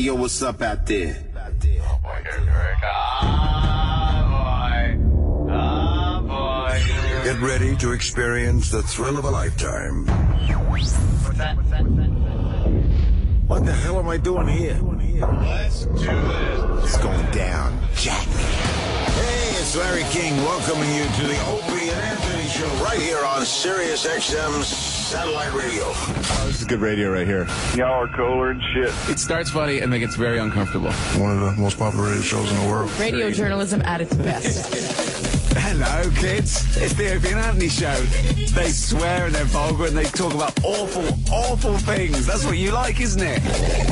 yo, what's up out there? Oh, boy, here's Rick. Oh, boy. Get ready to experience the thrill of a lifetime. What's that? What the hell am I doing here? Let's do this. It's going down, Jack. Hey, it's Larry King welcoming you to the Opie and Anthony Show right here on Sirius XM Satellite Radio. Oh, this is good radio right here. Y'all are cooler and shit. It starts funny and then gets very uncomfortable. One of the most popular radio shows in the world. Radio journalism at its best. Hello, kids. It's the Opie and Anthony Show. They swear and they're vulgar and they talk about awful, awful things. That's what you like, isn't it?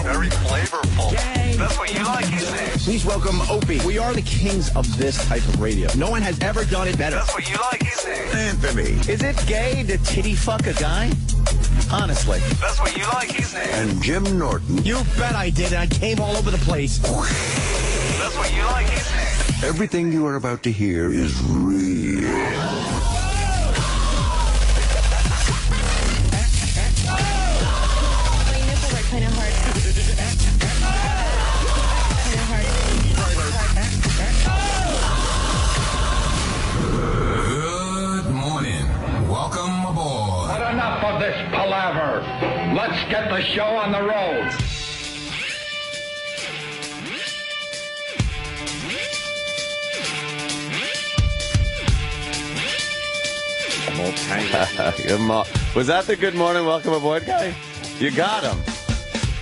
Very flavorful. Yay. That's what you like, isn't it? Please welcome Opie. We are the kings of this type of radio. No one has ever done it better. That's what you like, isn't it? Anthony. Is it gay to titty fuck a guy? Honestly. That's what you like, isn't it? And Jim Norton. You bet I did, and I came all over the place. That's what you like, isn't it? Everything you are about to hear is real. My nipples are kind of hard. Good morning. Welcome aboard. But enough of this palaver. Let's get the show on the road. Was that the good morning, welcome aboard guy? You got him.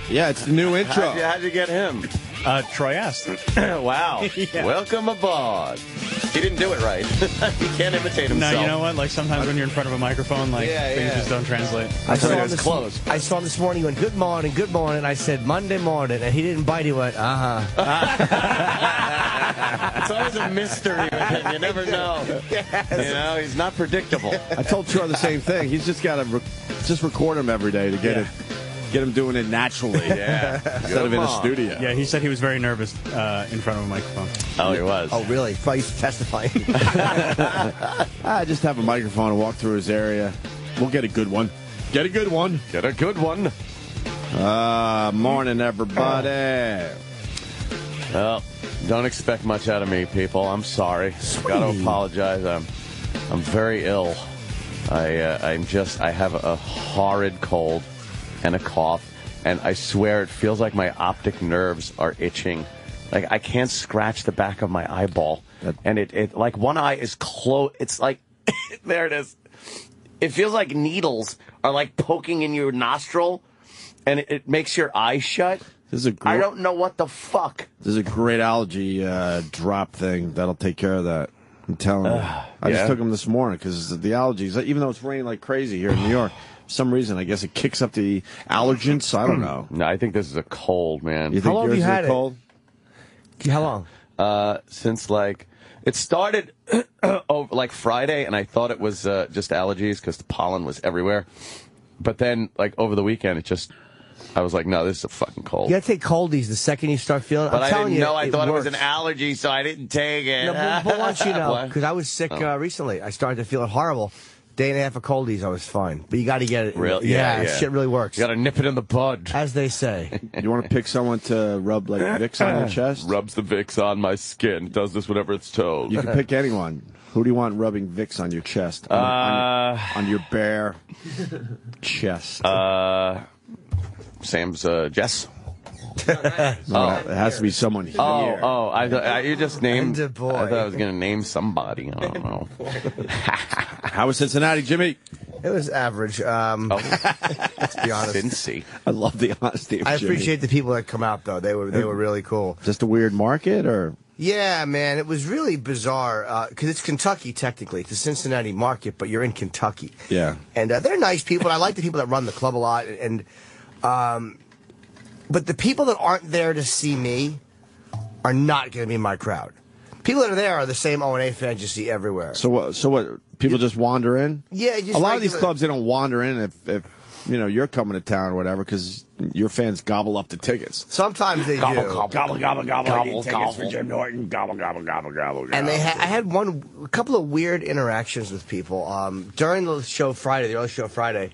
Yeah, it's the new intro. How'd you get him? Troy asked. Wow. Yeah. Welcome aboard. He didn't do it right. He can't imitate himself. No, you know what? Like sometimes when you're in front of a microphone, like things just don't translate. I saw him close. I saw him this morning. He went, good morning, good morning. I said, Monday morning. And he didn't bite. He went, It's always a mystery with him. You never know. Yes. You know, he's not predictable. I told Troy the same thing. He's just got to just record him every day to get it. Get him doing it naturally. Yeah. Instead of in a studio. Yeah, he said he was very nervous in front of a microphone. Oh, he was. Oh, really? Thought he was testifying. I just have a microphone and walk through his area. We'll get a good one. Get a good one. Get a good one. Morning, everybody. Well, don't expect much out of me, people. I'm sorry. Got to apologize. I'm very ill. I have a horrid cold and a cough, and I swear it feels like my optic nerves are itching. Like I can't scratch the back of my eyeball, and it like one eye is closed. It's like there it is. It feels like needles are like poking in your nostril, and it makes your eye shut. I don't know what the fuck. There's a great allergy drop thing that'll take care of that. I'm telling you. I just took them this morning because the allergies, even though it's raining like crazy here in New York, for some reason, I guess it kicks up the allergens. I don't know. No, I think this is a cold, man. You think How long have you had it? cold? How long? Since like it started like Friday, and I thought it was just allergies because the pollen was everywhere. But then, like over the weekend, I was like, no, this is a fucking cold. You gotta take coldies the second you start feeling it. But I'm I telling didn't you, know. I thought it was works. an allergy, so I didn't take it. No, but once you know, What? because I was sick recently. I started to feel it horrible. Day and a half of coldies, I was fine. But you got to get it. Real, yeah, shit really works. You got to nip it in the bud. As they say. You want to pick someone to rub like Vicks on your chest? Rubs the Vicks on my skin. Does this whenever it's told. You can pick anyone. Who do you want rubbing Vicks on your chest? On your bare chest. Sam's Jess. It has to be someone here. You just named. And a boy. I thought I was going to name somebody. I don't know. How was Cincinnati, Jimmy? It was average. Let's be honest. Cincy. I love the honesty of I Jimmy. appreciate the people that come out, though. They were really cool. Just a weird market, or? Yeah, man, it was really bizarre because it's Kentucky, technically. It's a Cincinnati market, but you're in Kentucky. Yeah. And they're nice people. I like the people that run the club a lot. But the people that aren't there to see me are not going to be my crowd. People that are there are the same O&A fans you see everywhere. So what? People just wander in? Yeah. Just a lot of these clubs, they don't wander in if you're coming to town or whatever, because your fans gobble up the tickets. Sometimes they do. Gobble, tickets for Jim Norton. Gobble. And I had a couple of weird interactions with people during the show Friday, the early show Friday.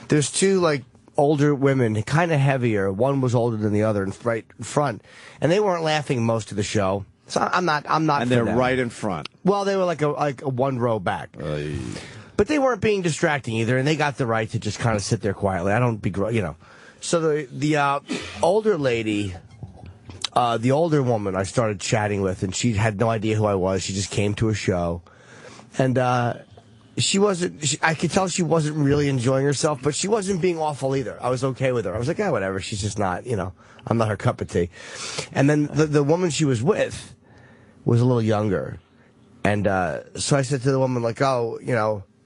There's two like older women, kind of heavier. One was older than the other, right in front, and they weren't laughing most of the show. So I'm not. And they're right in front. Well, they were like a 1 row back. But they weren't being distracting either, and they got the right to just kind of sit there quietly. I don't begrudge, So the older lady, the older woman, I started chatting with, and she had no idea who I was. She just came to a show, and she wasn't. I could tell she wasn't really enjoying herself, but she wasn't being awful either. I was okay with her. I was like, whatever. She's just not. I'm not her cup of tea. And then the woman she was with was a little younger, and so I said to the woman, like,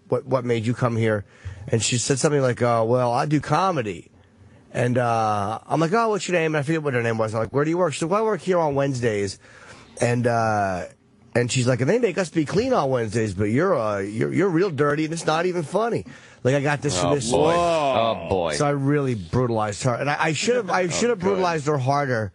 what made you come here? And she said something like, well, I do comedy. And I'm like, what's your name? And I forget what her name was. I'm like, where do you work? She said, well, I work here on Wednesdays. And she's like, and they make us be clean on Wednesdays, but you're real dirty, and it's not even funny. Like, I got this from this. Boy. Oh boy! So I really brutalized her, and I should have brutalized her harder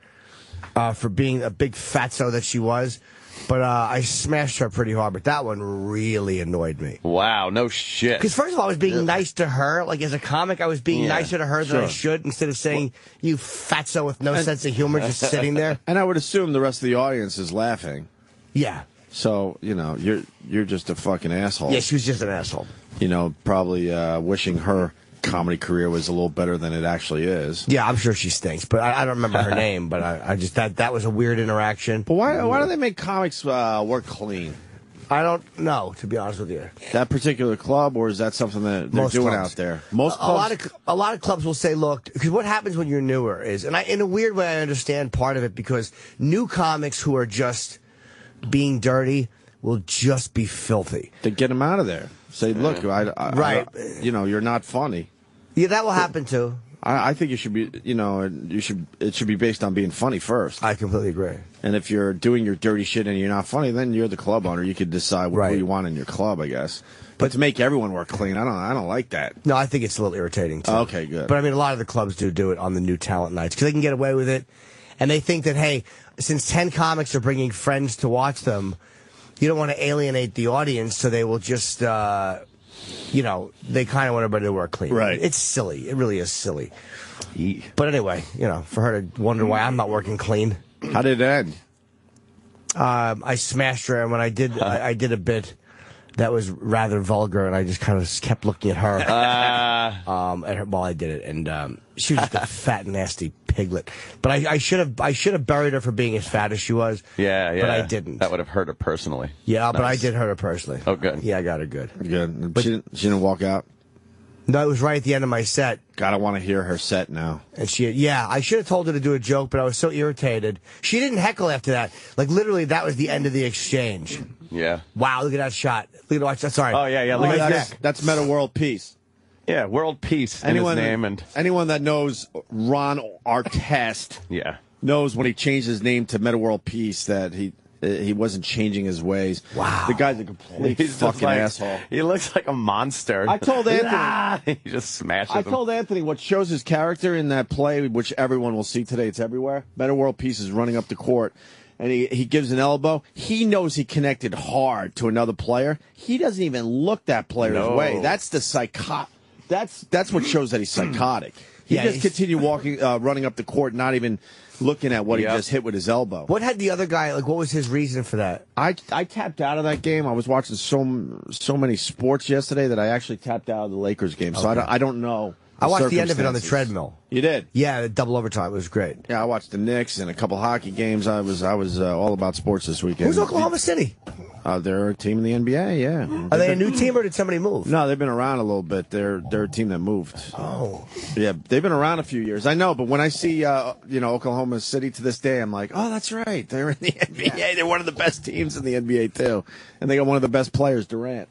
for being a big fatso that she was. But I smashed her pretty hard. But that one really annoyed me. Wow, no shit. Because first of all, I was being nice to her. Like, as a comic, I was being nicer to her than I should, instead of saying, you fatso with no sense of humor just sitting there. And I would assume the rest of the audience is laughing. Yeah. So, you're just a fucking asshole. Yeah, she was just an asshole. Probably wishing her comedy career was a little better than it actually is. Yeah, I'm sure she stinks, but I don't remember her name. But I just that was a weird interaction. But why do they make comics work clean? I don't know, to be honest with you. That particular club, or is that something that they're doing out there? Most clubs? A lot of clubs will say, look, because what happens when you're newer is, and in a weird way, I understand part of it, because new comics who are just being dirty will just be filthy. They get them out of there. Say, look, you're not funny. Yeah, that will happen too. I think it should be, it should be based on being funny first. I completely agree. And if you're doing your dirty shit and you're not funny, then you're the club owner. You could decide who you want in your club, I guess. But to make everyone work clean, I don't like that. No, I think it's a little irritating too. Okay, good. But I mean, a lot of the clubs do it on the new talent nights because they can get away with it, and they think that, hey, since 10 comics are bringing friends to watch them, you don't want to alienate the audience, so they will just, they kind of want everybody to work clean. Right. It's silly. It really is silly. But anyway, for her to wonder why I'm not working clean. How did it end? I smashed her, and when I did, I did a bit that was rather vulgar, and I just kind of kept looking at her, while I did it, and she was just a fat, nasty piglet. But I should have buried her for being as fat as she was. Yeah. But I didn't. That would have hurt her personally. Yeah, Nice. But I did hurt her personally. Oh, good. Yeah, I got her good. Good. But she didn't walk out? No, it was right at the end of my set. God, I want to hear her set now. And I should have told her to do a joke, but I was so irritated. She didn't heckle after that. Like, literally, that was the end of the exchange. Yeah. Wow, look at that shot. Look at that. Sorry. Oh, yeah. Look at that. That's Meta World Peace. Yeah, World Peace in his name. Anyone that knows Ron Artest knows when he changed his name to Meta World Peace that he wasn't changing his ways. Wow. The guy's a complete fucking asshole. He looks like a monster. I told Anthony. He just smashes him. told Anthony what shows his character in that play, which everyone will see today. It's everywhere. Meta World Peace is running up the court, and he gives an elbow. He knows he connected hard to another player. He doesn't even look that player's way. That's the That's what shows that he's psychotic. He just continued running up the court, not even looking at what he just hit with his elbow. What had the other guy, what was his reason for that? I tapped out of that game. I was watching so many sports yesterday that I actually tapped out of the Lakers game. So I don't know. I watched the end of it on the treadmill. You did? Yeah, the double overtime. It was great. Yeah, I watched the Knicks and a couple hockey games. I was all about sports this weekend. Who's Oklahoma City? They're a team in the NBA, yeah. Are they a new team or did somebody move? No, they've been around a little bit. They're a team that moved. Oh. Yeah, they've been around a few years. I know, but when I see Oklahoma City to this day, I'm like, oh, that's right. They're in the NBA. Yeah. They're one of the best teams in the NBA, too. And they got one of the best players, Durant.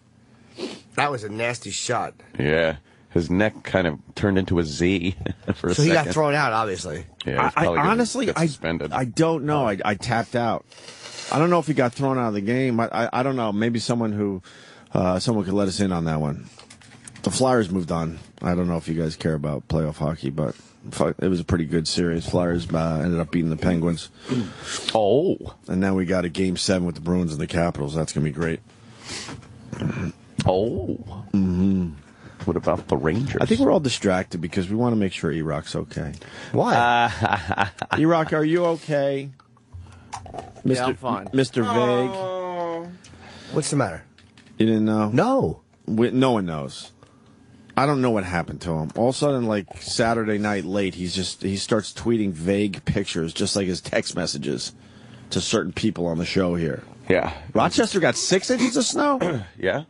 That was a nasty shot. Yeah. His neck kind of turned into a Z for a second. So he got thrown out, obviously. Yeah, honestly, suspended. I don't know. I tapped out. I don't know if he got thrown out of the game. I don't know. Maybe someone could let us in on that one. The Flyers moved on. I don't know if you guys care about playoff hockey, but it was a pretty good series. Flyers ended up beating the Penguins. Oh. And now we got a Game 7 with the Bruins and the Capitals. That's going to be great. Oh. Mm-hmm. What about the Rangers? I think we're all distracted because we want to make sure Erock's okay. Why? Erock, are you okay? Yeah, I'm fine. Mr. Vague. What's the matter? You didn't know? No. No one knows. I don't know what happened to him. All of a sudden, like Saturday night late, he starts tweeting vague pictures, just like his text messages, to certain people on the show here. Yeah. Rochester got 6 inches of snow? Yeah.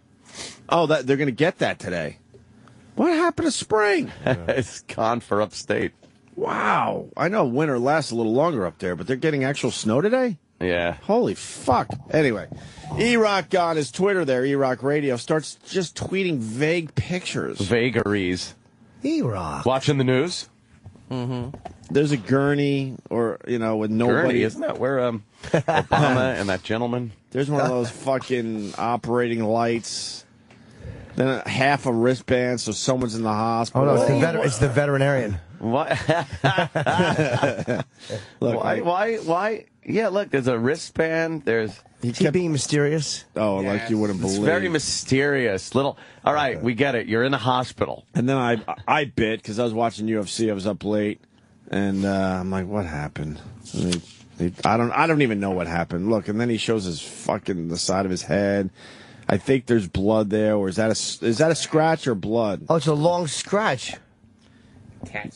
Oh, they're going to get that today. What happened to spring? It's gone for upstate. Wow. I know winter lasts a little longer up there, but they're getting actual snow today? Yeah. Holy fuck. Anyway, Erock on his Twitter there, Erock Radio, starts just tweeting vague pictures. Vagaries. Erock. Watching the news? Mm-hmm. There's a gurney, or, with nobody. Gurney, isn't that where Obama and that gentleman? There's one of those fucking operating lights. Then half a wristband, so someone's in the hospital. Oh, no, it's the veterinarian. What? Look, why? Yeah, look, there's a wristband. He kept being mysterious. Oh, yes. Like you wouldn't believe. It's very mysterious. All right, we get it. You're in the hospital. And then I bit because I was watching UFC. I was up late, and I'm like, what happened? I don't even know what happened. Look, and then he shows the side of his head. I think there's blood there, or is that a scratch or blood? Oh, it's a long scratch.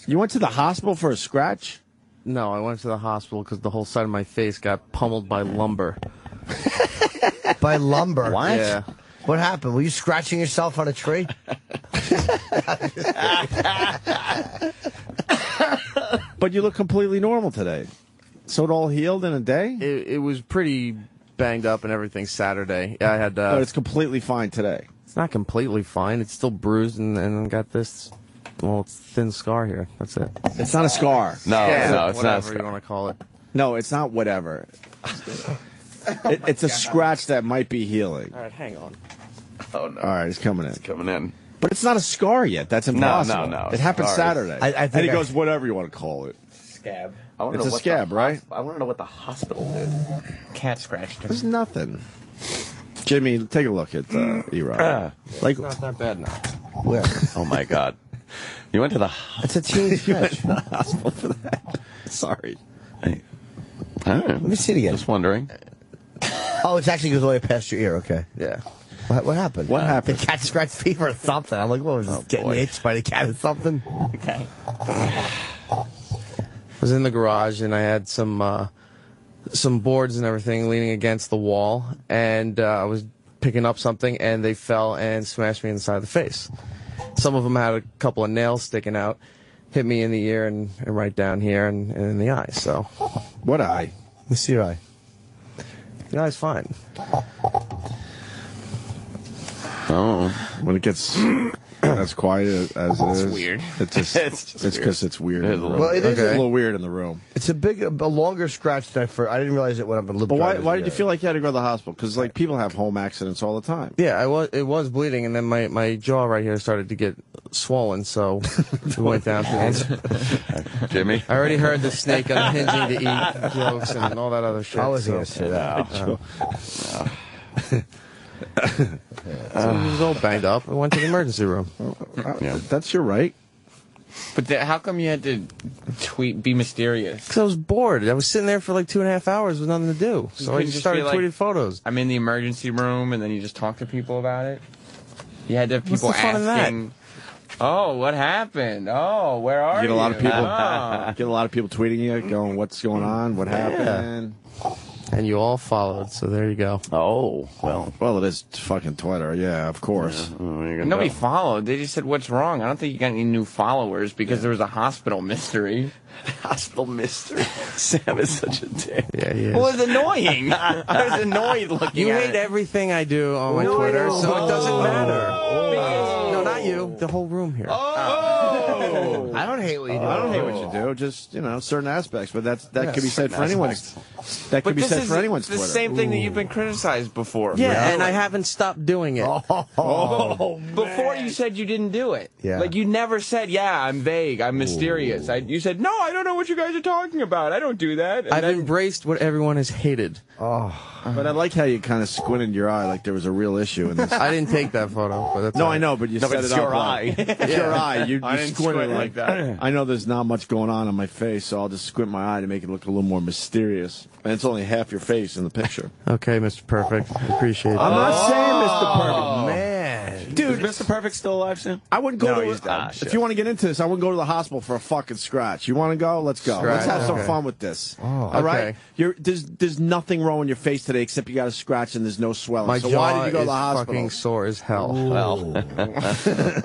You went to the hospital for a scratch? No, I went to the hospital because the whole side of my face got pummeled by lumber. By lumber? What? Yeah. What happened? Were you scratching yourself on a tree? But you look completely normal today. So it all healed in a day? It was pretty banged up and everything Saturday. I had. But it's completely fine today. It's not completely fine. It's still bruised and got this. Well, it's thin scar here. That's it. It's not a scar. No, it's not a scar. Whatever you want to call it. No, it's not whatever. It's a scratch that might be healing. All right, hang on. Oh, no. All right, it's coming in. It's coming in. But it's not a scar yet. That's impossible. No. It happened Saturday. I think and he goes, whatever you want to call it. Scab. It's a scab, right? I want to know what the hospital did. Cat scratched him. There's nothing. Jimmy, take a look at Erock. It's not that bad now. Where? Oh, my God. You went to the It's a teen scratch. hospital for that. Sorry. Let me see it again. Just wondering. Oh, it actually goes all the way past your ear. Okay. Yeah. What happened? What happened? The cat scratch fever or something. I'm like, what was this? Getting itched by the cat or something? Okay. I was in the garage and I had some boards and everything leaning against the wall, and I was picking up something and they fell and smashed me in the side of the face. Some of them had a couple of nails sticking out, hit me in the ear and right down here and in the eye. So, what eye? Let me see your eye. The eye's fine. Oh, when it gets as quiet as it is, weird. It's because it's weird. Well, it is a little weird in the room. It's a longer scratch than I didn't realize it when I've been living. But why did you feel like you had to go to the hospital? Because like people have home accidents all the time. Yeah, it was bleeding, and then my jaw right here started to get swollen, so we went down to the Jimmy? I already heard the snake unhinging to eat jokes and all that other shit. I wasn't going to say that. So he was all banged up. I went to the emergency room. Yeah, that's your right. But how come you had to be mysterious? Because I was bored. I was sitting there for like 2.5 hours with nothing to do. So I just started tweeting photos. I'm in the emergency room, and then you just talk to people about it? You had to have people What's the fun in that? asking, oh, what happened? Oh, where are you? Get a lot of people. Oh. Get a lot of people tweeting you, going, "What's going on? What happened?" And you all followed, so there you go. Oh, well, it is fucking Twitter. Yeah, of course. Yeah. Nobody followed. They just said, what's wrong? I don't think you got any new followers because there was a hospital mystery. Hospital mystery. Sam is such a dick. Yeah, he is. Well, it was annoying. I was annoyed looking You at hate it. everything I do on my Twitter, so it doesn't matter. No, not you. The whole room here. Oh! Oh, I don't hate what you do. I don't hate what you do. Just certain aspects, but that could be said for anyone's. That could be said for anyone's Twitter. It's the same thing that you've been criticized before. Yeah, and I haven't stopped doing it. Before you said you didn't do it. Yeah. Like you never said, "Yeah, I'm vague, I'm mysterious." You said, "No, I don't know what you guys are talking about. I don't do that." And I've embraced what everyone has hated. But I like how you kind of squinted your eye like there was a real issue in this. I didn't take that photo, but that's No, all I right. know, but you set it's it up your like- eye. It's your eye. You didn't squinted squint like that. I know there's not much going on my face, so I'll just squint my eye to make it look a little more mysterious. And it's only half your face in the picture. Okay, Mr. Perfect. I appreciate it. I'm not saying Mr. Perfect. Man. Dude, Is Mr. Perfect still alive, Sam? I wouldn't go No, to he's dead. if you want to get into this, I wouldn't go to the hospital for a fucking scratch. You want to go? Let's go. Let's have some okay. fun with this. Oh, all right? okay. There's nothing wrong with your face today except you got a scratch and there's no swelling. My so jaw why did you go to is the hospital? fucking sore as hell. Well,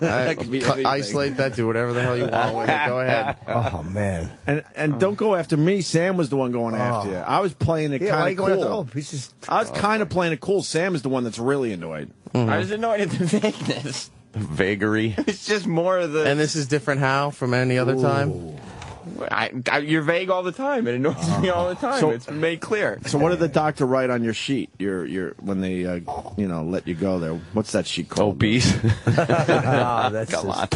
Isolate that, do whatever the hell you want with it. Go ahead. Oh, man. And don't go after me. Sam was the one going after you. I was playing it Yeah, why kind you of going cool. after? Oh, he's just. I was kind of playing it cool. Sam is the one that's really annoyed. I was annoyed at the vagueness. vagary. It's just more of the. And this is different how from any other time? You're vague all the time. It annoys me all the time. So- It's made clear. So what did the doctor write on your sheet? Your when they let you go there. What's that sheet called? Obese. That's Come on.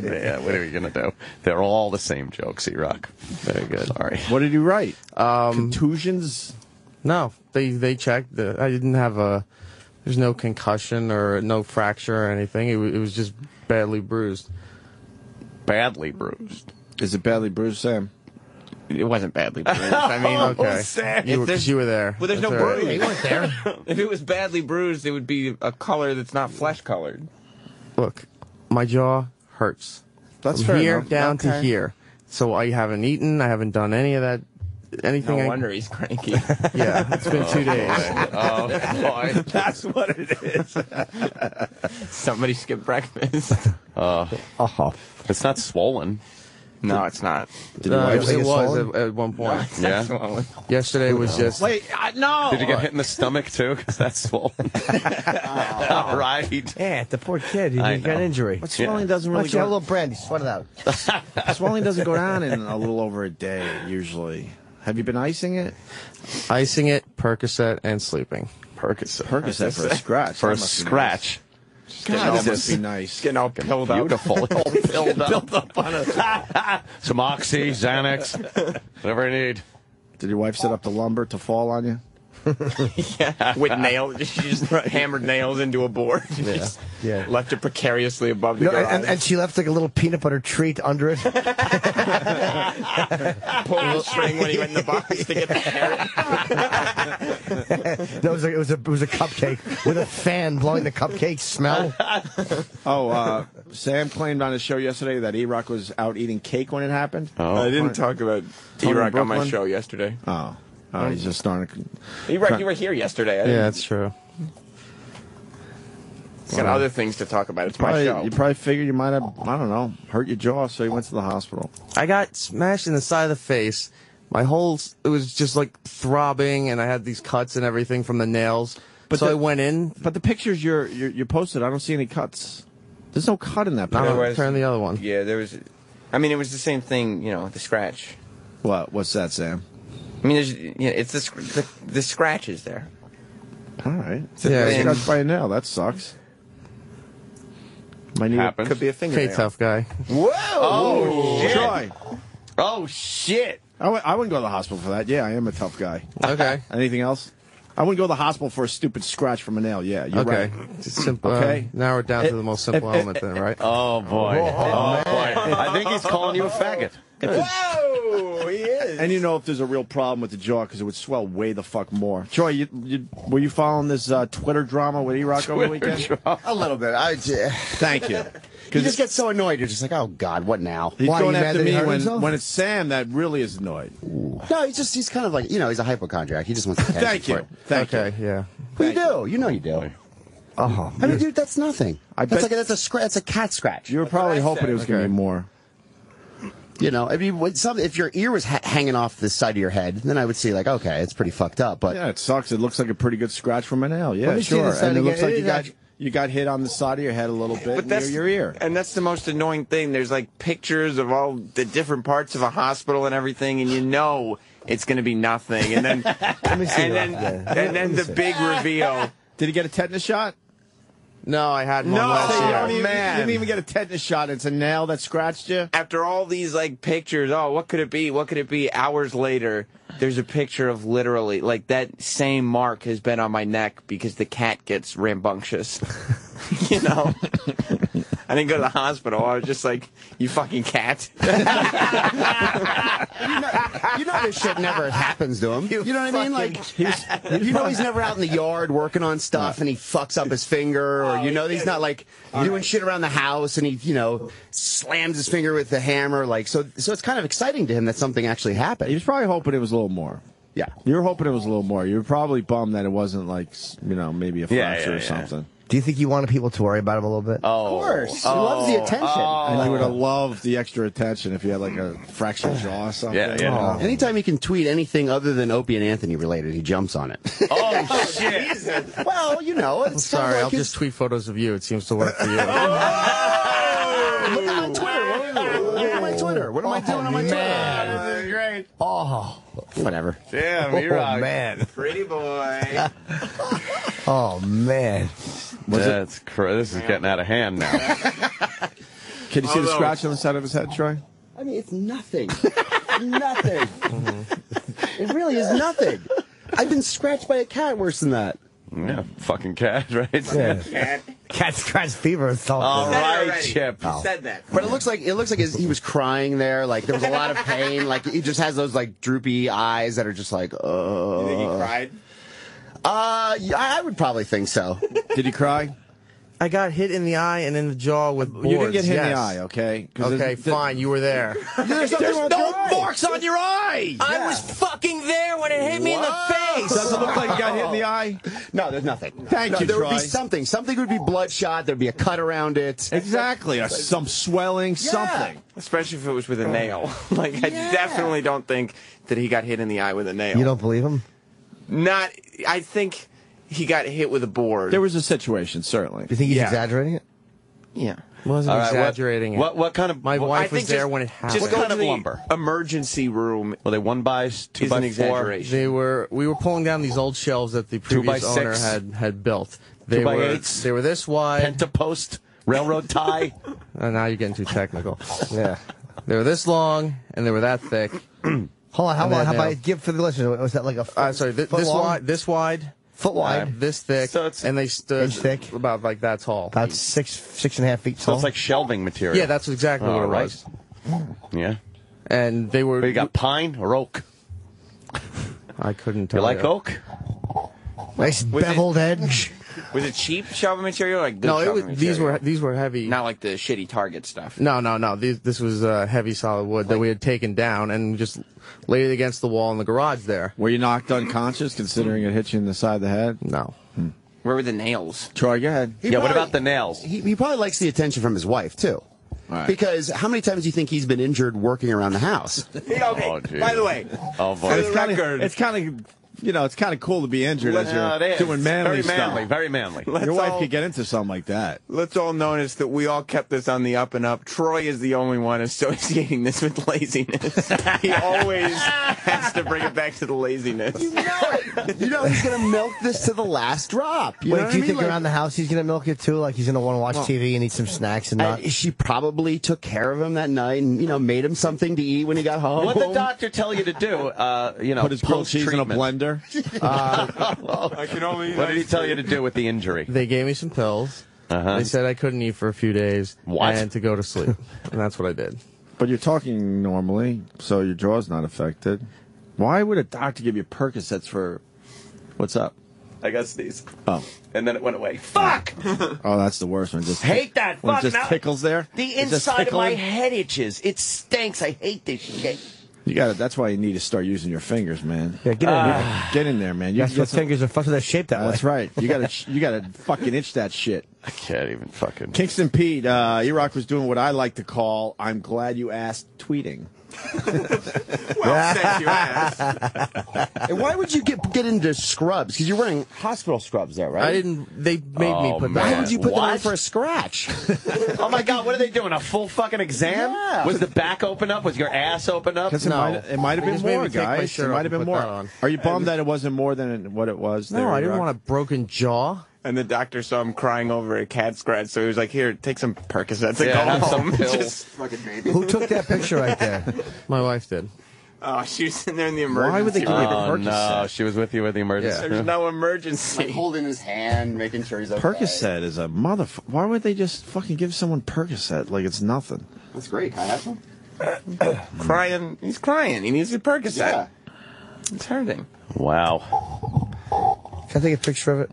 Yeah, what are we going to do? They're all the same jokes, Erock. Very good. Sorry. What did you write? Contusions. No, they checked. I didn't have there's no concussion or no fracture or anything. It was just badly bruised. Badly bruised. Is it badly bruised, Sam? It wasn't badly bruised. I mean, Okay. Sam. You were there. Well, there's That's no all right. bruise. You weren't there. If it was badly bruised, it would be a color that's not flesh colored. Look, my jaw hurts. That's From fair here enough. down to Okay. here. So I haven't eaten. I haven't done any of that. Anything. No wonder he's cranky. Yeah, it's been 2 days. Oh, boy. That's what it is. Somebody skipped breakfast. It's not swollen. No, it's not. Did your wife say It it's was swollen? at one point. Yeah. Swollen. Yesterday was just. Wait, no. Did you get hit in the stomach, too? Because that's swollen. All right. Yeah, the poor kid. He I got an know. injury. But swelling doesn't Why really don't you have a go. little brandy? Sweat it out. Swelling doesn't go down in a little over a day usually. Have you been icing it? Icing it, Percocet, and sleeping. Percocet. Percocet for a scratch. For a That must be scratch. Nice. God, that must be nice. Getting all pilled up. Beautiful. Filled up on a. Some Oxy, Xanax, whatever you need. Did your wife set up the lumber to fall on you? Yeah, with nails. She just hammered nails into a board. Just Yeah. left it precariously above the No, garage. and she left like a little peanut butter treat under it. Pulled the string when he went in the box to get the carrot. No, it was a cupcake with a fan blowing the cupcake smell. Sam claimed on his show yesterday that Erock was out eating cake when it happened. I didn't talk about Tony Erock on my Brooklyn? show yesterday. Oh, he's just starting. Erock, you were here yesterday. I Yeah, didn't- that's true. got other things to talk about. It's my show. You probably figured you might have, I don't know, hurt your jaw, so you went to the hospital. I got smashed in the side of the face. It was just like throbbing, and I had these cuts and everything from the nails. But I went in. But the pictures you posted, I don't see any cuts. There's no cut in that Now picture. was- turn the other one. Yeah, there was. I mean, it was the same thing. The scratch. What? What's that, Sam? I mean, it's the scratches there. All right. Yeah, and- Scratched by a nail. That sucks. My knee Happens. Could be a fingernail. Okay, tough guy. Whoa! Oh, shit. Troy. Oh, shit. I wouldn't go to the hospital for that. Yeah, I am a tough guy. Okay. Anything else? I wouldn't go to the hospital for a stupid scratch from a nail. Yeah, you're Okay. right. Just simple. Okay. Narrow it down to the most simple element then, right? Oh, boy. Oh, boy. I think he's calling you a faggot. Whoa! He is. And if there's a real problem with the jaw, because it would swell way the fuck more. Troy, were you following this Twitter drama with Erock over the weekend? A little bit. Thank you. You just get so annoyed. You're just like, oh, God, what now? He's Why, going you mad after that he me hurt himself? when it's Sam that really is annoyed. No, he's kind of like, he's a hypochondriac. He just wants attention. Thank for you. it. Thank Okay, yeah. Well, you do. You know you do. Oh, I mean, dude, that's nothing. bet- That's a cat scratch. you. You were probably hoping it was going to Okay. be more. I mean, if your ear was hanging off the side of your head, then I would see like, okay, it's pretty fucked up. But Yeah, it sucks. It looks like a pretty good scratch from a nail. Yeah, Let me see sure. this side And it again. looks like It you is got actually- You got hit on the side of your head a little bit But near that's your ear. And that's the most annoying thing. There's like pictures of all the different parts of a hospital and everything, and you know it's going to be nothing. And then, and then the big reveal. Did he get a tetanus shot? No, I had one No, last year. You didn't even get a tetanus shot. It's a nail that scratched you. After all these like pictures, oh, what could it be? What could it be? Hours later, there's a picture of literally like that same mark has been on my neck because the cat gets rambunctious. You know, I didn't go to the hospital. I was just like, you fucking cat. You know this shit never happens to him. You know what I mean? Like, you know he's never out in the yard working on stuff and he fucks up his finger, or you know he's not like doing shit around the house and he, you know, slams his finger with the hammer. Like, so it's kind of exciting to him that something actually happened. He was probably hoping it was a little more. Yeah. You were hoping it was a little more. You were probably bummed that it wasn't like, you know, maybe a fracture or something. Do you think you wanted people to worry about him a little bit? Of course. He loves the attention. And you would have loved the extra attention if you had like a fractured jaw or something. Yeah. Anytime he can tweet anything other than Opie and Anthony related, he jumps on it. Oh, shit. Well, you know, it's Sorry, like I'll just tweet photos of you. It seems to work for you. Look at my Twitter. Look at my Twitter. What am I doing on my Twitter? This is great. Oh, whatever. Damn, you're man. Pretty boy. Oh, man. This is getting out of hand now. Can you see the scratch on the side of his head, Troy? I mean, it's nothing. Nothing. It really is nothing. I've been scratched by a cat worse than that. Yeah, fucking cat, right? Yeah. Cat scratch fever. All right, Chip. You said that. But it looks like he was crying there. Like there was a lot of pain. Like he just has those like droopy eyes that are just like. You think he cried? Yeah, I would probably think so. Did he cry? I got hit in the eye and in the jaw with boards. You didn't get hit in the yes. eye, okay? Okay, fine. You were there. There's no marks on your eye. I was fucking there when it hit me in the face. Does it look like you got hit in the eye? No, there's nothing. Thank you, There Troy. would be something. Something would be bloodshot. There'd be a cut around it. Exactly. Or some swelling, something. Especially if it was with a nail. Like, I definitely don't think that he got hit in the eye with a nail. You don't believe him? I think he got hit with a board. There was a situation, certainly. You think he's exaggerating it? Yeah. Wasn't exaggerating it. What kind of... My wife was there when it happened. Just What go kind to of the lumber? emergency room. Were they 1x, 2x4? Is an exaggeration. We were pulling down these old shelves that the previous 2x6? owner had built. They 2x8s? They were this wide. Pentapost? Railroad tie? Now you're getting too technical. Yeah. They were this long and they were that thick. Hold on. How about give for the listeners? Was that like a foot? Sorry, foot this long? wide, this wide, foot wide, this thick, So it's and they stood inch thick? about like that tall. About 6.5 feet So tall. it's like shelving material. Yeah, that's exactly what it was. Yeah. And they were. But you got pine or oak? I couldn't tell You like oak? nice beveled edge. Was it cheap shelving material or like good No, shelving material? these were heavy. Not like the shitty Target stuff. No. This was heavy solid wood that we had taken down and just laid it against the wall in the garage there. Were you knocked unconscious, considering it hit you in the side of the head? No. Where were the nails? Troy, go ahead. What about the nails? He probably likes the attention from his wife, too. Right. Because how many times do you think he's been injured working around the house? Okay, Oh, geez. by the way, Oh, boy. It's kind of, you know, it's kind of cool to be injured as Yeah, it you're is. doing manly Very manly, stuff. very manly. Your wife could get into something like that. let's all notice that we all kept this on the up and up. Troy is the only one associating this with laziness. He always has to bring it back to the laziness. You know it. You know he's going to milk this to the last drop. You know Wait, what do you I mean? think Like, around the house he's gonna milk it too? Like he's gonna want to watch TV and eat some snacks and not? she probably took care of him that night and, you know, made him something to eat when he got home. What did the doctor tell you to do? Put his grilled cheese in a blender. I can only. What did he tell you to do with the injury? They gave me some pills. They said I couldn't eat for a few days. What? And to go to sleep. And that's what I did. But you're talking normally, so your jaw's not affected. Why would a doctor give you Percocets for... What's up? I got sneeze. Oh. And then it went away. Fuck! Oh, that's the worst one. Just Hate that. when Fuck, it just now tickles there. The It's just inside of my tickling? head itches. It stinks. I hate this shit. You got That's why you need to start using your fingers, man. Yeah, get in there. Get in there, man. That's what fingers are fucking their shape that way. That's right. You gotta fucking itch that shit. I can't even fucking... Kingston Pete, Erock was doing what I like to call "I'm glad you asked" tweeting. Well, since you asked. And why would you get into scrubs? Because you're wearing hospital scrubs there, right? I didn't. They made me put Why that. would you put them on What? for a scratch? Oh my God! What are they doing? A full fucking exam? Yeah. Was the back open up? Was your ass open up? Because No. it might have They been just made more, me take my guys. It shirt might off have and been put more. that on. Are you bummed that it wasn't more than what it was? No, I didn't want a broken jaw. And the doctor saw him crying over a cat scratch, so he was like, "Here, take some Percocets and Yeah, go have home." some pills. Just fucking baby. Who took that picture right there? My wife did. Oh, she was in there in the emergency. Why would they give you a Oh Percocet? no, she was with you with the emergency. Yeah. There's no emergency. Like holding his hand, making sure he's okay. Percocet is a motherfucker. Why would they just fucking give someone Percocet like it's nothing? That's great. Can I have some? Crying. He's crying. He needs a Percocet. Yeah. It's hurting. Wow. Can I take a picture of it?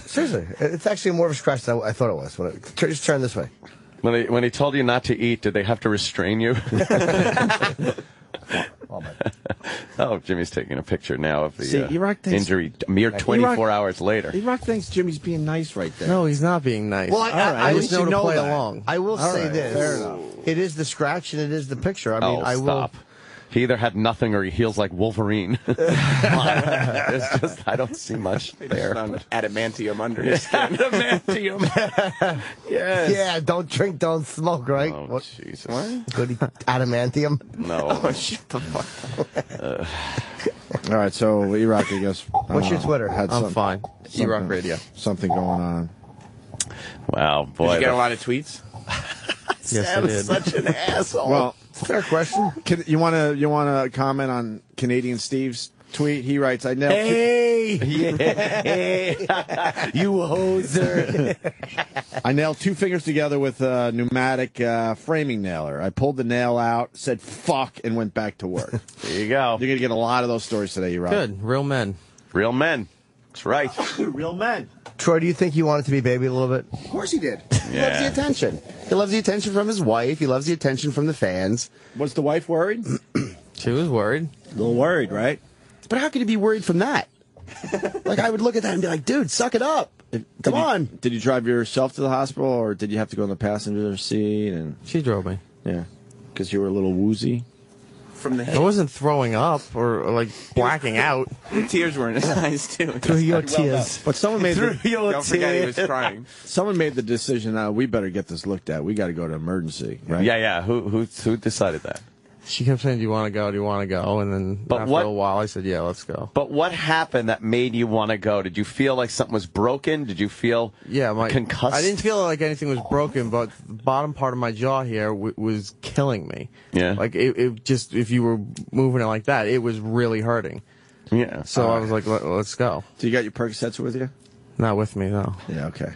Seriously, it's actually more of a scratch than I thought it was. Just turn this way. When he told you not to eat, did they have to restrain you? Oh, Jimmy's taking a picture now of the Erock thinks- injury a mere 24 hours later. Erock thinks Jimmy's being nice right there. No, he's not being nice. Well, I at just least know you to know play that. along. I will All say right, this. fair enough. It is the scratch and it is the picture. I mean, Oh, I will. stop. He either had nothing or he heals like Wolverine. It's just, I don't see much there. Adamantium under his skin. Adamantium. Yes. Yeah, don't drink, don't smoke, right? Oh, Jesus. Good adamantium. No. Oh, shut the fuck up. All right, so Erock, I guess. What's your Twitter? Had I'm some- fine. something- Erock Radio. Something going on. Wow, boy. Did you get a lot of tweets? Yes, I did. Such an asshole. Well, Fair question. you want to comment on Canadian Steve's tweet? He writes, "I nailed." Hey! You hoser. I nailed 2 fingers together with a pneumatic framing nailer. I pulled the nail out, said "fuck," and went back to work. There you go. You're gonna get a lot of those stories today, Erock. Good. Real men. Real men. That's right. Real men. Troy, do you think you wanted to be baby a little bit? Of course he did. He Yeah. loves the attention. He loves the attention from his wife. He loves the attention from the fans. Was the wife worried? She was worried. A little worried, right? But how could he be worried from that? Like, I would look at that and be like, dude, suck it up. Come on. Did you drive yourself to the hospital, or did you have to go in the passenger seat? And She drove me. yeah, because you were a little woozy. From the I wasn't throwing up or like blacking out. The tears were in his eyes, too. Through your tears. But someone made Don't forget he was crying. someone made the decision. We better get this looked at. We got to go to emergency. Right? Yeah. Who decided that? She kept saying, "Do you want to go? Do you want to go?" And then But after what- a while, I said, "Yeah, let's go." But what happened that made you want to go? Did you feel like something was broken? Did you feel concussed? I didn't feel like anything was broken, but the bottom part of my jaw here was killing me. Yeah. Like it just, if you were moving it like that, it was really hurting. Yeah. So I was like, let's go. So you got your Percocets with you? Not with me, no. Yeah. Okay.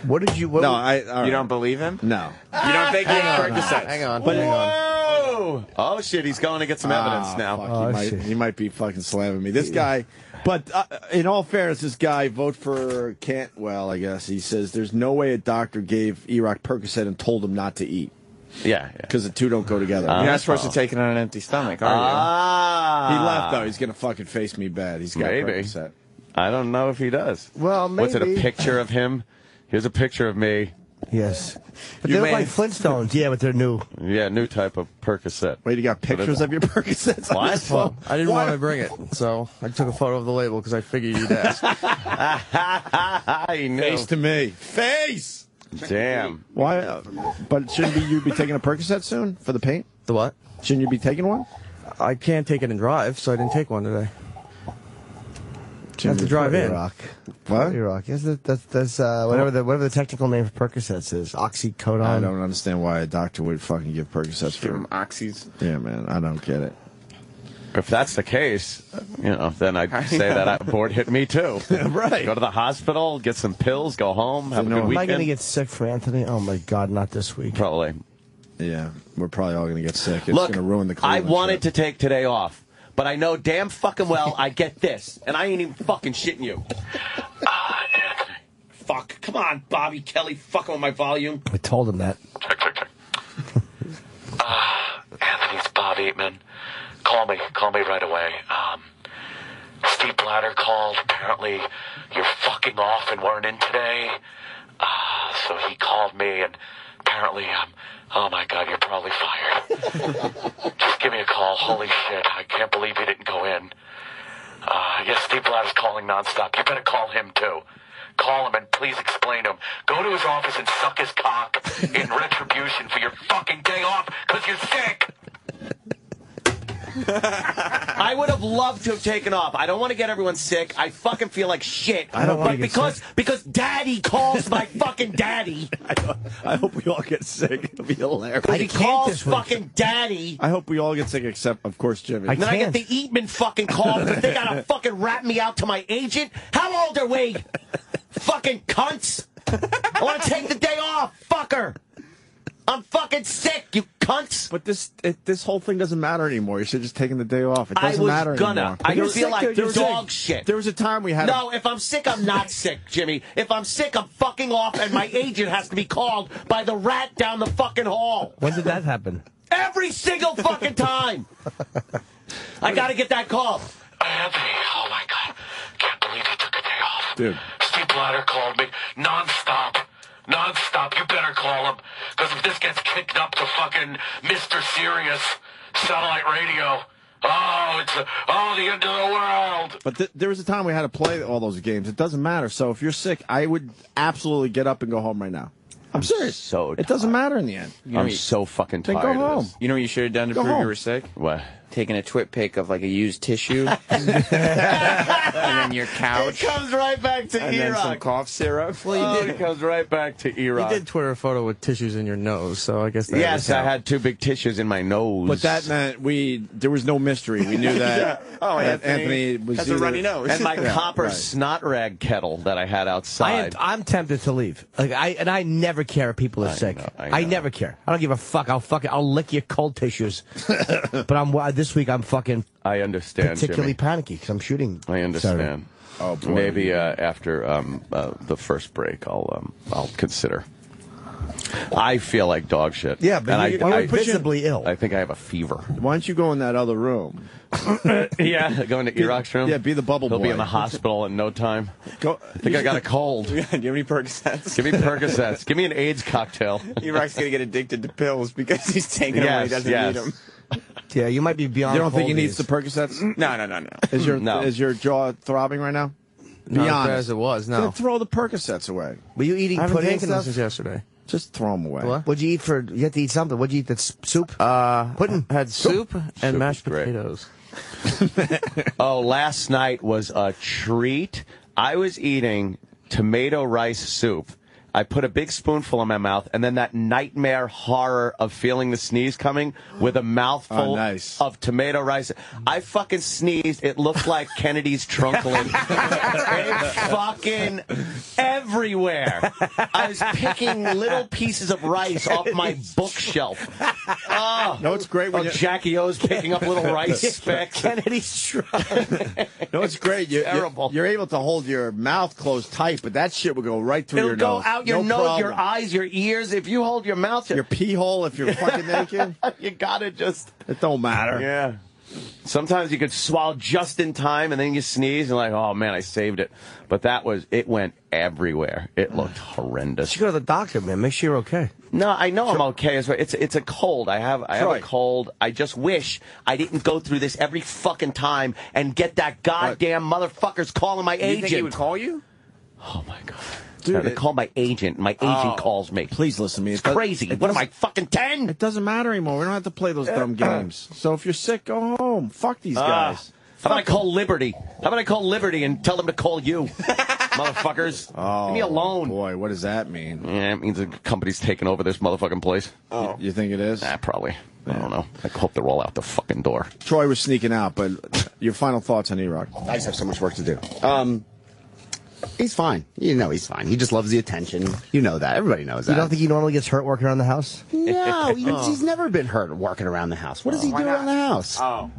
What did you? What, No, all You right. don't believe him? No. You don't think he had Percocets? Hang on. But hang on. whoa! Oh shit! He's going to get some evidence now. Fuck, he might be fucking slamming me. This guy, but in all fairness, this guy vote for Cantwell. I guess he says there's no way a doctor gave Erock Percocet and told him not to eat Yeah. because the two don't go together. You're not supposed to take it on an empty stomach, are Ah. He left though. He's gonna fucking face me bad. He's got Maybe. Percocet. I don't know if he does. Well, What's it? A maybe. picture of him? Here's a picture of me. Yes. But You they look may- like Flintstones. Yeah, but they're new. Yeah, new type of Percocet. Wait, you got pictures of your Percocets on What? his phone? I didn't want to bring it, so I took a photo of the label because I figured you'd ask. I knew. Face to me. Face. Damn. Why? But shouldn't you be taking a Percocet soon for the paint? The what? Shouldn't you be taking one? I can't take it and drive, so I didn't take one today. You have to drive in. Erock. What? Erock. Yes, that's whatever the technical name for Percocets is. Oxycodone. I don't understand why a doctor would fucking give Percocets Give for. him oxys. Yeah, man, I don't get it. If that's the case, then I'd say that board hit me too. Right. Go to the hospital, get some pills, go home, have a good Am I weekend. going to get sick for Anthony? Oh my God, not this week. Probably. Yeah, we're probably all gonna get sick. It's Look, gonna ruin the I Cleveland wanted trip. to take today off, but I know damn fucking well I get this, and I ain't even fucking shitting you. Anthony. Fuck. Come on, Bobby Kelly, fucking with my volume. I told him that. Anthony, it's Bob Eatman. Call me right away. Steve Blatter called. Apparently, you're fucking off and weren't in today. So he called me and apparently, oh my God, you're probably fired. Just give me a call. Holy shit, I can't believe you didn't go in. Yes, Steve Blatter's calling nonstop. You better call him, too. Call him and please explain to him. Go to his office and suck his cock in retribution for your fucking day off because you're sick. I would have loved to have taken off. I don't want to get everyone sick. I fucking feel like shit. I don't want to get sick. Because Daddy calls my fucking daddy. I hope we all get sick. It'll be hilarious. He calls fucking Daddy. I hope we all get sick except, of course, Jimmy. And then I get the Eatman fucking call because they gotta fucking rat me out to my agent. How old are we? Fucking cunts. I want to take the day off. Fucker. I'm fucking sick, you cunts. But this whole thing doesn't matter anymore. You should have just taken the day off. It doesn't matter anymore. I feel like dog shit. There was a time we had... No, if I'm sick, I'm not sick, Jimmy. If I'm sick, I'm fucking off, and my agent has to be called by the rat down the fucking hall. When did that happen? Every single fucking time. I gotta get that call. Anthony, oh my God. Can't believe you took a day off. Dude. Steve Blatter called me nonstop. Nonstop. You better call him. Because if this gets kicked up to fucking Mr. Sirius satellite radio, it's the end of the world. But there was a time we had to play all those games. It doesn't matter. So if you're sick, I would absolutely get up and go home right now. I'm serious. So it doesn't matter in the end. I'm so fucking tired. Then go home. Of this. You know what you should have done to prove you were sick? What? Taking a twit pic of like a used tissue, and then your couch. It comes right back to and then some Erock. cough syrup. Well, it comes right back to Erock. You did Twitter a photo with tissues in your nose, so I guess that Yes, I had two big tissues in my nose. But that meant there was no mystery. We knew that. Anthony was has a runny nose. And my copper snot rag kettle that I had outside. I'm tempted to leave. I never care if people are sick. I never care. I don't give a fuck. I'll lick your cold tissues. But this week I'm fucking. I understand, particularly Jimmy. panicky because I'm shooting. I understand. Saturday. Oh boy. Maybe after the first break, I'll consider. I feel like dog shit. Yeah, but and you're visibly ill. I think I have a fever. Why don't you go in that other room? Yeah, go into Erock's room. Yeah, be the bubble boy. He'll be in the hospital in no time. Go. I think I got a cold. Do you have any Percocets? Give me Percocets. Give me an AIDS cocktail. Erock's gonna get addicted to pills because he's taking them when he doesn't need them. Yeah, you might be beyond. You don't think he cold needs the days. Percocets? No. Is your jaw throbbing right now? Be Not as honest. bad as it was, no. Then throw the Percocets away. Were you eating I haven't pudding and taken them stuff? since yesterday. Just throw them away. What? What'd you eat for? You had to eat something. What'd you eat? That's soup. Pudding. Had soup and mashed great. potatoes. Oh, last night was a treat. I was eating tomato rice soup. I put a big spoonful in my mouth, and then that nightmare horror of feeling the sneeze coming with a mouthful of tomato rice. I fucking sneezed. It looked like Kennedy's trunkling. It fucking everywhere. I was picking little pieces of rice off my bookshelf. Oh, no, it's great when Jackie O's picking up little rice specks. Kennedy's trunkling. No, it's great. You're able to hold your mouth closed tight, but that shit will go right through your nose. It'll go out your nose, your eyes, your ears. If you hold your mouth, your pee hole. If you're fucking naked, you gotta just. It don't matter. Yeah. Sometimes you could swallow just in time, and then you sneeze, and like, oh man, I saved it. But it went everywhere. It looked horrendous. You go to the doctor, man. Make sure you're okay. No, I know I'm okay. It's a cold. I have a cold. I just wish I didn't go through this every fucking time and get that goddamn motherfuckers calling my agent. You think he would call you? Oh my god. Dude, they call my agent. My agent calls me. Please listen to me. It's crazy. What am I, fucking 10? It doesn't matter anymore. We don't have to play those dumb games. So if you're sick, go home. Fuck these guys. How about I call Liberty? How about I call Liberty and tell them to call you? Motherfuckers. Oh, leave me alone. Boy, what does that mean? Yeah, it means the company's taking over this motherfucking place. Oh. You think it is? Nah, probably. I don't know. I hope they're all out the fucking door. Troy was sneaking out, but your final thoughts on Erock? I just have so much work to do. He's fine. You know he's fine. He just loves the attention. You know that. Everybody knows that. You don't think he normally gets hurt working around the house? No, he's never been hurt working around the house. What does he do around the house? Oh.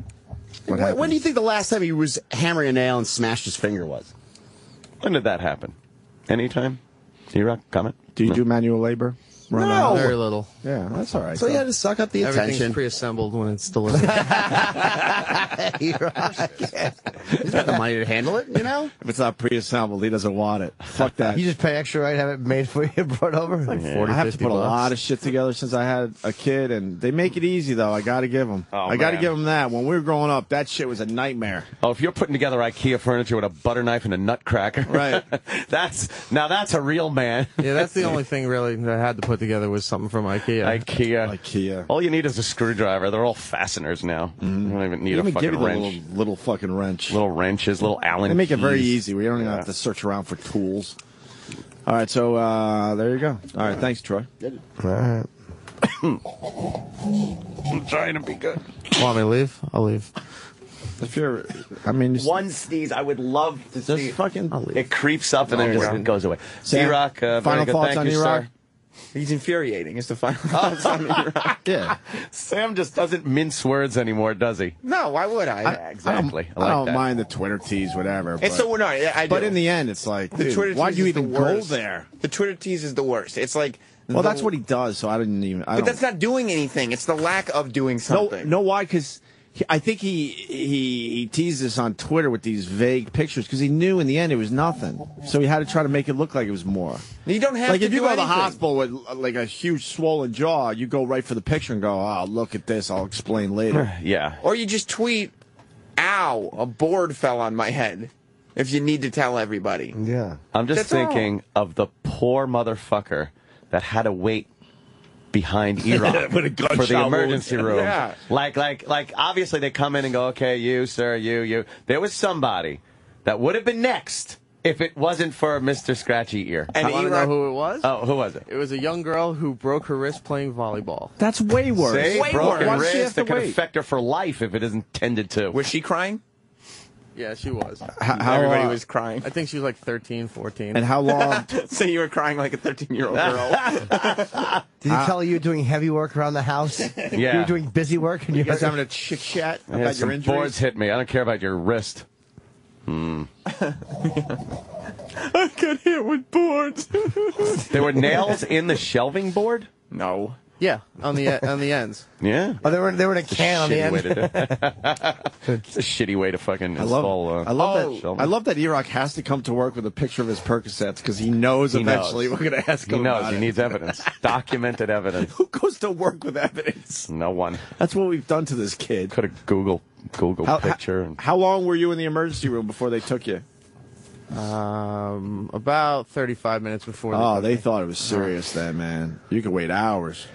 When do you think the last time he was hammering a nail and smashed his finger was? When did that happen? Anytime? Erock, comment? Do you do manual labor? No. Very little. Yeah, that's all right. So he had to suck up the Everything's attention. pre-assembled when it's delivered. He's got the money to handle it, you know? If it's not pre-assembled, he doesn't want it. Fuck that. You just pay extra, right? Have it made for you and brought over? Like 40, I have to put a lot of shit together since I had a kid, and they make it easy, though. I got to give them. I got to give them that. When we were growing up, that shit was a nightmare. Oh, if you're putting together IKEA furniture with a butter knife and a nutcracker, right? that's a real man. Yeah, that's the only thing really that I had to put together was something from IKEA. IKEA. All you need is a screwdriver. They're all fasteners now. You don't even need a fucking wrench. Little fucking wrench. Little wrenches, little Allen They make it very keys. easy. We don't even have to search around for tools. All right, so there you go. All right, thanks, Troy. All right. I'm trying to be good. Want me to leave? I'll leave. If you're, I mean, one sneeze, I would love to see. Fucking, it creeps up and then just goes away. Sam, Erock, final very good. thoughts Thank on you, He's sir. Erock? infuriating. It's the final thoughts on Erock. Yeah. Sam just doesn't mince words anymore, does he? No, why would I? Exactly. I don't mind the Twitter tease, whatever. It's but, so no, I do. But in the end, it's like, the dude, Twitter why'd tease you is the even go worst. there? The Twitter tease is the worst. It's like, well, that's what he does. So I didn't even. But that's not doing anything. It's the lack of doing something. No, why? Because I think he teased us on Twitter with these vague pictures because he knew in the end it was nothing. So he had to try to make it look like it was more. You don't have like to if you do go to the anything. hospital with like a huge swollen jaw, you go right for the picture and go, "Oh, look at this. I'll explain later." Yeah. Or you just tweet, "Ow, a board fell on my head." If you need to tell everybody. Yeah. I'm just That's thinking of the poor motherfucker that had to wait behind Erock With a gunshot for the wound. emergency room. Yeah. Like obviously they come in and go, okay, you, sir, you. There was somebody that would have been next if it wasn't for Mr. Scratchy Ear. And you want to know who it was? Oh, who was it? It was a young girl who broke her wrist playing volleyball. That's way worse. See? Way Broken worse. Why does she have wrist to that could wait? affect her for life if it isn't tended to. Was she crying? Yeah, she was. How, Everybody was crying. I think she was like 13, 14. And how long? So you were crying like a 13-year-old girl. Did he tell you were doing heavy work around the house? Yeah. You were doing busy work? And You guys having a chit chat Yeah, about some your injuries? boards hit me. I don't care about your wrist. I got hit with boards. There were nails in the shelving board? No. Yeah, on the ends. Yeah. Oh, they were in a can on the Shitty end. way to do it. It's a shitty way to fucking install. I love that Erock has to come to work with a picture of his Percocets because he knows eventually we're going to ask him He knows. about He it. needs evidence. Documented evidence. Who goes to work with evidence? No one. That's what we've done to this kid. Could have Google picture. How long were you in the emergency room before they took you? About 35 minutes before. Oh, they thought it was serious then, man. You could wait hours.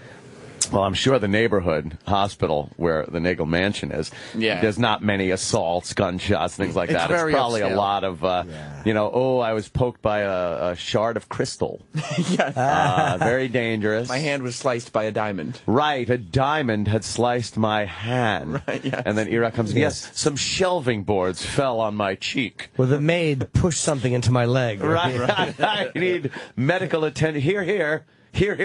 Well, I'm sure the neighborhood hospital where the Nagel Mansion is, there's not many assaults, gunshots, things like that. It's probably a lot of, I was poked by a shard of crystal. Very dangerous. My hand was sliced by a diamond. Right, a diamond had sliced my hand. Right, yes. And then Erock comes, yes, some shelving boards fell on my cheek. Well, the maid pushed something into my leg. Right. I need medical attention. Here,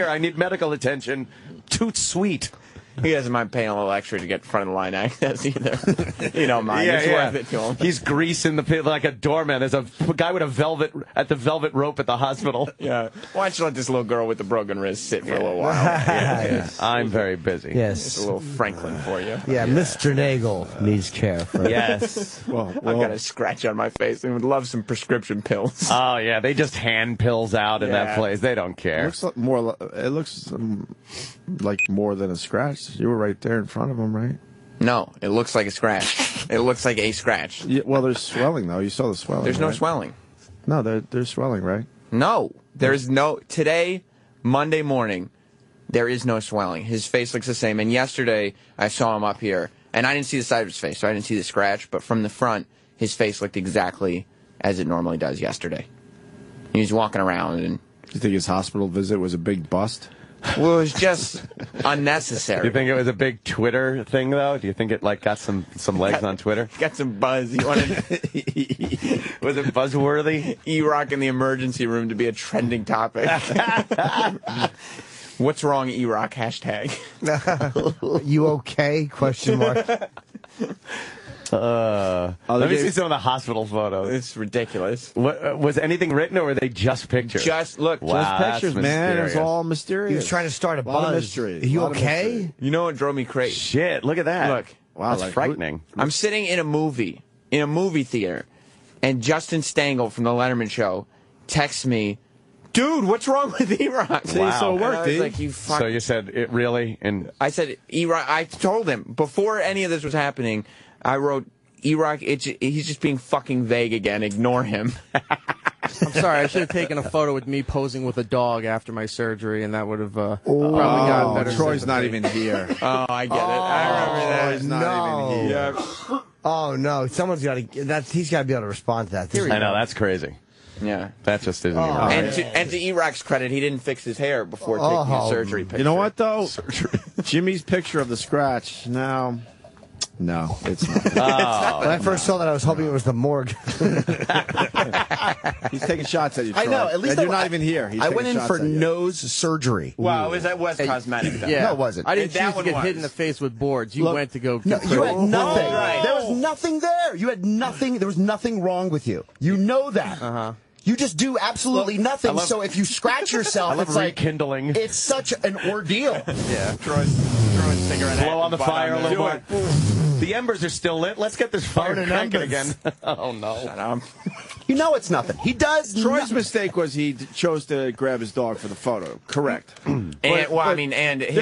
I need medical attention. Toot sweet. He doesn't mind paying a little extra to get front of the line access either. You don't mind. It's worth it to him. He's greasing the pit like a doorman. There's a guy with a velvet rope at the hospital. Yeah. Why don't you let this little girl with the broken wrist sit for a little while? I'm very busy. Yes. It's a little Franklin for you. Yeah, Mr. Nagel needs care. Yes. I've got a scratch on my face. I would love some prescription pills. Oh, yeah. They just hand pills out in that place. They don't care. It looks like more than a scratch. You were right there in front of him, right? No, it looks like a scratch. It looks like a scratch. Yeah, well, there's swelling, though. You saw the swelling. There's no right? swelling. No, there's swelling, right? No, there's no. Today, Monday morning, there is no swelling. His face looks the same. And yesterday, I saw him up here, and I didn't see the side of his face, so I didn't see the scratch. But from the front, his face looked exactly as it normally does yesterday. He was walking around, and You think his hospital visit was a big bust? well, it was just unnecessary. Do you think it was a big Twitter thing, though? Do you think it got some legs on Twitter? Got some buzz. You wanted Was it buzzworthy? Erock in the emergency room to be a trending topic. What's wrong, Erock? Hashtag. You okay? Question mark. Let me see some of the hospital photos. It's ridiculous. What, was anything written, or were they just pictures? Just look. Wow, Just pictures, that's man. It was mysterious. all mysterious. He was trying to start a lot of buzz. mystery. Are you Lot of okay? mystery. You know what drove me crazy? Shit, look at that. Look, Wow, That's frightening. I'm sitting in a movie theater, and Justin Stengel from the Letterman Show texts me, "Dude, what's wrong with Erock?" Wow. So it worked, I was like, "You fuck." So you said it really? And I said, Erock. I told him before any of this was happening. I wrote, Erock, he's just being fucking vague again. Ignore him. I'm sorry, I should have taken a photo with me posing with a dog after my surgery, and that would have probably gotten better. Troy's not even here. Oh, I get it. I remember that. He's not even here. Yeah. Oh no! Someone's got to. He's got to be able to respond to that. I know, that's crazy. Yeah. That just isn't even right. And to Erock's credit, he didn't fix his hair before taking his surgery picture. You know what, though? Jimmy's picture of the scratch, no, it's not. When I first saw that, I was hoping it was the morgue. He's taking shots at you, Troy. I know. At least you're not even here. I went in for nose surgery. Well, that was cosmetic, though. Yeah. No, it wasn't. I didn't And choose to get hit in the face with boards. You went to go. No, you had nothing. right. There was nothing there. You had nothing. There was nothing wrong with you. You know that. Uh-huh. You just do absolutely nothing. So if you scratch yourself, it's like rekindling. It's such an ordeal. Yeah. Throwing cigarette Blow on the fire a little bit. The embers are still lit. Let's get this fire cranking again. Oh, no. Shut up. You know it's nothing. He does. Troy's mistake was he chose to grab his dog for the photo. Correct. And there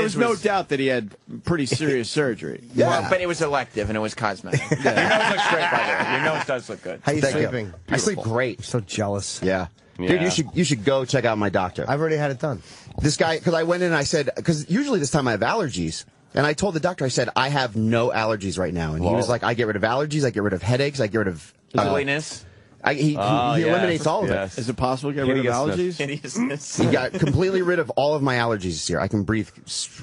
was no doubt that he had pretty serious surgery. Yeah. Well, but it was elective and it was cosmetic. Your nose looks great, by the way. Your nose does look good. How you Thank sleeping? You. I sleep great. So jealous. Yeah. Yeah. Dude, you should go check out my doctor. I've already had it done. This guy, because I went in and I said, because usually this time I have allergies. And I told the doctor, I said, I have no allergies right now. And he was like, I get rid of allergies, I get rid of headaches, I get rid of... Ugliness. He eliminates all of it. Is it possible to get rid of allergies? Hideousness. He got completely rid of all of my allergies this year. I can breathe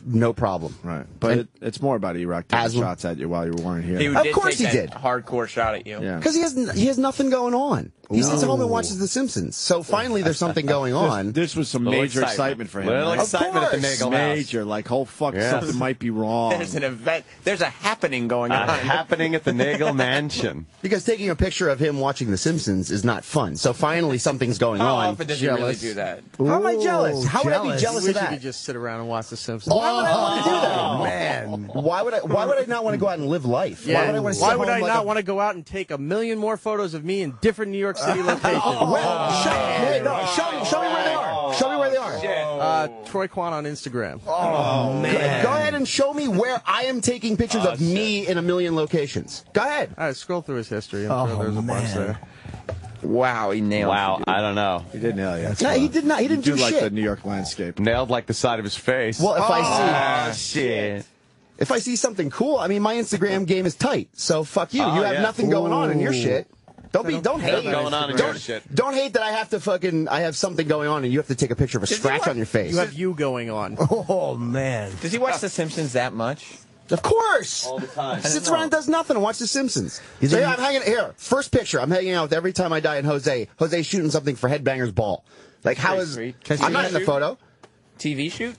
no problem. Right. But it's more about Erock taking Asthma. shots at you while you weren't here. Of course he did. Hardcore shot at you. Yeah. Because he has nothing going on. He sits home and watches The Simpsons. So finally there's something going on. This was some major excitement for him. Little right? excitement at the Nagel house. Major, like, oh, fuck, something might be wrong. There's an event. There's a happening going on. Happening at the Nagel mansion. Because taking a picture of him watching The Simpsons is not fun. So finally something's going How on. often does he really do that? How am I jealous? How would I be jealous We of should that? just sit around and watch The Simpsons. Why would I want to do that? Oh, man. Why would I not want to go out and live life? Yeah. Why would I want to Why would I not want to go out and take 1 million more photos of me in different New York City locations? Show me where they are. Show me where they are. Troy Kwan on Instagram. Oh, man. Go ahead and show me where I am taking pictures of me in 1 million locations. Go ahead. All right, scroll through his history. I'm sure there's a bunch there. Wow, he nailed it. Wow, I don't know. He did nail you. No, he did not. He didn't do like shit. the New York landscape. Nailed like the side of his face. Well, if shit. if I see something cool, I mean, my Instagram game is tight. So fuck you. You have nothing going on in your shit. Don't hate. Going on in your shit. Don't hate that I have to I have something going on and you have to take a picture of a scratch on your face. You have you going on. Oh man. Does he watch The Simpsons that much? Of course. All the time. He sits around and does nothing and watches The Simpsons. So yeah, I'm hanging here. First picture. I'm hanging out with Every Time I Die and Jose. Jose's shooting something for Headbangers Ball. Like, how is... Sweet. I'm not in the photo. TV shoot?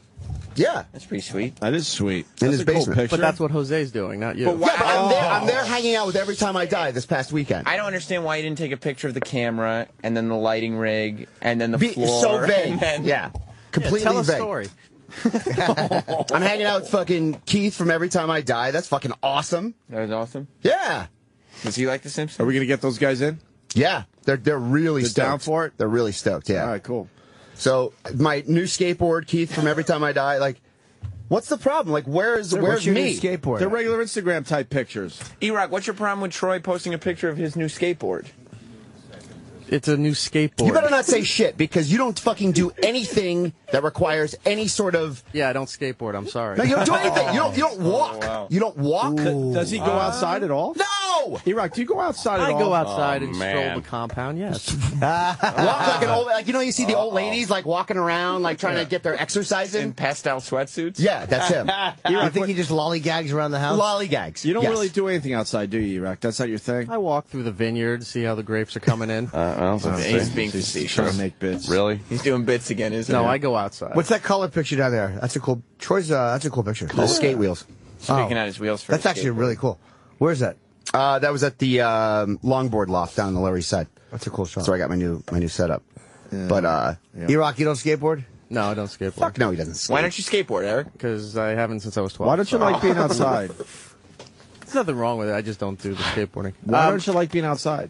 Yeah. That's pretty sweet. That is sweet. In his basement. Cool picture. But that's what Jose's doing, not you. But Yeah, but I'm there hanging out with Every Time I Die this past weekend. I don't understand why you didn't take a picture of the camera and then the lighting rig and then the floor. So vague. And then... Yeah. Completely tell a vague. story. I'm hanging out with fucking Keith from Every Time I Die. That's fucking awesome. That was awesome. Yeah. Does he like The Simpsons? Are we going to get those guys in? Yeah. They're really They're stoked. down for it? They're really stoked, yeah. All right, cool. So my new skateboard, Keith from Every Time I Die, like, what's the problem? Like, where's your me? new skateboard? They're regular Instagram type pictures. Erock, what's your problem with Troy posting a picture of his new skateboard? It's a new skateboard. You better not say shit because you don't fucking do anything that requires any sort of. Yeah, I don't skateboard. I'm sorry. No, you don't do anything. You don't walk. Oh, wow. You don't walk. Does he go outside at all? No. Erock, do you go outside at I all? go outside and man. stroll the compound. Yes. Walk like an old, like you see the old ladies like walking around, like trying to get their exercise In in. pastel sweatsuits? Yeah, that's him. You think he just lollygags around the house? Lollygags. You don't Yes. really do anything outside, do you, Erock? That's not your thing? I walk through the vineyard, see how the grapes are coming in. He's being He's facetious. trying to make bits. Really? He's doing bits again, isn't No, he? I go outside. What's that color picture down there? That's a cool. Troy's. That's a cool picture. The skate wheels. Speaking out his wheels for That's his actually skateboard. really cool. Where's that? That was at the longboard loft down on the Lower East Side. That's a cool shot. That's where I got my new setup. But Erock, you don't skateboard? No, I don't skateboard. fuck no, he doesn't skate. Why don't you skateboard, Eric? Because I haven't since I was 12. Why don't you like being outside? There's nothing wrong with it. I just don't do the skateboarding. Why don't you like being outside?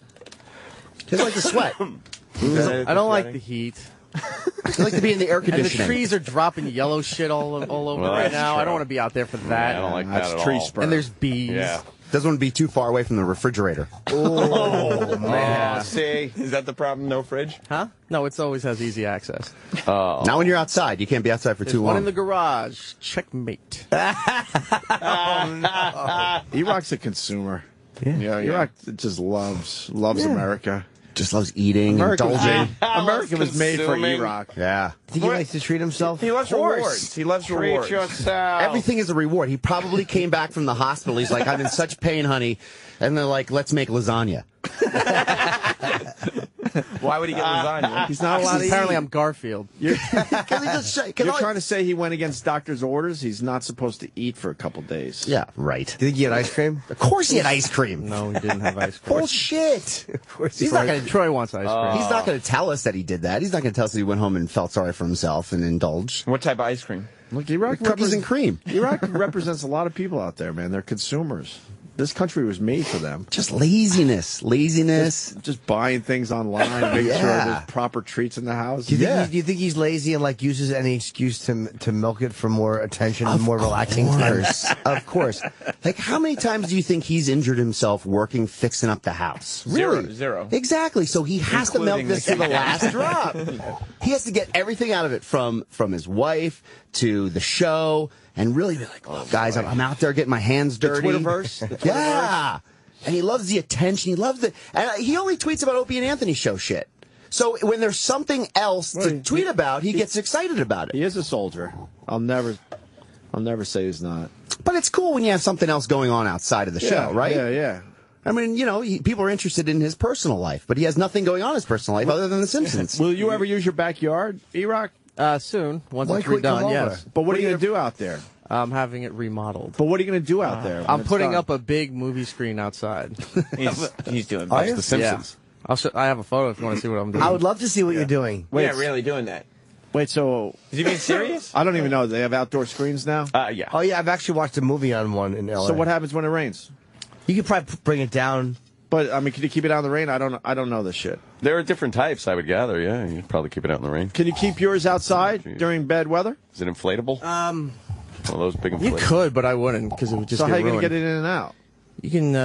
Just like the sweat. I don't like the heat. I like to be in the air conditioning. And the trees are dropping yellow shit all over right now. True. I don't want to be out there for that. I don't like That's that at tree all. sperm. And there's bees. Yeah. Doesn't want to be too far away from the refrigerator. Oh, man. See? Is that the problem? No fridge? Huh? No, it always has easy access. Not when you're outside. You can't be outside for There's too long. one in the garage. Checkmate. Erock's a consumer. Yeah. Erock just loves America. Just loves eating, indulging. America was made for Erock. Yeah. Think he likes to treat himself? He loves rewards. He loves rewards. Treat yourself. Everything is a reward. He probably came back from the hospital. He's like, I'm in such pain, honey. And they're like, let's make lasagna. Why would he get lasagna? He's not allowed to Apparently, eat. I'm Garfield. You're trying to say he went against doctor's orders? He's not supposed to eat for a couple days. Yeah, right. Do you think he had ice cream? Of course he had ice cream. No, he didn't have ice cream. Bullshit. Of course He's not going to. Troy wants ice cream. He's not going to tell us that he did that. He's not going to tell us that he went home and felt sorry for himself and indulged. What type of ice cream? Look, Erock Cookies and cream. Erock represents a lot of people out there, man. They're consumers. This country was made for them. Just laziness. Just buying things online, making sure there's proper treats in the house. Do you think he's lazy and like uses any excuse to milk it for more attention and more relaxing time? Of course. Like, how many times do you think he's injured himself working, fixing up the house? Really? Zero. Exactly. So he has to milk this to the last drop. He has to get everything out of it from his wife to the show and really be like, oh, guys, I'm out there getting my hands dirty. The Twitterverse. Yeah. And he loves the attention. He loves the. And he only tweets about Opie and Anthony show shit. So when there's something else to tweet about, he gets excited about it. He is a soldier. I'll never say he's not. But it's cool when you have something else going on outside of the show, right? Yeah. I mean, people are interested in his personal life, but he has nothing going on in his personal life other than The Simpsons. Will you ever use your backyard, Erock? Soon, once Why it's can't we come redone, over? yes. But what are you going to do out there? I'm having it remodeled. But what are you going to do out there? I'm putting up a big movie screen outside. He's doing The Simpsons. Yeah. I have a photo if you want to see what I'm doing. I would love to see what you're doing. Wait, really doing that? Wait, so... Is he being serious? I don't even know. They have outdoor screens now? Yeah. Oh, yeah, I've actually watched a movie on one in L.A. So what happens when it rains? You could probably bring it down. But, I mean, can you keep it out in the rain? I don't know this shit. There are different types, I would gather. Yeah, you could probably keep it out in the rain. Can you keep yours outside during bad weather? Is it inflatable? One of those big inflatables. You could, but I wouldn't because it would just So get how are you going ruined. to get it in and out? You can,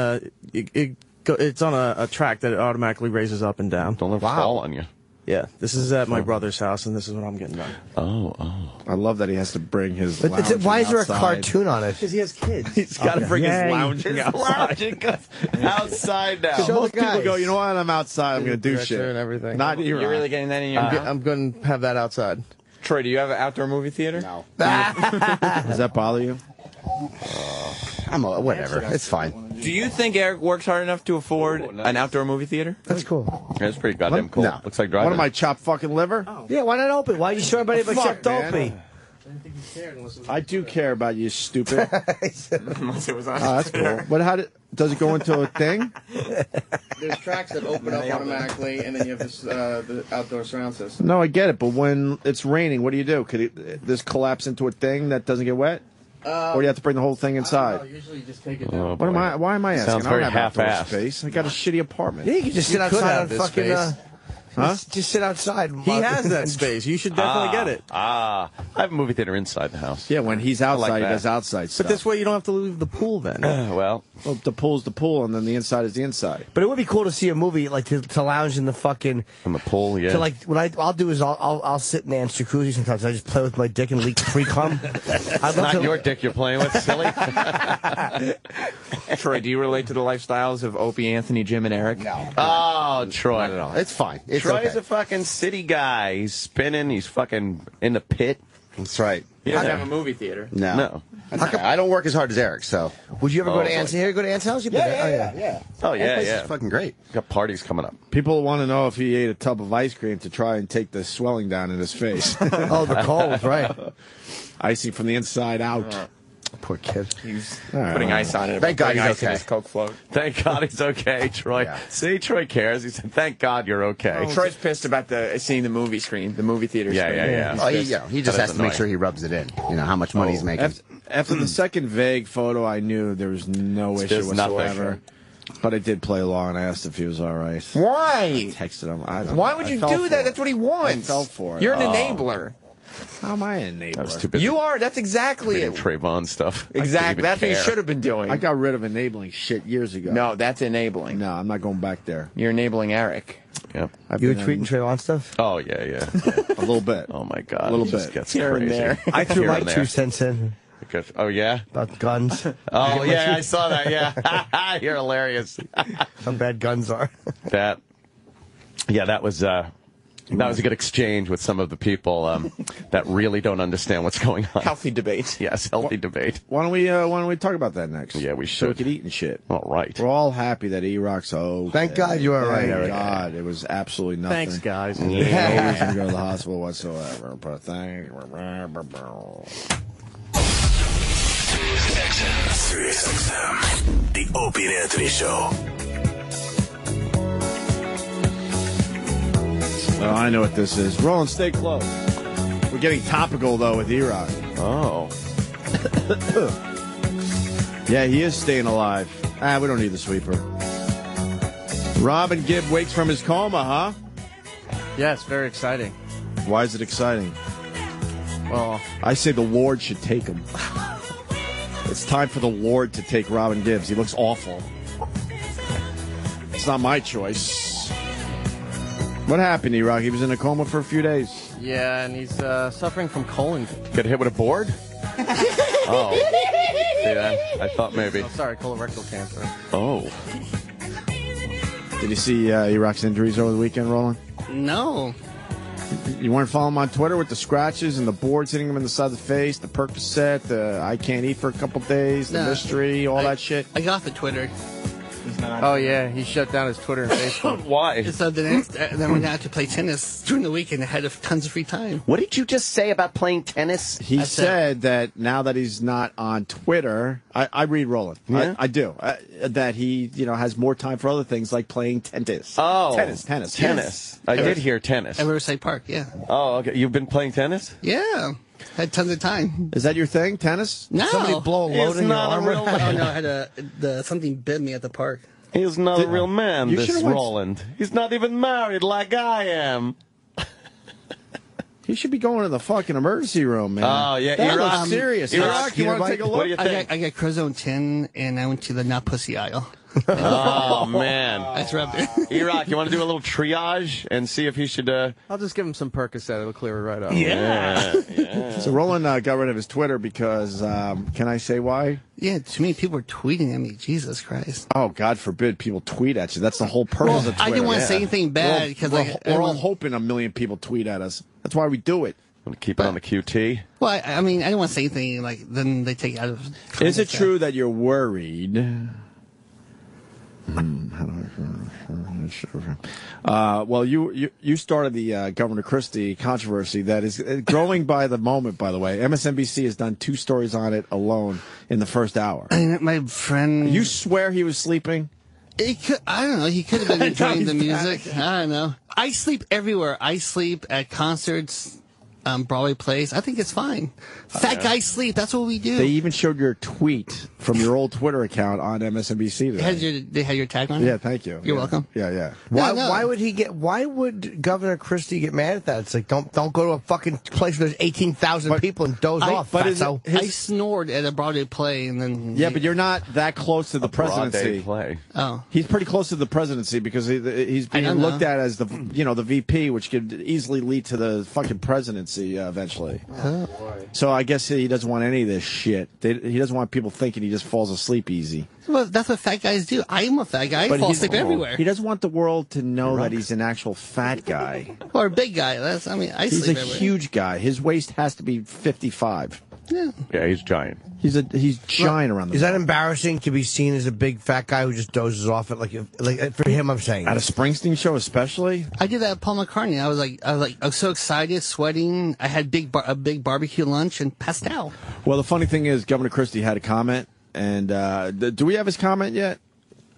it's on a track that it automatically raises up and down. Don't let it fall on you. Yeah, this is at my brother's house, and this is what I'm getting done. Oh. I love that he has to bring his But why is there a outside. cartoon on it? Because he has kids. He's got to bring his Yay. lounging outside now. Show Most the people guys. go, you know what? I'm outside. I'm going to do Director shit. and everything. Not You're Erock. really getting that in your mouth? I'm going to have that outside. Troy, do you have an outdoor movie theater? No. Does that bother you? Whatever. It's fine. Do you think Eric works hard enough to afford an outdoor movie theater? That's cool. That's pretty goddamn cool. No. Looks like driving. What am I, chop fucking liver? Yeah, why not open? Why are you sure about it except man. Opie? I do care about you, stupid. Unless it was on. Oh, that's cool. But does it go into a thing? There's tracks that open up automatically, and then you have this the outdoor surround system. No, I get it. But when it's raining, what do you do? Could this collapse into a thing that doesn't get wet? Or do you have to bring the whole thing inside? Usually you just take it down. Why am I asking? Sounds I don't very have outdoor half-assed. space. I got a shitty apartment. Yeah, you can just sit You could outside have on this fucking. space. Huh? Just sit outside. He has that space. You should definitely get it. I have a movie theater inside the house. Yeah, when he's outside, like he that. does outside stuff. But this way you don't have to leave the pool then. Well, the pool's the pool, and then the inside is the inside. But it would be cool to see a movie like to lounge in the fucking. from the pool, yeah. To like what I'll do is I'll sit in Nan's jacuzzi sometimes. I just play with my dick and leak free cum. I'd love Not to. your dick you're playing with, silly. Troy, do you relate to the lifestyles of Opie, Anthony, Jim, and Eric? No. Oh, Troy. Not at all. It's fine. It's Troy's okay. a fucking city guy. He's spinning. He's fucking in the pit. That's right. He doesn't have a movie theater. No. I don't work as hard as Eric, so. Would you ever go to boy. Ant's? Here, go to Ant's house? Yeah. Oh, yeah, This yeah. is fucking great. Got parties coming up. People want to know if he ate a tub of ice cream to try and take the swelling down in his face. Oh, the cold, right? Icy from the inside out. Poor kid. He's right. putting ice on it. Thank God putting he's ice in okay. his Coke float. Thank God he's okay, Troy. Yeah. See, Troy cares. He said, thank God you're okay. Troy's pissed about seeing the movie screen, the movie theater Yeah, screen. yeah, yeah. Oh, he just That has is to make annoying. sure he rubs it in. You know, how much money he's making. After the second vague photo, I knew there was no issue There's whatsoever. nothing. But I did play along and I asked if he was all right. Why? I texted him. I don't Why know. would I you fell do for that? it. That's what he wants. I fell for it. You're an enabler. How am I an enabler? That was too busy. You are. That's exactly Reading it. Trayvon stuff. Exactly. That's what you care. should have been doing. I got rid of enabling shit years ago. No, that's enabling. No, I'm not going back there. You're enabling Eric. Yep. You were tweeting Trayvon stuff? Oh, yeah. A little bit. Oh, my God. A little It just bit. gets Here and crazy. there. I threw Here my and 2 there. cents in Oh, yeah? about guns. Oh, yeah, I saw that, yeah. You're hilarious. How bad guns are. That was a good exchange with some of the people that really don't understand what's going on. Healthy debate. Yes, healthy debate. Why don't we talk about that next? Yeah, we So we should. could eat and shit. All right. We're all happy that Erock's okay. Thank God you are right, Thank Eric. God, it was absolutely nothing. Thanks, guys. No reason to go to the hospital whatsoever. But thank. Sirius XM, the Opie and Anthony Show. Oh, I know what this is. Roland, stay close. We're getting topical, though, with Erock. Oh. Yeah, he is staying alive. We don't need the sweeper. Robin Gibb wakes from his coma, huh? Yes, very exciting. Why is it exciting? Well, I say the Lord should take him. It's time for the Lord to take Robin Gibbs. He looks awful. It's not my choice. What happened, Erock? He was in a coma for a few days. yeah, and he's suffering from colon. Get hit with a board? Oh. See that? I thought maybe. Oh, sorry, colorectal cancer. Oh. Did you see Erock's injuries over the weekend, Roland? No. You weren't following him on Twitter with the scratches and the boards hitting him in the side of the face, the Percocet, the I can't eat for a couple days, the mystery, all that shit? I got the Twitter. Oh, yeah, he shut down his Twitter and Facebook. Why? So the next, then went out to play tennis during the weekend ahead of tons of free time. What did you just say about playing tennis? He said that now that he's not on Twitter, I read Roland. Yeah? I do. That he, has more time for other things like playing tennis. Oh. Tennis. Tennis. I did hear tennis. At Riverside Park, yeah. Oh, okay. You've been playing tennis? Yeah. Had tons of time. Is that your thing, tennis? No. Somebody blow a load It's in your not a arm. real- Oh, no, I had something bit me at the park. He's not a real man, You this should've went- Roland. He's not even married like I am. He should be going to the fucking emergency room, man. Oh, yeah. That Erock- looks serious. Erock, Erock, you want to take a look? What do you think? I got Crozone 10, and I went to the not pussy aisle. Oh, man. That's right there. Erock, you want to do a little triage and see if he should... I'll just give him some Percocet. It'll clear it right up. Yeah. So Roland got rid of his Twitter because, can I say why? Yeah, too many people were tweeting at me. Jesus Christ. Oh, God forbid people tweet at you. That's the whole purpose of Twitter. I didn't want to say anything bad because we're all hoping a million people tweet at us. That's why we do it. Want to keep it on the QT? Well, I mean, I didn't want to say anything like then they take it out of. Is it true that you're worried? Well, you started the Governor Christie controversy that is growing by the moment, by the way. MSNBC has done 2 stories on it alone in the first hour. My friend. You swear he was sleeping? I don't know. He could have been enjoying the music. I don't know. I sleep everywhere. I sleep at concerts, Broadway plays. I think it's fine. Fat guys sleep. That's what we do. They even showed your tweet from your old Twitter account on MSNBC today. They had your tag on it? Yeah, thank you. You're welcome. Yeah. Why would Governor Christie get mad at that? It's like don't go to a fucking place where there's 18,000 people and doze off. But I snored at a Broadway play and then. Yeah, but you're not that close to the presidency. Play. Oh, he's pretty close to the presidency because he's being looked at as the the VP, which could easily lead to the fucking presidency eventually. Oh. So I guess he doesn't want any of this shit. He doesn't want people thinking he just falls asleep easy. Well, that's what fat guys do. I am a fat guy. I fall asleep everywhere. He doesn't want the world to know that he's an actual fat guy. Or a big guy. I He's sleep a everywhere. huge guy. His waist has to be 55. Yeah, he's giant. He's giant around the. Is that embarrassing to be seen as a big fat guy who just dozes off at like for him? I'm saying at a Springsteen show, especially. I did that at Paul McCartney. I was so excited, sweating. I had a big barbecue lunch and passed out. Well, the funny thing is, Governor Christie had a comment, and do we have his comment yet?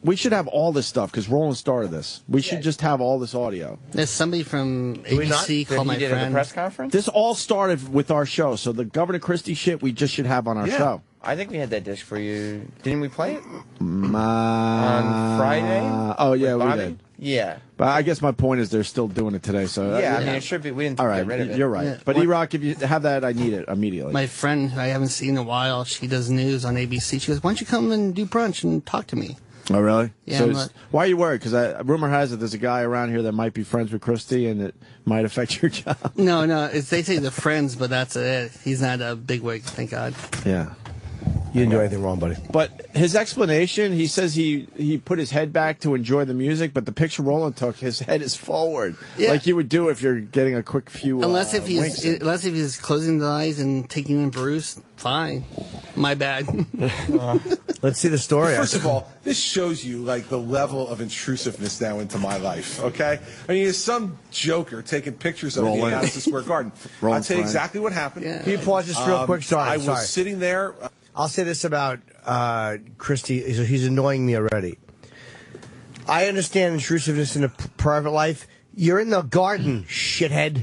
We should have all this stuff because Roland started this. We should just have all this audio. There's somebody from ABC called my Did a friend. press conference? This all started with our show, so the Governor Christie shit we just should have on our show. I think we had that disc for you. Didn't we play it? On Friday? Oh, yeah, With we Bobby? did. Yeah. But I guess my point is they're still doing it today. So Yeah, I mean, it should be. We didn't all right, get rid of it. you're right. Yeah. But Erock, if you have that, I need it immediately. My friend, who I haven't seen in a while, she does news on ABC. She goes, "Why don't you come and do brunch and talk to me?" Oh, really? Yeah, So I'm it's- why are you worried? Because rumor has it there's a guy around here that might be friends with Christie, and it might affect your job. No, they say they're friends, but that's it. He's not a bigwig, thank God. Yeah. You didn't do anything wrong, buddy. But his explanation, he says he put his head back to enjoy the music, but the picture Roland took, his head is forward, like you would do if you're getting a quick few. Unless if winks in. he's closing the eyes and taking in Bruce, fine. My bad. Let's see the story. First of all, this shows you like the level of intrusiveness now into my life. Okay, I mean, there's some joker taking pictures of me in Madison Square Garden. I'll tell you exactly what happened. Can you pause just real quick? Sorry, I was sitting there. I'll say this about Christie. He's annoying me already. I understand intrusiveness in a private life. You're in the garden, shithead.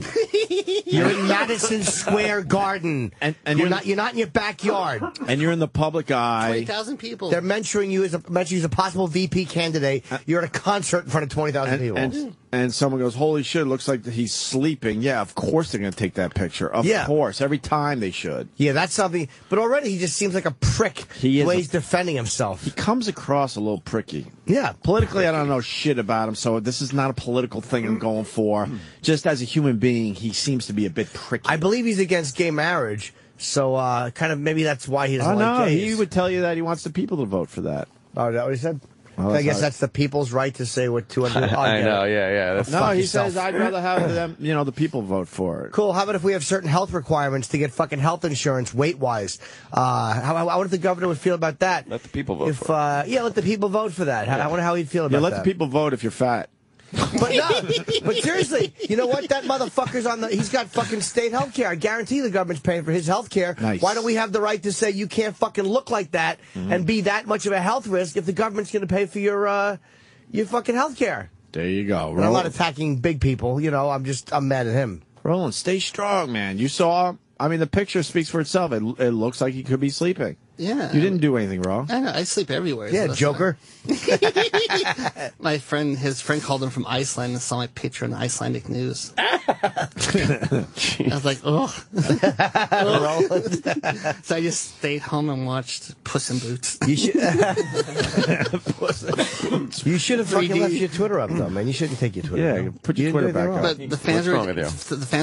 You're in Madison Square Garden, and you're not in your backyard, and you're in the public eye. 20,000 people. They're mentioning you as a possible VP candidate. You're at a concert in front of 20,000 people. And someone goes, "Holy shit! It looks like he's sleeping." Yeah, of course they're going to take that picture. Of course, every time they should. Yeah, that's something. But already he just seems like a prick. The way he's defending himself. He comes across a little pricky. Yeah, politically, I don't know shit about him, so this is not a political thing I'm going for. Just as a human being, he seems to be a bit pricky. I believe he's against gay marriage, so kind of maybe that's why he doesn't like gays. He would tell you that he wants the people to vote for that. Oh, is that what he said? Oh, I guess that's the people's right to say what 200. I know, yeah. That's no, he says I'd rather have them, the people vote for it. Cool. How about if we have certain health requirements to get fucking health insurance weight-wise? How would the governor would feel about that? Let the people vote for it. Yeah, let the people vote for that. I wonder how he'd feel about that. Let the people vote if you're fat. But seriously, you know what? That motherfucker's he's got fucking state health care. I guarantee the government's paying for his health care. Nice. Why don't we have the right to say you can't fucking look like that and be that much of a health risk if the government's going to pay for your fucking health care? There you go. And I'm not attacking big people, I'm mad at him. Roland, stay strong, man. You saw, the picture speaks for itself. It looks like he could be sleeping. Yeah. You didn't do anything wrong. I know. I sleep everywhere. Yeah, Joker. His friend called him from Iceland and saw my picture in the Icelandic news. I was like, oh. So I just stayed home and watched Puss in Boots. You should have fucking left your Twitter up, though, man. You shouldn't take your Twitter down. Put your Twitter back up. But the fans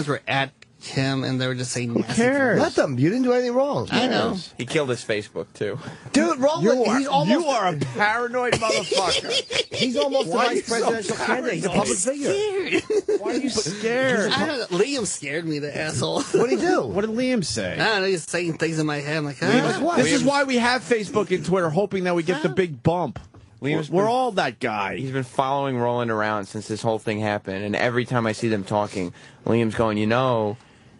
were at him, and they were just saying, "Who cares? Let them. You didn't do anything wrong." I know. He killed his Facebook too. Dude, Roland, you are a paranoid motherfucker. He's almost the vice presidential candidate. He's a public figure. Why are you scared? I don't know. Liam scared me, the asshole. What did he do? What did Liam say? I don't know. He's saying things in my head. I'm like, This is why we have Facebook and Twitter, hoping that we get the big bump. We're all that guy. He's been following Roland around since this whole thing happened, and every time I see them talking, Liam's going,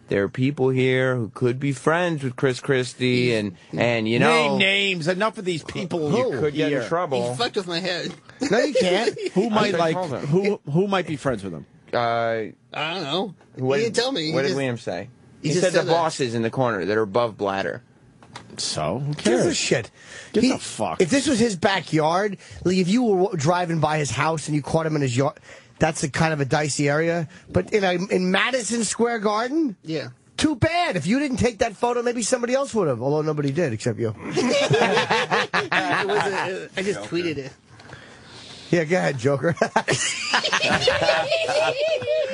there are people here who could be friends with Chris Christie, and name names. Enough of these people. You could get in trouble. He fucked with my head. No, you can't. Who might be friends with him? I don't know. He didn't tell me. What did Liam say? He said the bosses in the corner that are above Bladder. So, who Gives cares? a shit. Gives a fuck. If this was his backyard, like if you were driving by his house and you caught him in his yard, that's a kind of a dicey area. But in Madison Square Garden, yeah. Too bad. If you didn't take that photo, maybe somebody else would have. Although nobody did except you. I just tweeted it. Yeah, go ahead, Joker.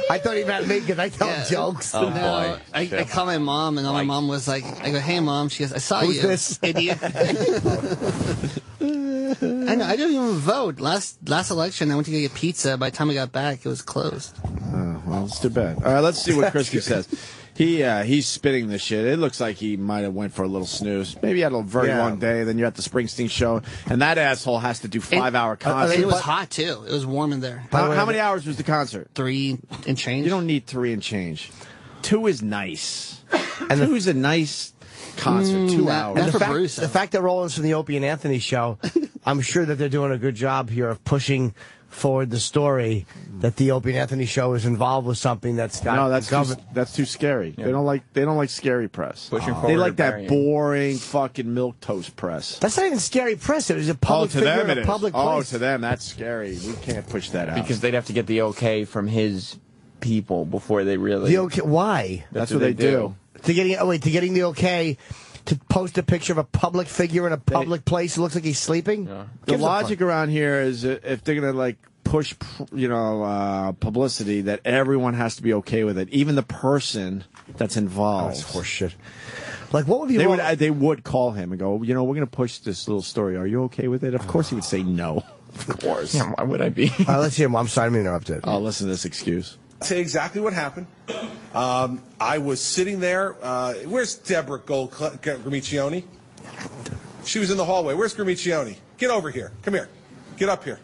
I thought he meant me because I tell him jokes. Oh, no, I called my mom, and my mom was like, I go, hey, Mom. She goes, I saw Who's you. this? Idiot. I know. I didn't even vote. Last election, I went to go get pizza. By the time I got back, it was closed. Oh, well, it's too bad. All right, let's see what Christie says. He's spitting the shit. It looks like he might have went for a little snooze. Maybe he had a very long day. Then you're at the Springsteen show, and that asshole has to do 5-hour concert. It was hot too. It was warm in there. How many hours was the concert? 3 and change. You don't need 3 and change. 2 is nice. And 2 is a nice concert. 2 hours. And the fact that Roland's from the Opie and Anthony show, I'm sure that they're doing a good job here of pushing forward the story that the Opie and Anthony show is involved with something that's got that's too scary. Yeah. They don't like scary press. Pushing They forward like that burying. boring fucking milquetoast press. That's not even scary press. It was a public figure in a public place. Oh, to them that's scary. We can't push that out Because they'd have to get the okay from his people before they really. The okay? Why? That's what they do. To getting the okay to post a picture of a public figure in a public place who looks like he's sleeping. Yeah. The logic around here is if they're gonna like push, publicity, that everyone has to be okay with it, even the person that's involved. That's horseshit. Like, what would be they would call him and go, we're going to push this little story. Are you okay with it? Of course he would say no. Of course. Yeah, why would I be? Let's hear him. I'm sorry, I'm interrupted. Oh, listen to this excuse. I'll tell you exactly what happened. I was sitting there. Where's Deborah Gramiccioni? She was in the hallway. Where's Gramiccioni? Get over here. Come here. Get up here.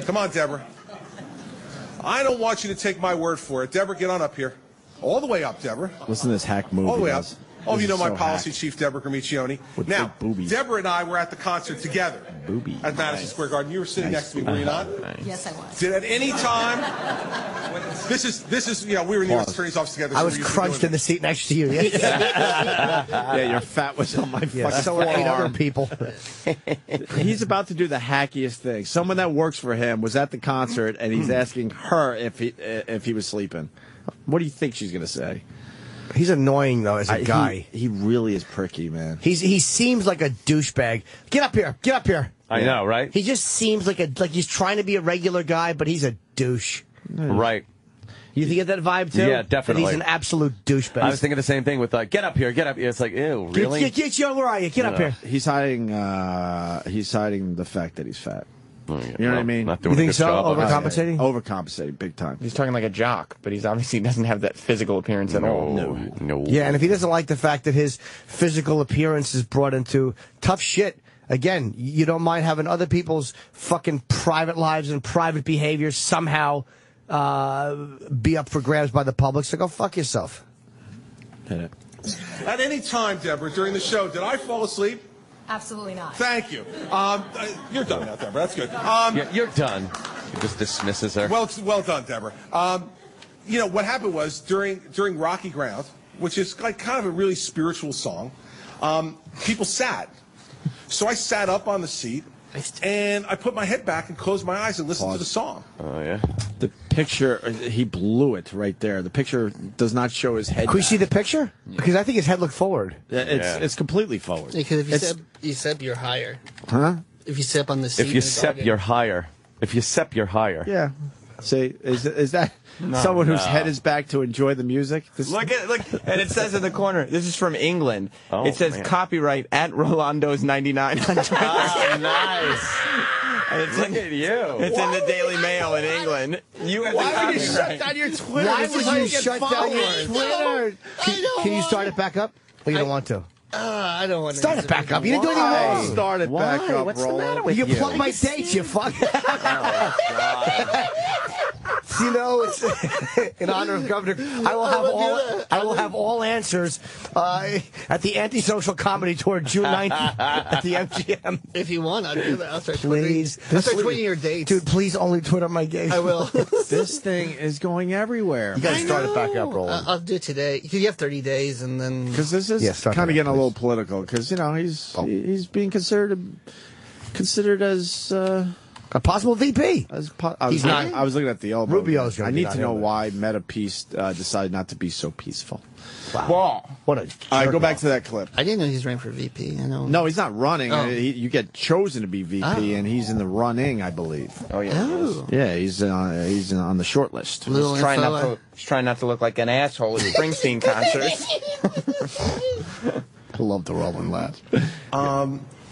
Come on, Deborah. I don't want you to take my word for it. Deborah, get on up here. All the way up, Deborah. Listen to this hack move. All the way up. All of you know my so policy hack. chief, Deborah Gramiccioni. With Now, big boobies. Deborah and I were at the concert together at Madison Square Garden. You were sitting next to me, were you not? Yes, I was. Did at any time? This is we were in the U.S. Attorney's office together. I so was we used to crunched do in the seat next to you. Yeah, your fat was on my fucking so were 8 other people. He's about to do the hackiest thing. Someone that works for him was at the concert, and he's asking her if he was sleeping. What do you think she's going to say? He's annoying, though, as a guy. He really is pricky, man. He seems like a douchebag. Get up here. Get up here. I know, right? He just seems like he's trying to be a regular guy, but he's a douche. Right. You get that vibe, too? Yeah, definitely. That he's an absolute douchebag. I was thinking the same thing with get up here, get up here. It's like, ew, really? Get you, where are you? Get up here. He's hiding the fact that he's fat. You know what I mean? Not doing You think a good so? job. Overcompensating? Overcompensating, big time. He's talking like a jock, but he's obviously doesn't have that physical appearance at all. No. Yeah, and if he doesn't like the fact that his physical appearance is brought into tough shit, again, you don't mind having other people's fucking private lives and private behaviors somehow be up for grabs by the public, so go fuck yourself. Hit it. At any time, Deborah, during the show, did I fall asleep? Absolutely not. Thank you. You're done now, Deborah. That's good. Yeah, you're done. He just dismisses her. Well done, Deborah. What happened was during Rocky Ground, which is like kind of a really spiritual song, people sat. So I sat up on the seat, and I put my head back and closed my eyes and listened to the song. Oh, yeah. The picture, he blew it right there. The picture does not show his head. Can we see the picture? Because I think his head looked forward. It's completely forward. Because if you step, you're higher. Huh? If you step on the seat. If you step, you're higher. If you step, you're higher. Yeah. See, is that someone whose head is back to enjoy the music? Look, and it says in the corner, this is from England. Oh, it says man. copyright at Rolando's 99 on Twitter. Nice. And it's Look at you. It's in the Daily Mail in England. You have Why the would you shut copyright. down your Twitter? Why This would is how you get shut down your followers. Twitter? Can you start it back up? Or you don't want to? I don't want to. Start it back up. You didn't do anything wrong. Start it back up, What's the Roland. matter with You you? plug my dates, you fuck. You know, it's in honor of Governor. I will have all answers at the antisocial comedy tour June 9th at the MGM. If you want, I'll do that. I'll start Please, tweeting. I'll start tweeting your dates. dude. Please only Twitter my dates. I will. This thing is going everywhere. You gotta start it back up, Roland. I'll do it today. You have 30 days, and then. Because this is start kind of it, getting a please. little political. Because he's being considered as A possible VP. He's not. I was looking at the elbow. Rubio's gonna I be need not to know him. why Meta Peace decided not to be so peaceful. Wow. What a. All right, go jerk back off. to that clip. I didn't know he's running for VP. I know. No, he's not running. Oh. You get chosen to be VP, and he's in the running, I believe. Oh, yeah. Oh. Yeah, he's on the short list. Little He's trying, info, he's trying not to look like an asshole at Springsteen concerts. I love the Roland laugh.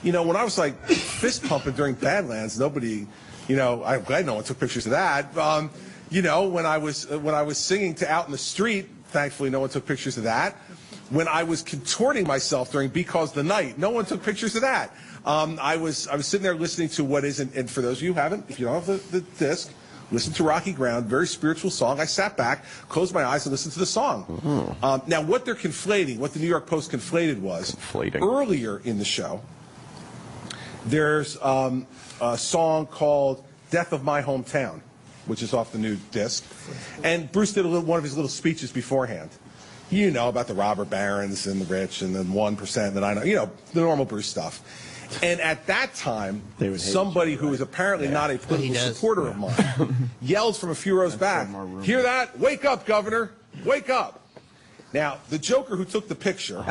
When I was like fist pumping during Badlands, nobody, I'm glad no one took pictures of that. When I was singing to Out in the Street, thankfully no one took pictures of that. When I was contorting myself during Because the Night, no one took pictures of that. I was sitting there listening to what is, and for those of you who haven't, if you don't have the disc, listen to Rocky Ground, very spiritual song. I sat back, closed my eyes, and listened to the song. Now, what they're conflating, what the New York Post conflated was, earlier in the show, there's a song called Death of My Hometown, which is off the new disc. And Bruce did one of his little speeches beforehand. You know, about the robber barons and the rich and the 1% that I know. You know, the normal Bruce stuff. And at that time, somebody who is apparently not a political supporter of mine yells from a few rows back, "Hear that? Wake up, Governor! Wake up!" Now, the Joker who took the picture,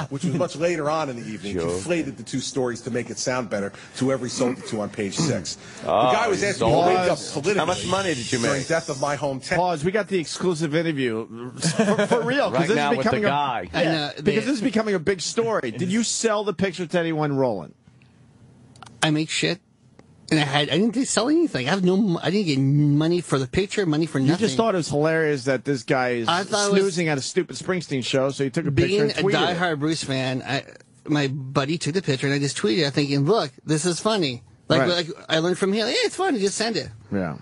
which was much later on in the evening, conflated the two stories to make it sound better to whoever he sold it to on page 6. The guy was asking me to wake up politically. How much money did you make? During Death of My Hometown. Pause. We got the exclusive interview for real. Right this now is with the becoming guy. Because this is becoming a big story. Did you sell the picture to anyone, Roland? I make shit. And I didn't sell anything. I didn't get money for the picture, money for nothing. You just thought it was hilarious that this guy is snoozing at a stupid Springsteen show, so you took a picture and tweeted Being a diehard Bruce fan, my buddy took the picture, and I just tweeted it, thinking, look, this is funny. Like I learned from him, yeah, it's funny, just send it. Yeah.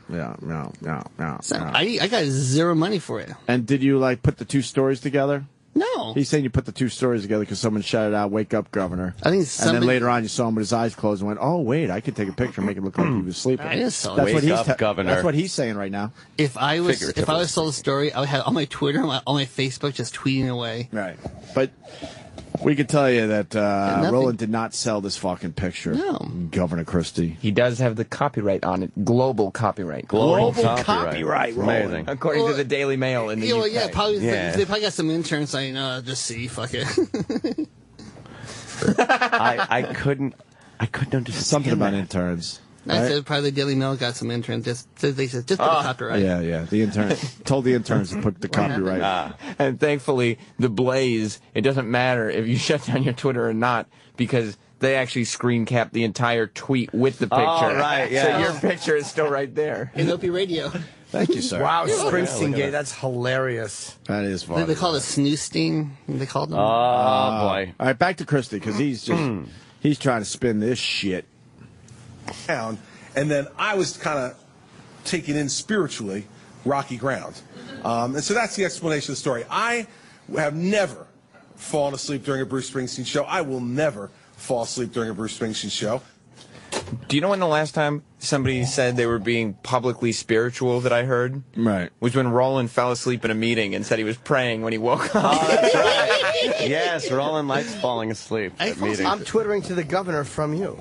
So I got zero money for it. And did you, put the two stories together? No. He's saying you put the two stories together because someone shouted out, "Wake up, Governor." I think and then later on you saw him with his eyes closed and went, "Oh, wait, I could take a picture and make it look like he was sleeping." I didn't sell That's it. what he's Governor. That's what he's saying right now. If I was told the story, I would have on my Twitter, on my Facebook, just tweeting away. Right. But we could tell you that Roland did not sell this fucking picture. No. Governor Christie. He does have the copyright on it. Global copyright. Global copyright. Amazing. According to the Daily Mail in the UK. Yeah, probably. They probably got some interns saying, just see, fuck it. I couldn't understand something about interns. I said probably the Daily Mail got some interns. They said, just put the copyright. Yeah. The intern told the interns to put the copyright. And thankfully, the Blaze, it doesn't matter if you shut down your Twitter or not, because they actually screen cap the entire tweet with the picture. Oh, right, yeah. So your picture is still right there. In Opie Radio. Thank you, sir. Wow, Springsteen Gate, that's hilarious. That is funny. They call it Snooze Gate. They called them. Oh, boy. All right, back to Christie, because he's trying to spin this shit. And then I was kind of taken in spiritually rocky ground. And so that's the explanation of the story. I have never fallen asleep during a Bruce Springsteen show. I will never fall asleep during a Bruce Springsteen show. Do you know when the last time somebody said they were being publicly spiritual that I heard? Right. Was when Roland fell asleep in a meeting and said he was praying when he woke up. Oh, that's right. Yes, Roland likes falling asleep at meetings. I'm twittering to the governor from you.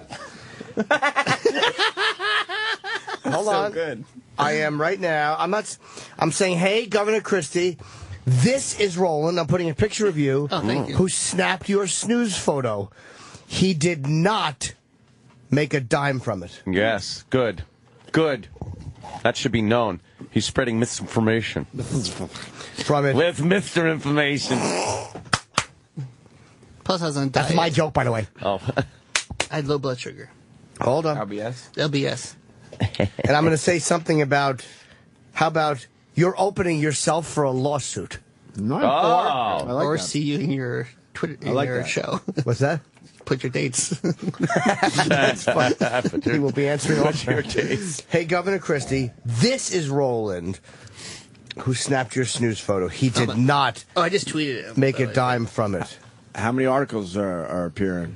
Hold on. Good. I am right now. I'm saying, hey, Governor Christie, this is Roland. I'm putting a picture of you. Oh, thank you. Who snapped your snooze photo. He did not make a dime from it. Yes, good. That should be known. He's spreading misinformation. From it. With Mr. Information. Plus, I was on diet. That's my joke, by the way. Oh. I had low blood sugar. Hold on. LBS. And I'm going to say something about, how about you're opening yourself for a lawsuit? Nice. Or see you in your Twitter your show. What's that? Put your dates. That's fun. He will be answering all your dates. Hey, Governor Christie, this is Roland, who snapped your snooze photo. He did not. Oh, I just tweeted it. Make a dime from it. How many articles are appearing?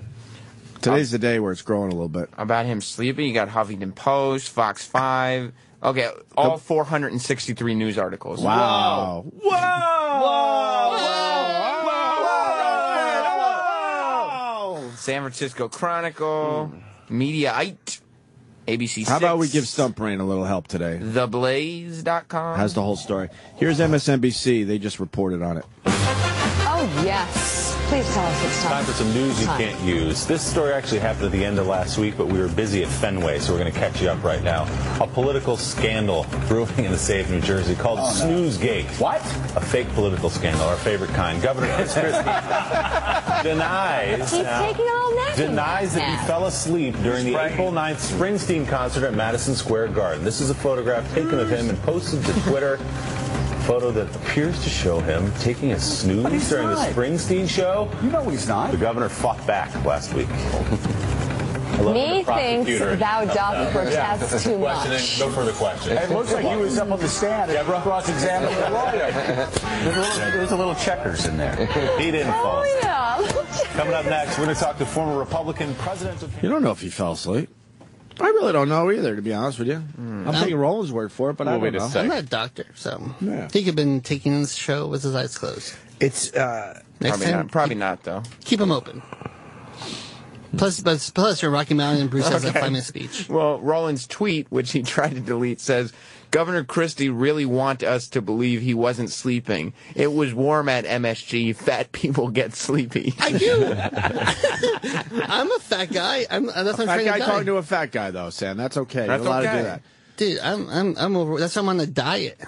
Today's the day where it's growing a little bit. About him sleeping, you got Huffington Post, Fox 5. Okay, all 463 news articles. Wow. San Francisco Chronicle, Mediaite, ABC6. How about we give Stump Brain a little help today? TheBlaze.com. Has the whole story. Here's MSNBC. They just reported on it. Oh, yes. Please tell us it's time for some news you can't use. This story actually happened at the end of last week, but we were busy at Fenway, so we're going to catch you up right now. A political scandal brewing in the state of New Jersey called Snooze Gate. What? A fake political scandal, our favorite kind. Governor Christie denies that he fell asleep during the April 9th Springsteen concert at Madison Square Garden. This is a photograph taken of him and posted to Twitter. Photo that appears to show him taking a snooze during the Springsteen show. You know he's not. The governor fought back last week. Methinks thou doth protest too much. No further questions. It looks like he was up on the stand and cross-examining the lawyer. There's a little checkers in there. He didn't fall asleep. Coming up next, we're going to talk to former Republican presidential. You don't know if he fell asleep. I really don't know either, to be honest with you. I'm taking Roland's word for it, but I don't know. I'm not a doctor, so I think he could have been taking this show with his eyes closed. It's probably not though. Keep them open. Plus, you're Rocky Mountain and Bruce has a 5-minute speech. Well, Roland's tweet, which he tried to delete, says, Governor Christie really want us to believe he wasn't sleeping. It was warm at MSG. Fat people get sleepy. I do. I'm a fat guy. That's what I'm Fat trying guy to talking to a fat guy, though, Sam. That's okay. That's You're allowed okay. to do that. Dude, I'm over. That's why I'm on a diet.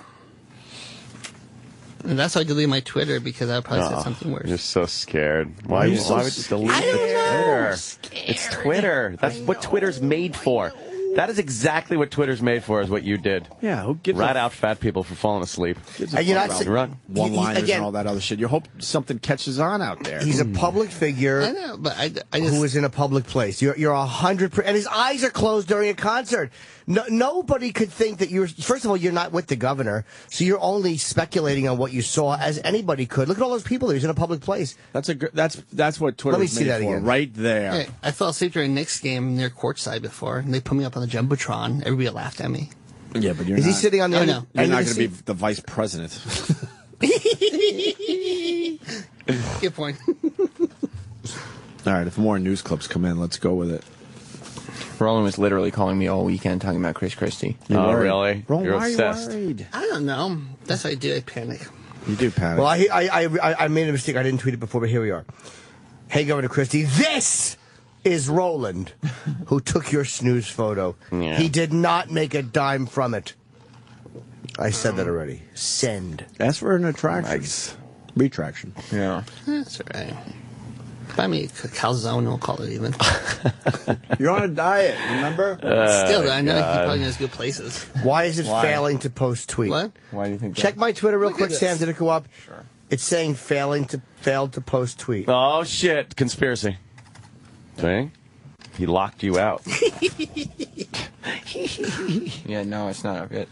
And that's why I deleted my Twitter, because I probably said something worse. You're so scared. Why would you delete Twitter? It's Twitter. That's what Twitter's made for. That is exactly what Twitter's made for, is what you did. Yeah, who gives Rat out fat people for falling asleep. One-liners and all that other shit. You hope something catches on out there. He's a public figure. I know, but I just, who is in a public place. You're 100%, and his eyes are closed during a concert. Nobody could think that you're. First of all, you're not with the governor, so you're only speculating on what you saw, as anybody could. Look at all those people. He's in a public place. That's what Twitter. Let me see that again. Right there. Hey, I fell asleep during a Knicks game near courtside before, and they put me up on the jumbotron. Everybody laughed at me. Yeah, but you're Is he sitting on the? Oh, no. You're not going to be the vice president. Good point. All right, if more news clips come in, let's go with it. Roland was literally calling me all weekend talking about Chris Christie. Oh, really? Roland, You're why obsessed. are you worried? I don't know. That's what I do. I panic. You do panic. Well, I made a mistake. I didn't tweet it before, but here we are. Hey, Governor Christie, this is Roland, who took your snooze photo. Yeah. He did not make a dime from it. I said that already. Send. Ask for an attraction. Retraction. Yeah. That's all right. Buy me a calzone, we'll call it even. You're on a diet, remember? Still, I know he probably knows good places. Why is it failing to post tweet? What? Why do you think that? Check my Twitter real quick, at Sam. this. Did it go up? Sure. It's saying failed to post tweet. Oh, shit. Conspiracy. See? He locked you out. Yeah, no, it's not up yet.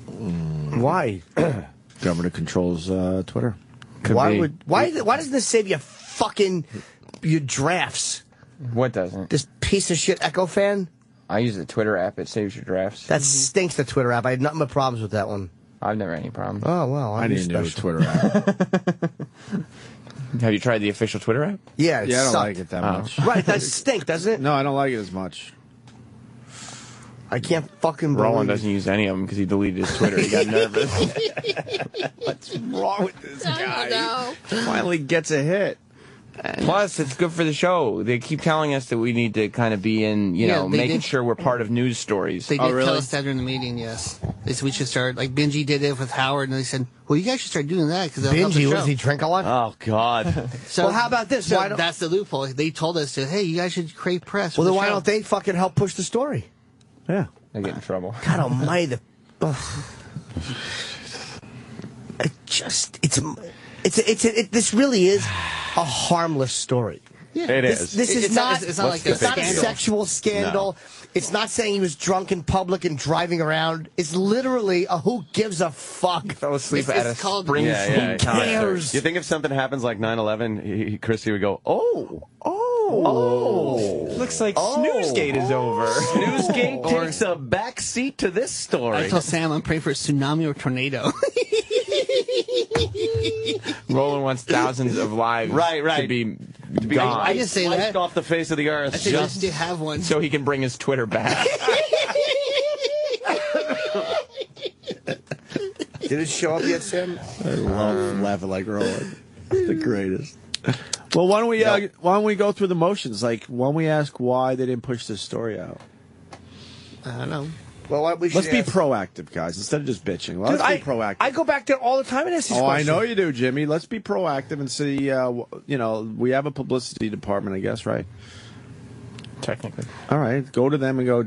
Why? Governor controls Twitter. Why doesn't this save you fucking your drafts? What doesn't? This piece of shit Echo fan? I use the Twitter app. It saves your drafts. That stinks, the Twitter app. I had nothing but problems with that one. I've never had any problems. Oh, well, I didn't know Twitter app. Have you tried the official Twitter app? Yeah, I don't like it that much. Right, that stink, doesn't it? No, I don't like it as much. I can't fucking Roland believe doesn't use any of them because he deleted his Twitter. He got nervous. What's wrong with this guy? No. Finally gets a hit. Plus, it's good for the show. They keep telling us that we need to kind of be in, making sure we're part of news stories. They did tell us that during the meeting, yes. They said we should start, like Benji did it with Howard, and they said, well, you guys should start doing that because that'll help the Benji, show. does he drink a lot? Oh, God. So, well, how about this? So Why don't, that's the loophole. They told us, hey, you guys should create press. well, for then the why show. don't they fucking help push the story? Yeah. They get in trouble. God almighty. This really is a harmless story. Yeah. It is. This is not. It's not like a it's not a scandal. sexual scandal. No. It's not saying he was drunk in public and driving around. It's literally a who gives a fuck. Fell asleep It's at a called- Springsteen Who cares? You think if something happens like 9/11, Christie would go, oh. Looks like Snooze Gate is over. Snooze Gate takes a back seat to this story. I told Sam I'm praying for a tsunami or tornado. Roland wants thousands of lives to be gone. I just say that. off the face of the earth. I think just to have one. So he can bring his Twitter back. Did it show up yet, Sam? I love laughing like Roland. It's the greatest. Well, why don't we go through the motions? Like, why don't we ask why they didn't push this story out? I don't know. Well, let's be proactive, guys, instead of just bitching. Let's be proactive. I go back there all the time and ask these questions. I know you do, Jimmy. Let's be proactive and see. We have a publicity department, I guess, right? Technically. All right, go to them and go.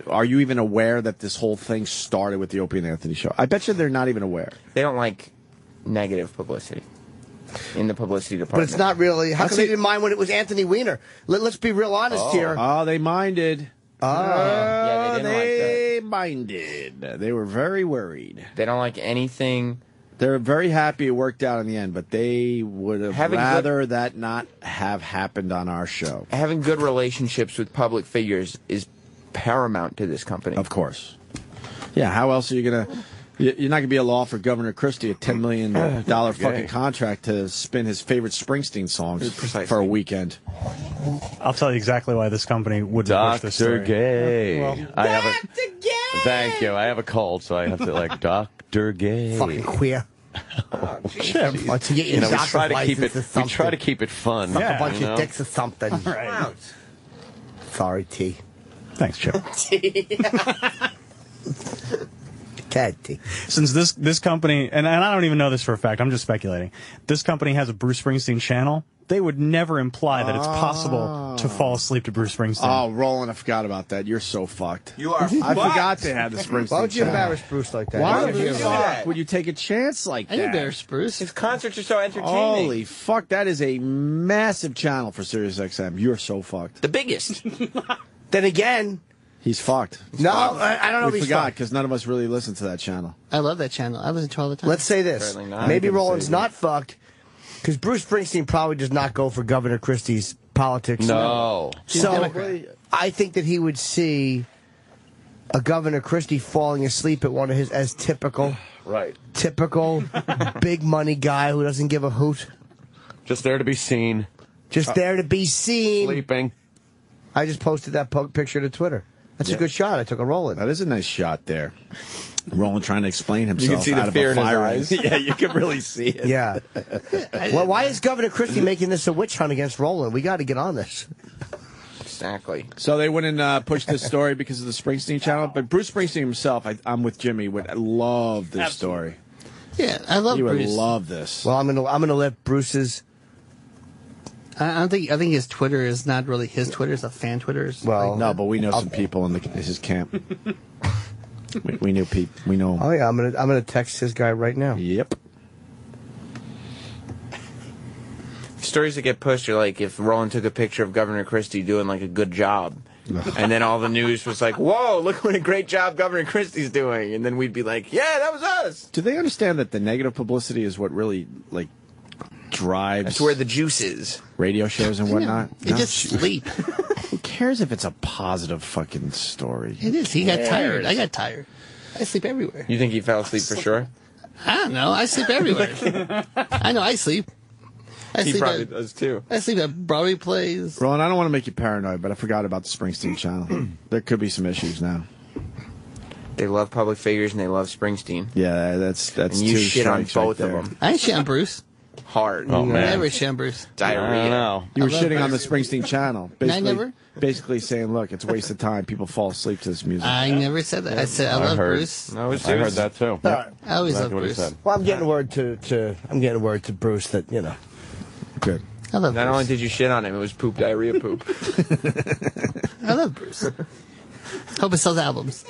Are you even aware that this whole thing started with the Opie and Anthony show? I bet you they're not even aware. They don't like negative publicity. in the publicity But department. it's not really. How come they didn't mind when it was Anthony Weiner? Let's be real honest here. Oh, they minded. Yeah, They minded. They were very worried. They don't like anything. They're very happy it worked out in the end, but they would have rather that not have happened on our show. Having good relationships with public figures is paramount to this company. Of course. Yeah, how else are you going to... You're not going to be able to offer Governor Christie a $10 million fucking contract to spin his favorite Springsteen songs for a weekend. I'll tell you exactly why this company wouldn't push this story. Dr. Gay. Well, I have a, thank you. I have a cold, so I have to like Dr. Gay. Fucking queer. Chip. You know, we try to keep it fun. Fuck a bunch of dicks or something. Right. Sorry, T. Thanks, Chip. Since this company, and I don't even know this for a fact, I'm just speculating, this company has a Bruce Springsteen channel, they would never imply that it's possible to fall asleep to Bruce Springsteen. Oh, Roland, I forgot about that. You're so fucked. You are I forgot they had the Springsteen Why would you channel. embarrass Bruce like that? Why would you would you take a chance like that? I embarrass Bruce. His concerts are so entertaining. Holy fuck, that is a massive channel for SiriusXM. You're so fucked. The biggest. Then again... He's fucked. No, I don't know if We he's forgot fucked. because none of us really listen to that channel. I love that channel. I listen to it all the time. Let's say this. Maybe Roland's not fucked because Bruce Springsteen probably does not go for Governor Christie's politics. No. So I think that he would see a Governor Christie falling asleep at one of his, as typical big money guy who doesn't give a hoot. Just there to be seen. Just there to be seen. Sleeping. I just posted that picture to Twitter. That's a good shot. I took a Roland. That is a nice shot there. Roland trying to explain himself. You can see the out fear of in a his fire eyes. Yeah, you can really see it. Yeah. Well, why is Governor Christie making this a witch hunt against Roland? We got to get on this. Exactly. So they wouldn't push this story because of the Springsteen channel, but Bruce Springsteen himself, I'm with Jimmy, would love this story. Yeah, I love He would Bruce. love this. Well, I'm gonna let Bruce's. I think his Twitter is not really his Twitter. It's a fan Twitter. Well, no, but we know some people in his camp. we knew people. We know. Oh yeah, I'm gonna text his guy right now. Yep. Stories that get pushed are like if Roland took a picture of Governor Christie doing like a good job. And then all the news was like, whoa, look what a great job Governor Christie's doing. And then we'd be like, yeah, that was us. Do they understand that the negative publicity is what really, like, drives... That's where the juice is. Radio shows and whatnot? You just sleep. Who cares if it's a positive fucking story? It is. He got tired. I got tired. I sleep everywhere. You think he fell asleep for sure? I don't know. I sleep everywhere. I know I sleep. He probably does too. I sleep at Broadway plays. Roland, I don't want to make you paranoid, but I forgot about the Springsteen channel. There could be some issues now. They love public figures and they love Springsteen. Yeah, that's and you two shit on strikes both right of there. them. I shit on Bruce. Hard. Oh, man. Never shit on Bruce. Diarrhea. You were I love shitting on the Bruce. Springsteen channel. Basically saying, look, it's a waste of time. People fall asleep to this music. I never said that. I said I love Bruce. I heard that too. Right. I always love Exactly what he Bruce. said. Well, I'm getting word to Bruce that Good. I love Not Bruce. only did you shit on him, it was poop, diarrhea, poop. I love Bruce. Hope he sells albums.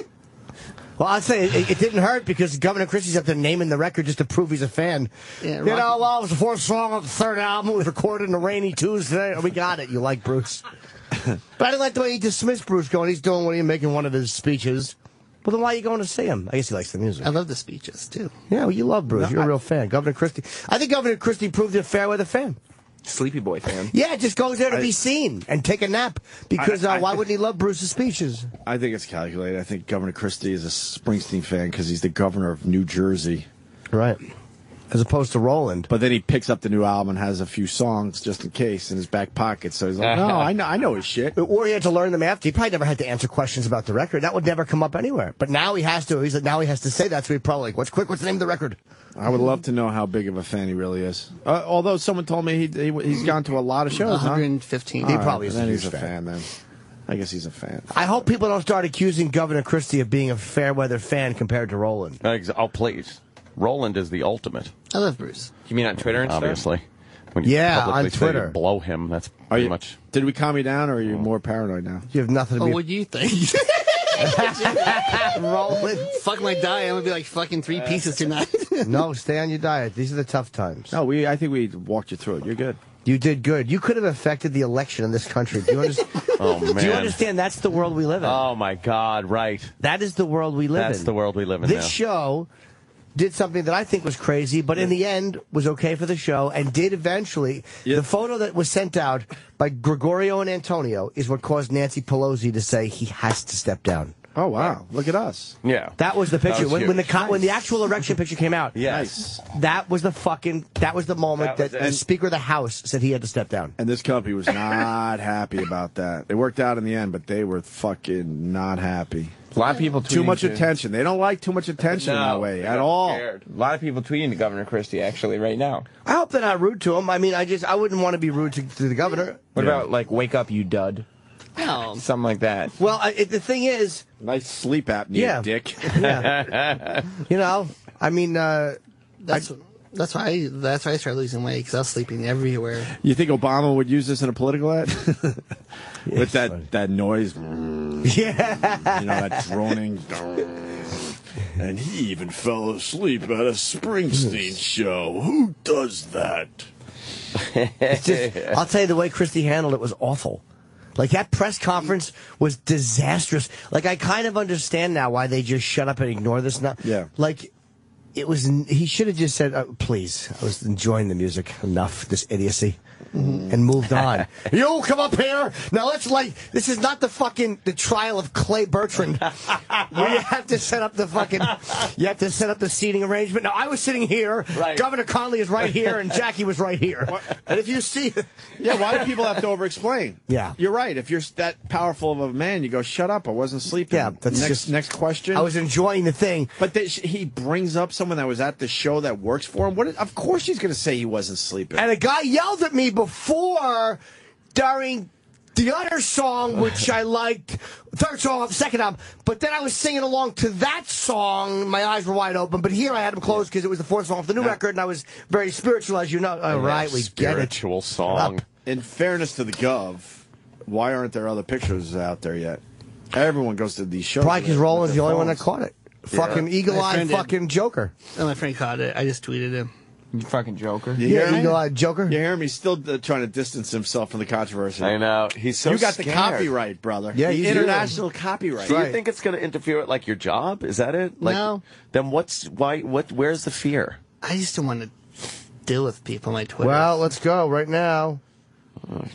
Well, I'd say it didn't hurt because Governor Christie's up there naming the record just to prove he's a fan. Yeah, it was the fourth song on the third album. It was recorded on a rainy Tuesday. We got it. You like Bruce. But I didn't like the way he dismissed Bruce going, he's doing what he's making one of his speeches. Well, then why are you going to see him? I guess he likes the music. I love the speeches, too. Yeah, well, you love Bruce. You're a real fan. Governor Christie. I think Governor Christie proved it fair weather fan. Sleepy Boy fan. Yeah, just goes there to be seen and take a nap. Because why wouldn't he love Bruce's speeches? I think it's calculated. I think Governor Christie is a Springsteen fan because he's the governor of New Jersey. Right. As opposed to Roland. But then he picks up the new album and has a few songs just in case in his back pocket. So he's like, no, I know his shit. Or he had to learn them after. He probably never had to answer questions about the record. That would never come up anywhere. But now he has to. Now he has to say that. So he's probably like, what's the name of the record? I would love to know how big of a fan he really is. Although someone told me he's gone to a lot of shows. 115. He probably is then a he's huge a fan then. I guess he's a fan. I hope people don't start accusing Governor Christie of being a fair weather fan compared to Roland. Oh, please. Roland is the ultimate. I love Bruce. You mean on Twitter and Obviously. stuff? When you publicly on say Twitter. you blow him, that's pretty much... Did we calm you down, or are you more paranoid now? You have nothing to be... What do you think? Rolling. Fuck my diet. I'm gonna be like fucking 3 pieces tonight. No, stay on your diet. These are the tough times. No, I think we walked you through it. You're good. You did good. You could have affected the election in this country. Do you understand? Oh, man. Do you understand that's the world we live in? Oh, my God, right. That is the world we live in. That's the world we live in This now. show did something that I think was crazy, but in the end was okay for the show and did eventually. The photo that was sent out by Gregorio and Antonio is what caused Nancy Pelosi to say he has to step down. Oh, wow. Look at us. Yeah. That was the picture. Was When the actual election picture came out, yes. that was the moment that the Speaker of the House said he had to step down. And this company was not happy about that. It worked out in the end, but they were fucking not happy. A lot of people tweeting too much attention. They don't like too much attention in that way at all. A lot of people tweeting to Governor Christie actually right now. I hope they're not rude to him. I mean, I wouldn't want to be rude to the governor. What about like wake up you dud? No. Something like that. Well, the thing is, nice sleep apnea, dick. Yeah. You know, I mean, that's why I started losing weight, because I was sleeping everywhere. You think Obama would use this in a political ad? With that noise. Yeah. You know, that droning. And he even fell asleep at a Springsteen show. Who does that? It's just, I'll tell you, the way Christie handled it was awful. Like, that press conference was disastrous. Like, I kind of understand now why they just shut up and ignore this now. Yeah. Like, he should have just said, please, I was enjoying the music enough, this idiocy, and moved on. You come up here. Now let's this is not the trial of Clay Bertrand, where you have to set up the seating arrangement. Now, I was sitting here, right. Governor Conley is right here, and Jackie was right here. And if you see... Yeah, why do people have to over-explain? Yeah. You're right. If you're that powerful of a man, you go, shut up, I wasn't sleeping. Yeah, that's next question. I was enjoying the thing. But he brings up someone that was at the show that works for him. Of course he's going to say he wasn't sleeping. And a guy yelled at me before, during the other song, which I liked, third song, second album, but then I was singing along to that song. My eyes were wide open, but here I had them closed because it was the fourth song off the new record, and I was very spiritual, as you know. All right, we get it. Spiritual song. In fairness to the Gov, why aren't there other pictures out there yet? Everyone goes to these shows. Probably because Roland's the only one that caught it. Yeah. Fucking eagle-eyed fucking Joker. And my friend caught it. I just tweeted him. You fucking Joker. You hear me? Eagle-eyed Joker. You hear me? Still trying to distance himself from the controversy. I know. He's so You got scared. the copyright, brother. Yeah, the you do. international copyright. Do you think it's going to interfere with, like, your job? Is that it? Like, No. Then where's the fear? I just don't want to deal with people on my Twitter. Well, let's go right now.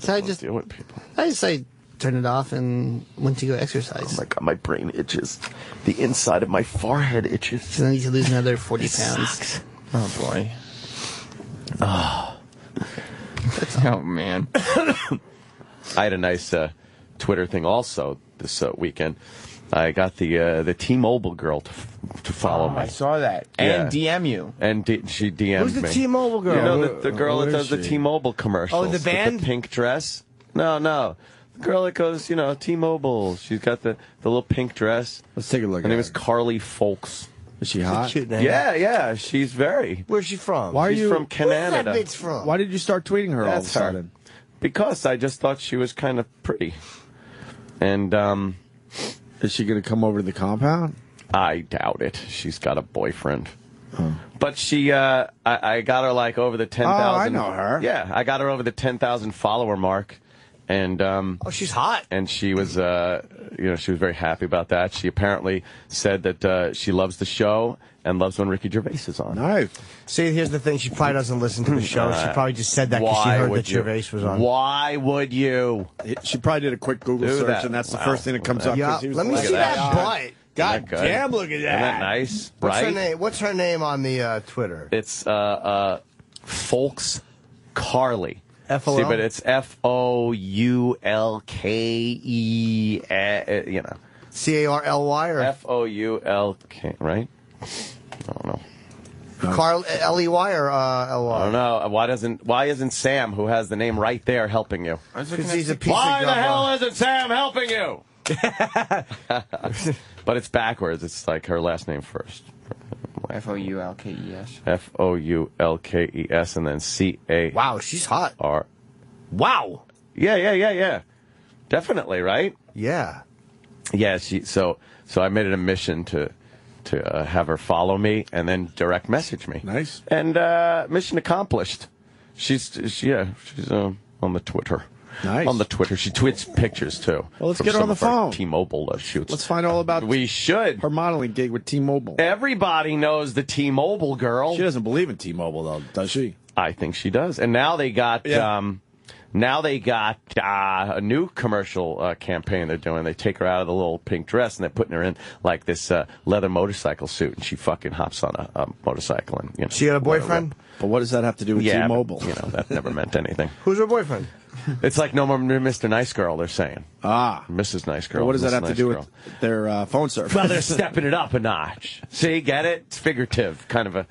So I just deal with people. I turned it off and went to go exercise. Oh my God, my brain itches. The inside of my forehead itches. So I need to lose another 40 pounds. Oh boy. Oh man. I had a nice Twitter thing also this weekend. I got the T-Mobile girl to follow me. I saw that. Yeah. And DM you. And she DM'd Who's the me. T-Mobile girl? You know, the girl that does the she? T-Mobile commercials. Oh, the with band? the pink dress? No. The girl that goes, T-Mobile. She's got the little pink dress. Let's take a look Her at name her. is Carly Folks. Is she hot? Cute name. Yeah, she's very. Where's she from? Why are She's you from Canada. Where's that bitch from? Why did you start tweeting her all of a That's her. sudden? Because I just thought she was kind of pretty. And Is she going to come over to the compound? I doubt it. She's got a boyfriend. But she, I got her like over the 10,000. Oh, I know her. Yeah, I got her over the 10,000 follower mark. And Oh, she's hot. and she was, she was very happy about that. She apparently said that she loves the show and loves when Ricky Gervais is on. Nice. See, here's the thing. She probably doesn't listen to the show. She probably just said that because she Why heard would that you? Gervais was on. Why would you? She probably did a quick Google Do search, that. and that's the Wow. first thing that comes up. Yeah, 'cause he was let me like, see that butt. God Isn't that good? damn, look at Isn't that that. nice? What's right? her name? What's her name on the Twitter? It's Folks Carly. FOL? See, but it's FOULKE, CARLY or FOULK, right? I don't know. Carl LEY or LY? I don't know. Why isn't Sam, who has the name right there, helping you? Because he's a piece Why of the gumbo. hell isn't Sam helping you? But it's backwards. It's like her last name first. FOULKES. FOULKES and then CAR. Wow, she's hot. Wow. Yeah. Definitely, right? Yeah. Yeah, so I made it a mission to have her follow me and then direct message me. Nice. And mission accomplished. She's on the Twitter. Nice. On the Twitter. She tweets pictures, too. Well, let's from get her on some the of our phone. T-Mobile shoots. Let's find all about We should. her modeling gig with T-Mobile. Everybody knows the T-Mobile girl. She doesn't believe in T-Mobile, though, does she? I think she does. And now they got a new commercial campaign they're doing. They take her out of the little pink dress and they're putting her in like this leather motorcycle suit, and she fucking hops on a motorcycle. And you know, she got a boyfriend? But what does that have to do with T-Mobile? But, that never meant anything. Who's her boyfriend? It's like no more Mr. Nice Girl, they're saying. Ah. Mrs. Nice Girl. Well, what does that have Nice to do Girl. with their phone service? Well, they're stepping it up a notch. See, get it? It's figurative, kind of a,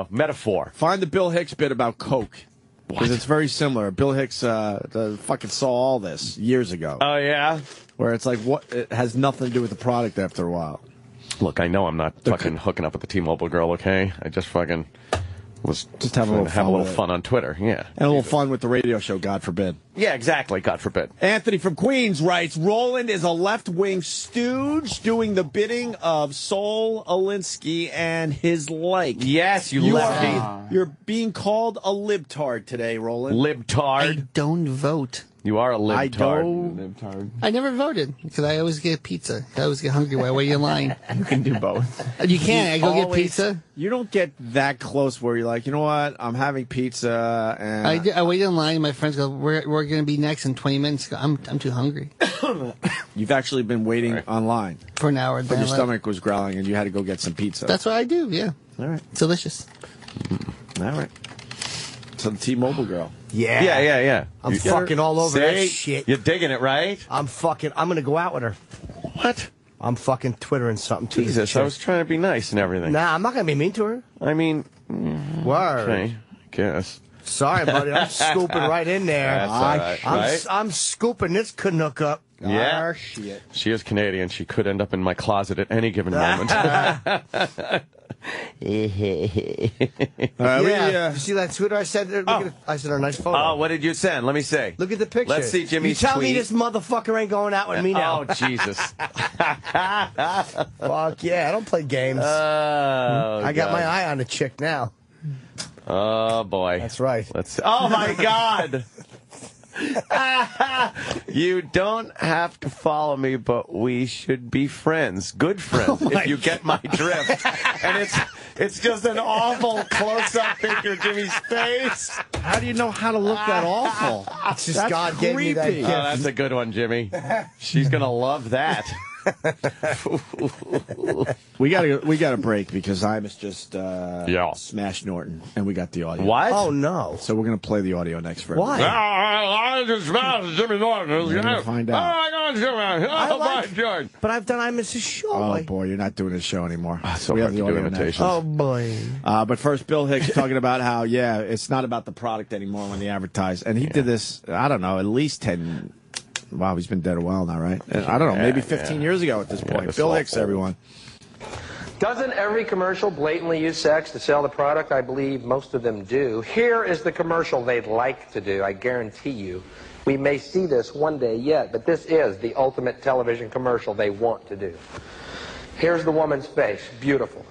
metaphor. Find the Bill Hicks bit about Coke. Because it's very similar. Bill Hicks fucking saw all this years ago. Oh, yeah? Where it's like, it has nothing to do with the product after a while. Look, I know I'm not fucking hooking up with the T-Mobile girl, okay? I just fucking was just having a little fun on Twitter, yeah. And a little fun with the radio show, God forbid. Yeah, exactly, God forbid. Anthony from Queens writes, Roland is a left-wing stooge doing the bidding of Saul Alinsky and his like. Yes, you lefty. You're being called a libtard today, Roland. Libtard? I don't vote. You are a libtard. I don't. Libtard. I never voted because I always get pizza. I always get hungry while I wait in line. You can do both. You can't. I go get pizza. You don't get that close where you're like, you know what? I'm having pizza. And I wait in line. My friends go, we're going to be next in 20 minutes. I'm too hungry. You've actually been waiting online. For an hour. But your stomach was growling and you had to go get some pizza. That's what I do, yeah. All right. It's delicious. All right. So the T-Mobile girl. Yeah. Yeah. I'm fucking all over that shit. You're digging it, right? I'm going to go out with her. What? I'm fucking Twittering something to Jesus, I was trying to be nice and everything. Nah, I'm not going to be mean to her. I mean, word. Okay, I guess. Sorry, buddy. I'm scooping right in there. That's all right, right? I'm scooping this Canuck up. Yeah. Shit. She is Canadian. She could end up in my closet at any given moment. You see that Twitter I said? I sent her a nice photo. Oh, what did you send? Let me see. Look at the picture. Let's see Jimmy's You tell tweet. me this motherfucker ain't going out with me now. Oh, Jesus. Fuck yeah, I don't play games. I got my eye on the chick now. Oh, boy. That's right. Oh, my God. You don't have to follow me, but we should be friends. Good friends, if you get my drift. And it's just an awful close-up picture of Jimmy's face. How do you know how to look that awful? It's just God gave me that gift. Oh, that's a good one, Jimmy. She's going to love that. We got to break because Imus just smashed Norton, and we got the audio. What? Oh no! So we're gonna play the audio next for Why? I just smashed Jimmy Norton. We're gonna find out. But I've done Imus's show. Oh boy, you're not doing this show anymore. So we hard have the to do audio imitations. next. Oh boy! But first, Bill Hicks talking about how it's not about the product anymore when they advertise, and he did this. I don't know, at least 10. Wow, he's been dead a while now, right? And I don't know, maybe 15 years ago at this point. Bill Hicks, everyone. Doesn't every commercial blatantly use sex to sell the product? I believe most of them do. Here is the commercial they'd like to do, I guarantee you. We may see this one day yet, but this is the ultimate television commercial they want to do. Here's the woman's face, beautiful.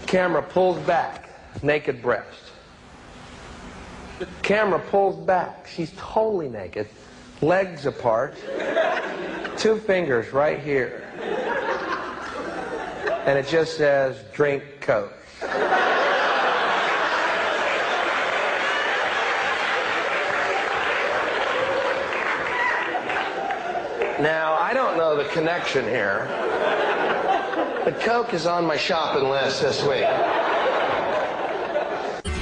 Camera pulls back, naked breast. Camera pulls back, she's totally naked. Legs apart, 2 fingers right here. And it just says, drink Coke. Now, I don't know the connection here, but Coke is on my shopping list this week.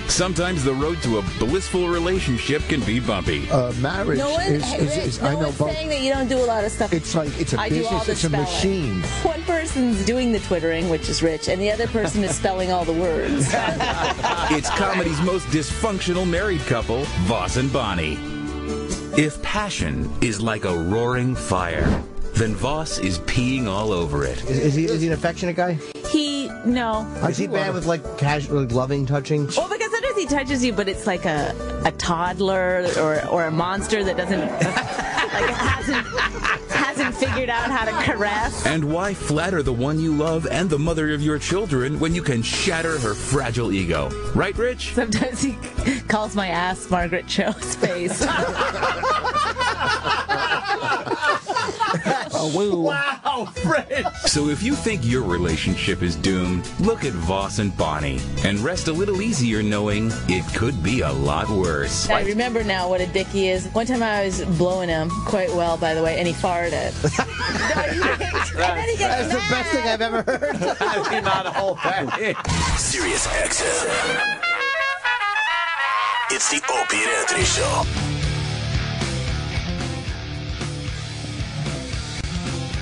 Sometimes the road to a blissful relationship can be bumpy. Marriage is I know both. Saying that you don't do a lot of stuff. It's like it's a I do all business. the It's a spelling. machine. One person's doing the twittering, which is Rich, and the other person is spelling all the words. It's comedy's most dysfunctional married couple, Voss and Bonnie. If passion is like a roaring fire, then Voss is peeing all over it. Is he an affectionate guy? No. Is he bad with like casual, loving touching? Well, because sometimes he touches you, but it's like a toddler or a monster that doesn't hasn't finally figured out how to caress. And why flatter the one you love and the mother of your children when you can shatter her fragile ego? Right, Rich? Sometimes he calls my ass Margaret Cho's face. Wow, Fred! So if you think your relationship is doomed, look at Voss and Bonnie and rest a little easier knowing it could be a lot worse. I remember now what a dick he is. One time I was blowing him quite well, by the way, and he farted. That's the best thing I've ever heard. I did not hold that in. Sirius XM. It's the Opie and Anthony Show.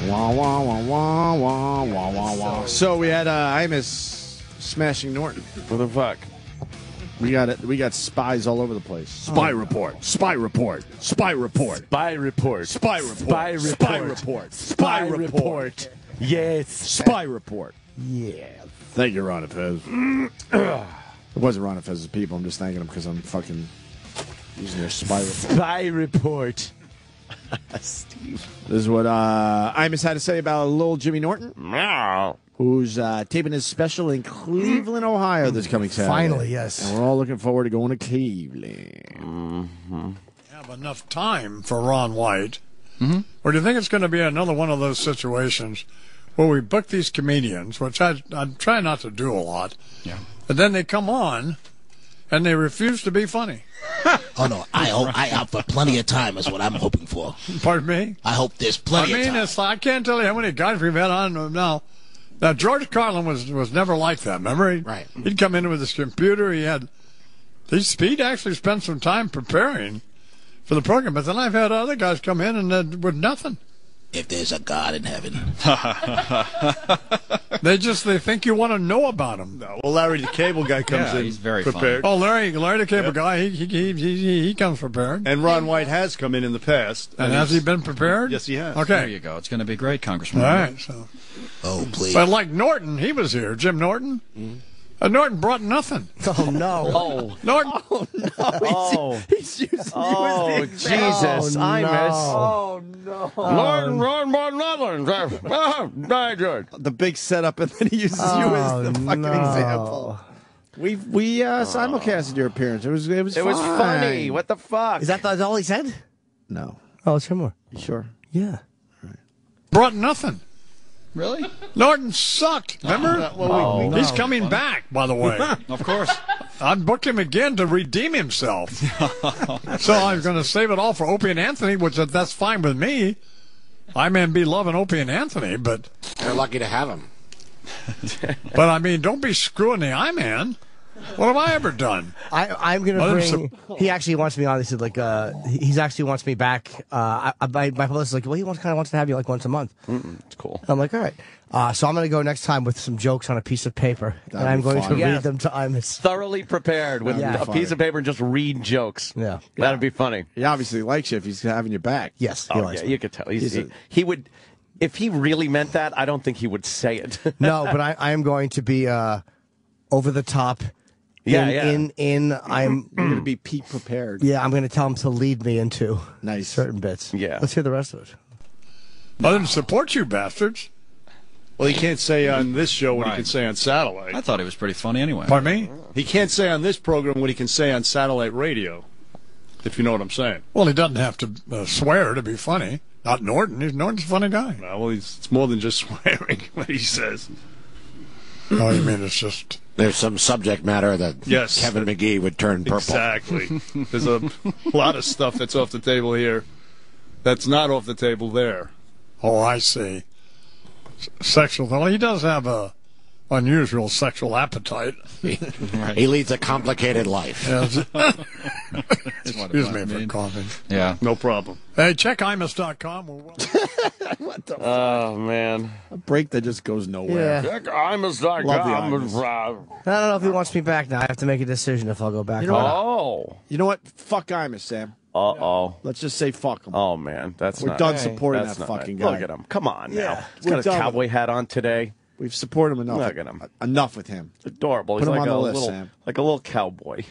Wah, wah, wah, wah, wah, wah, wah, wah. So we had Imus smashing Norton. What the fuck? We got spies all over the place. Spy report. Spy report. Spy report. Spy report. Spy report. Spy report. Spy report. Spy report. Yes. Spy report. Yeah. Thank you, Ron Fez. It wasn't Ron Fez's people. I'm just thanking them because I'm fucking using their spy report. Spy report. Steve. This is what Imus had to say about little Jimmy Norton. Meow. Who's taping his special in Cleveland, Ohio this coming Saturday. Finally, yes. And we're all looking forward to going to Cleveland. Mm-hmm. Have enough time for Ron White. Mm-hmm. Or do you think it's going to be another one of those situations where we book these comedians, which I try not to do a lot, but then they come on and they refuse to be funny? Oh, no. I hope for plenty of time is what I'm hoping for. Pardon me? I hope there's plenty of time. I can't tell you how many guys we've had on now. Now, George Carlin was never like that, remember? Right. He'd come in with his computer. He'd actually spent some time preparing for the program, but then I've had other guys come in and with nothing. If there's a God in heaven. They think you want to know about him. No, well, Larry the Cable Guy comes in he's very prepared. funny. Oh, Larry the Cable Guy, he comes prepared. And Ron White has come in the past. And has he been prepared? Yes, he has. Okay. There you go. It's going to be great, Congressman. All right. So. Oh, please. But like Norton, he was here. Jim Norton. Mm-hmm. Norton brought nothing. Oh, no. Oh. Norton. Oh, no. Oh. He's using Jesus. Oh, Imus. Oh, no. Norton brought nothing. Very good. The big setup, and then he uses you as the fucking example. We simulcasted your appearance. It was funny. What the fuck? Is that all he said? No. Oh, let's hear more. You sure? Yeah. Right. Brought nothing. Really? Norton sucked. Remember? He's coming back, by the way. Of course. I booked him again to redeem himself. So I'm going to save it all for Opie and Anthony, which that's fine with me. I may be loving Opie and Anthony, but You're lucky to have him. But I mean, don't be screwing the I-Man. What have I ever done? I'm going to bring... He actually wants me on. He said, he actually wants me back. My publicist is like, well, he kind of wants to have you once a month. It's cool. I'm like, all right. So I'm going to go next time with some jokes on a piece of paper. And I'm going to read them to Imus. Thoroughly prepared with a piece of paper and just read jokes. Yeah. That'd be funny. He obviously likes you if he's having you back. Yes. Oh, yeah, you could tell. He would... If he really meant that, I don't think he would say it. No, but I am going to be over the top... I'm going to be peak prepared. Yeah, I'm going to tell him to lead me into certain bits. Yeah. Let's hear the rest of it. I didn't support you, bastards. Well, he can't say on this show what he can say on satellite. I thought he was pretty funny anyway. Pardon me? He can't say on this program what he can say on satellite radio, if you know what I'm saying. Well, he doesn't have to swear to be funny. Not Norton. Norton's a funny guy. No, well, it's more than just swearing what he says. Oh, you mean it's just... There's some subject matter that Kevin McGee would turn purple. Exactly. There's a lot of stuff that's off the table here that's not off the table there. Oh, I see. Sexual... Well, he does have a unusual sexual appetite. He leads a complicated life. Excuse me for coughing. Yeah. No problem. Hey, check Imus.com. What the fuck? Oh, man. A break that just goes nowhere. Yeah. Check Imus.com. I don't know if he wants me back now. I have to make a decision if I'll go back. You know what? Fuck Imus, Sam. Uh-oh. Let's just say fuck him. Oh, man. We're done supporting that fucking guy. Look at him. Come on now. He's we're got a done cowboy hat on today. We've supported him enough. Look at him. Enough with him. It's adorable. Put He's him like on the a list, little, Sam. like a little cowboy.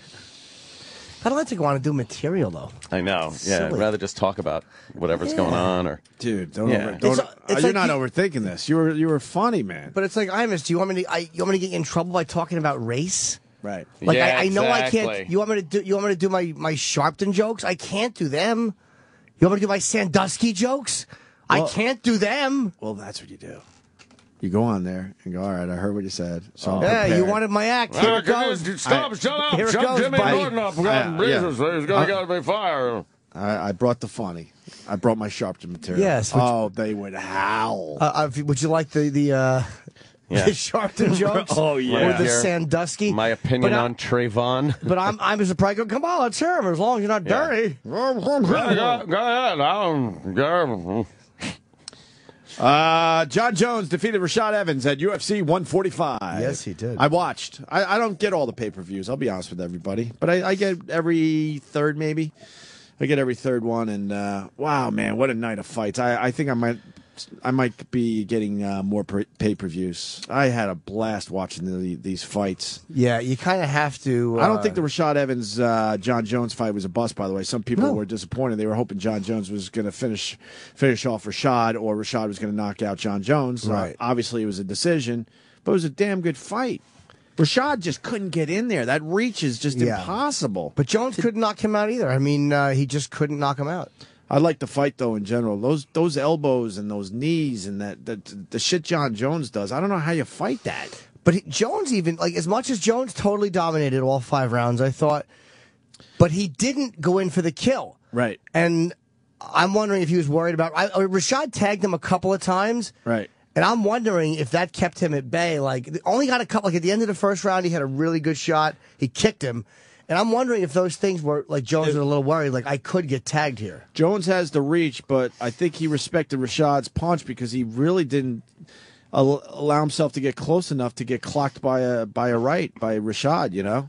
I don't like to go on and do material, though. I know. Yeah, I'd rather just talk about whatever's going on. Or Dude, It's you're like not overthinking this. You were funny, man. But it's like, Imus, do you want me to get you in trouble by talking about race? Right. Like Yeah, I know I exactly. can't. You want me to do my Sharpton jokes? I can't do them. You want me to do my Sandusky jokes? I can't do them. Well, that's what you do. You go on there and go, all right, I heard what you said. So I'm Yeah, prepared. you wanted my act. Here it goes. Shut up! Here it Shut goes, Jimmy buddy. Norton up. We got reasons. There's got to be fire. I brought the funny. I brought my Sharpton material. Yes. They would howl. Would you like the Sharpton jokes? Oh, yeah. Or the Sandusky? My opinion on Trayvon. But I'm just probably go, come on, let's hear him as long as you're not dirty. Go ahead. John Jones defeated Rashad Evans at UFC 145. Yes, he did. I watched. I don't get all the pay-per-views. I'll be honest with everybody. But I get every third, maybe. I get every third one. And, wow, man, what a night of fights. I think I might be getting more pay-per-views. I had a blast watching these fights. Yeah, you kind of have to. I don't think the Rashad Evans John Jones fight was a bust. By the way, some people were disappointed. They were hoping John Jones was going to finish off Rashad, or Rashad was going to knock out John Jones. Right. Obviously, it was a decision, but it was a damn good fight. Rashad just couldn't get in there. That reach is just impossible. But Jones couldn't knock him out either. I mean, he just couldn't knock him out. I like the fight though in general. Those elbows and those knees and the shit John Jones does. I don't know how you fight that. But Jones even, like, as much as Jones totally dominated all 5 rounds, I thought, but he didn't go in for the kill. Right. And I'm wondering if he was worried about, Rashad tagged him a couple of times. Right. And I'm wondering if that kept him at bay. Like, only got a couple, like at the end of the first round, he had a really good shot. He kicked him. And I'm wondering if those things were, like, Jones was a little worried, like, I could get tagged here. Jones has the reach, but I think he respected Rashad's punch because he really didn't allow himself to get close enough to get clocked by Rashad, you know.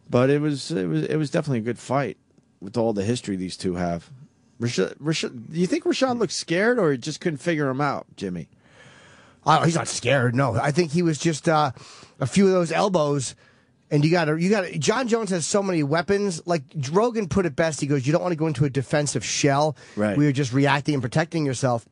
But it was definitely a good fight with all the history these two have. Rashad, do you think Rashad looked scared or just couldn't figure him out, Jimmy? Oh, he's not scared. No, I think he was just a few of those elbows. And you got to. John Jones has so many weapons. Like Rogan put it best. He goes, "You don't want to go into a defensive shell where you're just reacting and protecting yourself."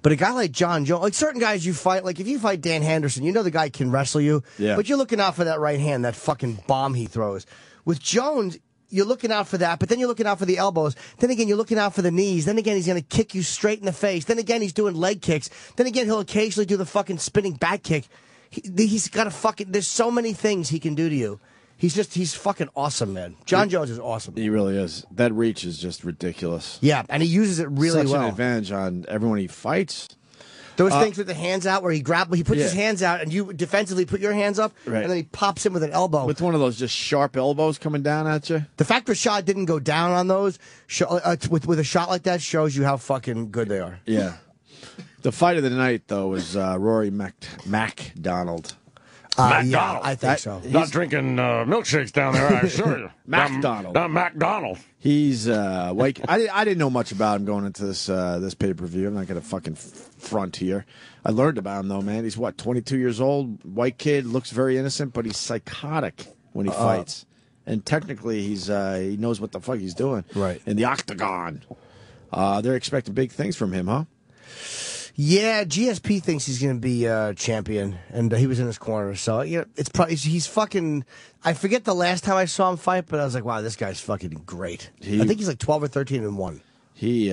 But a guy like John Jones, like certain guys you fight, like if you fight Dan Henderson, you know the guy can wrestle you. Yeah. But you're looking out for that right hand, that fucking bomb he throws. With Jones, you're looking out for that, but then you're looking out for the elbows. Then again, you're looking out for the knees. Then again, he's going to kick you straight in the face. Then again, he's doing leg kicks. Then again, he'll occasionally do the fucking spinning back kick. He's got a fucking. There's so many things he can do to you. He's fucking awesome, man. John Jones is awesome. He really is. That reach is just ridiculous. Yeah, and he uses it really Such well. an advantage on everyone he fights. Those things with the hands out where he puts his hands out and you defensively put your hands up, Right. and then he pops in with an elbow. With one of those just sharp elbows coming down at you. The fact Rashad didn't go down on those with a shot like that shows you how fucking good they are. Yeah. The fight of the night, though, was Rory MacDonald. Yeah, I think so. Not drinking milkshakes down there, I assure you. MacDonald. Not MacDonald. He's like I didn't know much about him going into this pay per view. I'm not gonna fucking front here. I learned about him though, man. He's 22 years old, white kid, looks very innocent, but he's psychotic when he fights. And technically, he knows what the fuck he's doing. Right. In the octagon. They're expecting big things from him, huh? Yeah, GSP thinks he's going to be champion, and he was in his corner. So it's probably he's fucking. I forget the last time I saw him fight, but I was like, wow, this guy's fucking great. I think he's like 12 or 13-1. He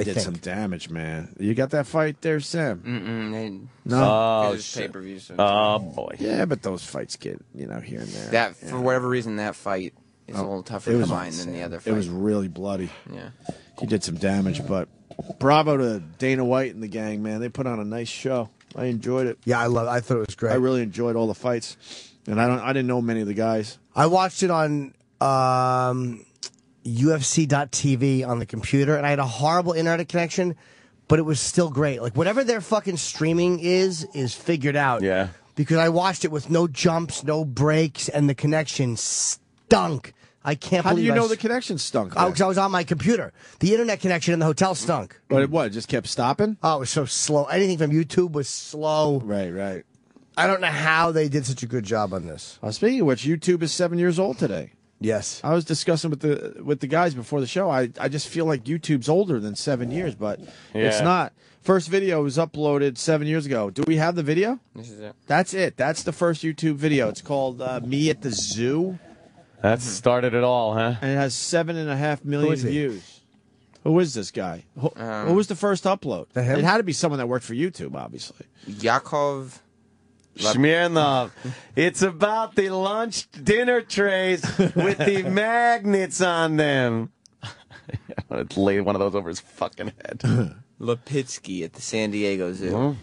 did some damage, man. You got that fight there, Sam? No. Pay-per-views. Oh boy. Yeah, but those fights get here and there. That for whatever reason, that fight is a little tougher to find than the other fight. It was really bloody. Yeah. He did some damage, but bravo to Dana White and the gang, man. They put on a nice show. I enjoyed it. Yeah, I thought it was great. I really enjoyed all the fights, and I didn't know many of the guys. I watched it on UFC.tv on the computer, and I had a horrible internet connection, but it was still great. Like whatever their fucking streaming is figured out. Yeah. Because I watched it with no jumps, no breaks, and the connection stunk. I can't How do believe you know the connection stunk? Because I was on my computer. The internet connection in the hotel stunk. But it just kept stopping? Oh, it was so slow. Anything from YouTube was slow. Right. I don't know how they did such a good job on this. Speaking of which, YouTube is 7 years old today. Yes. I was discussing with the guys before the show. I just feel like YouTube's older than 7 years, but it's not. First video was uploaded 7 years ago. Do we have the video? This is it. That's it. That's the first YouTube video. It's called Me at the Zoo. That started it all, huh? And it has 7.5 million views. Who is this guy? Who was the first upload? It had to be someone that worked for YouTube, obviously. Yakov Smirnov. It's about the lunch dinner trays with the magnets on them. I want to lay one of those over his fucking head. Lipitsky at the San Diego Zoo.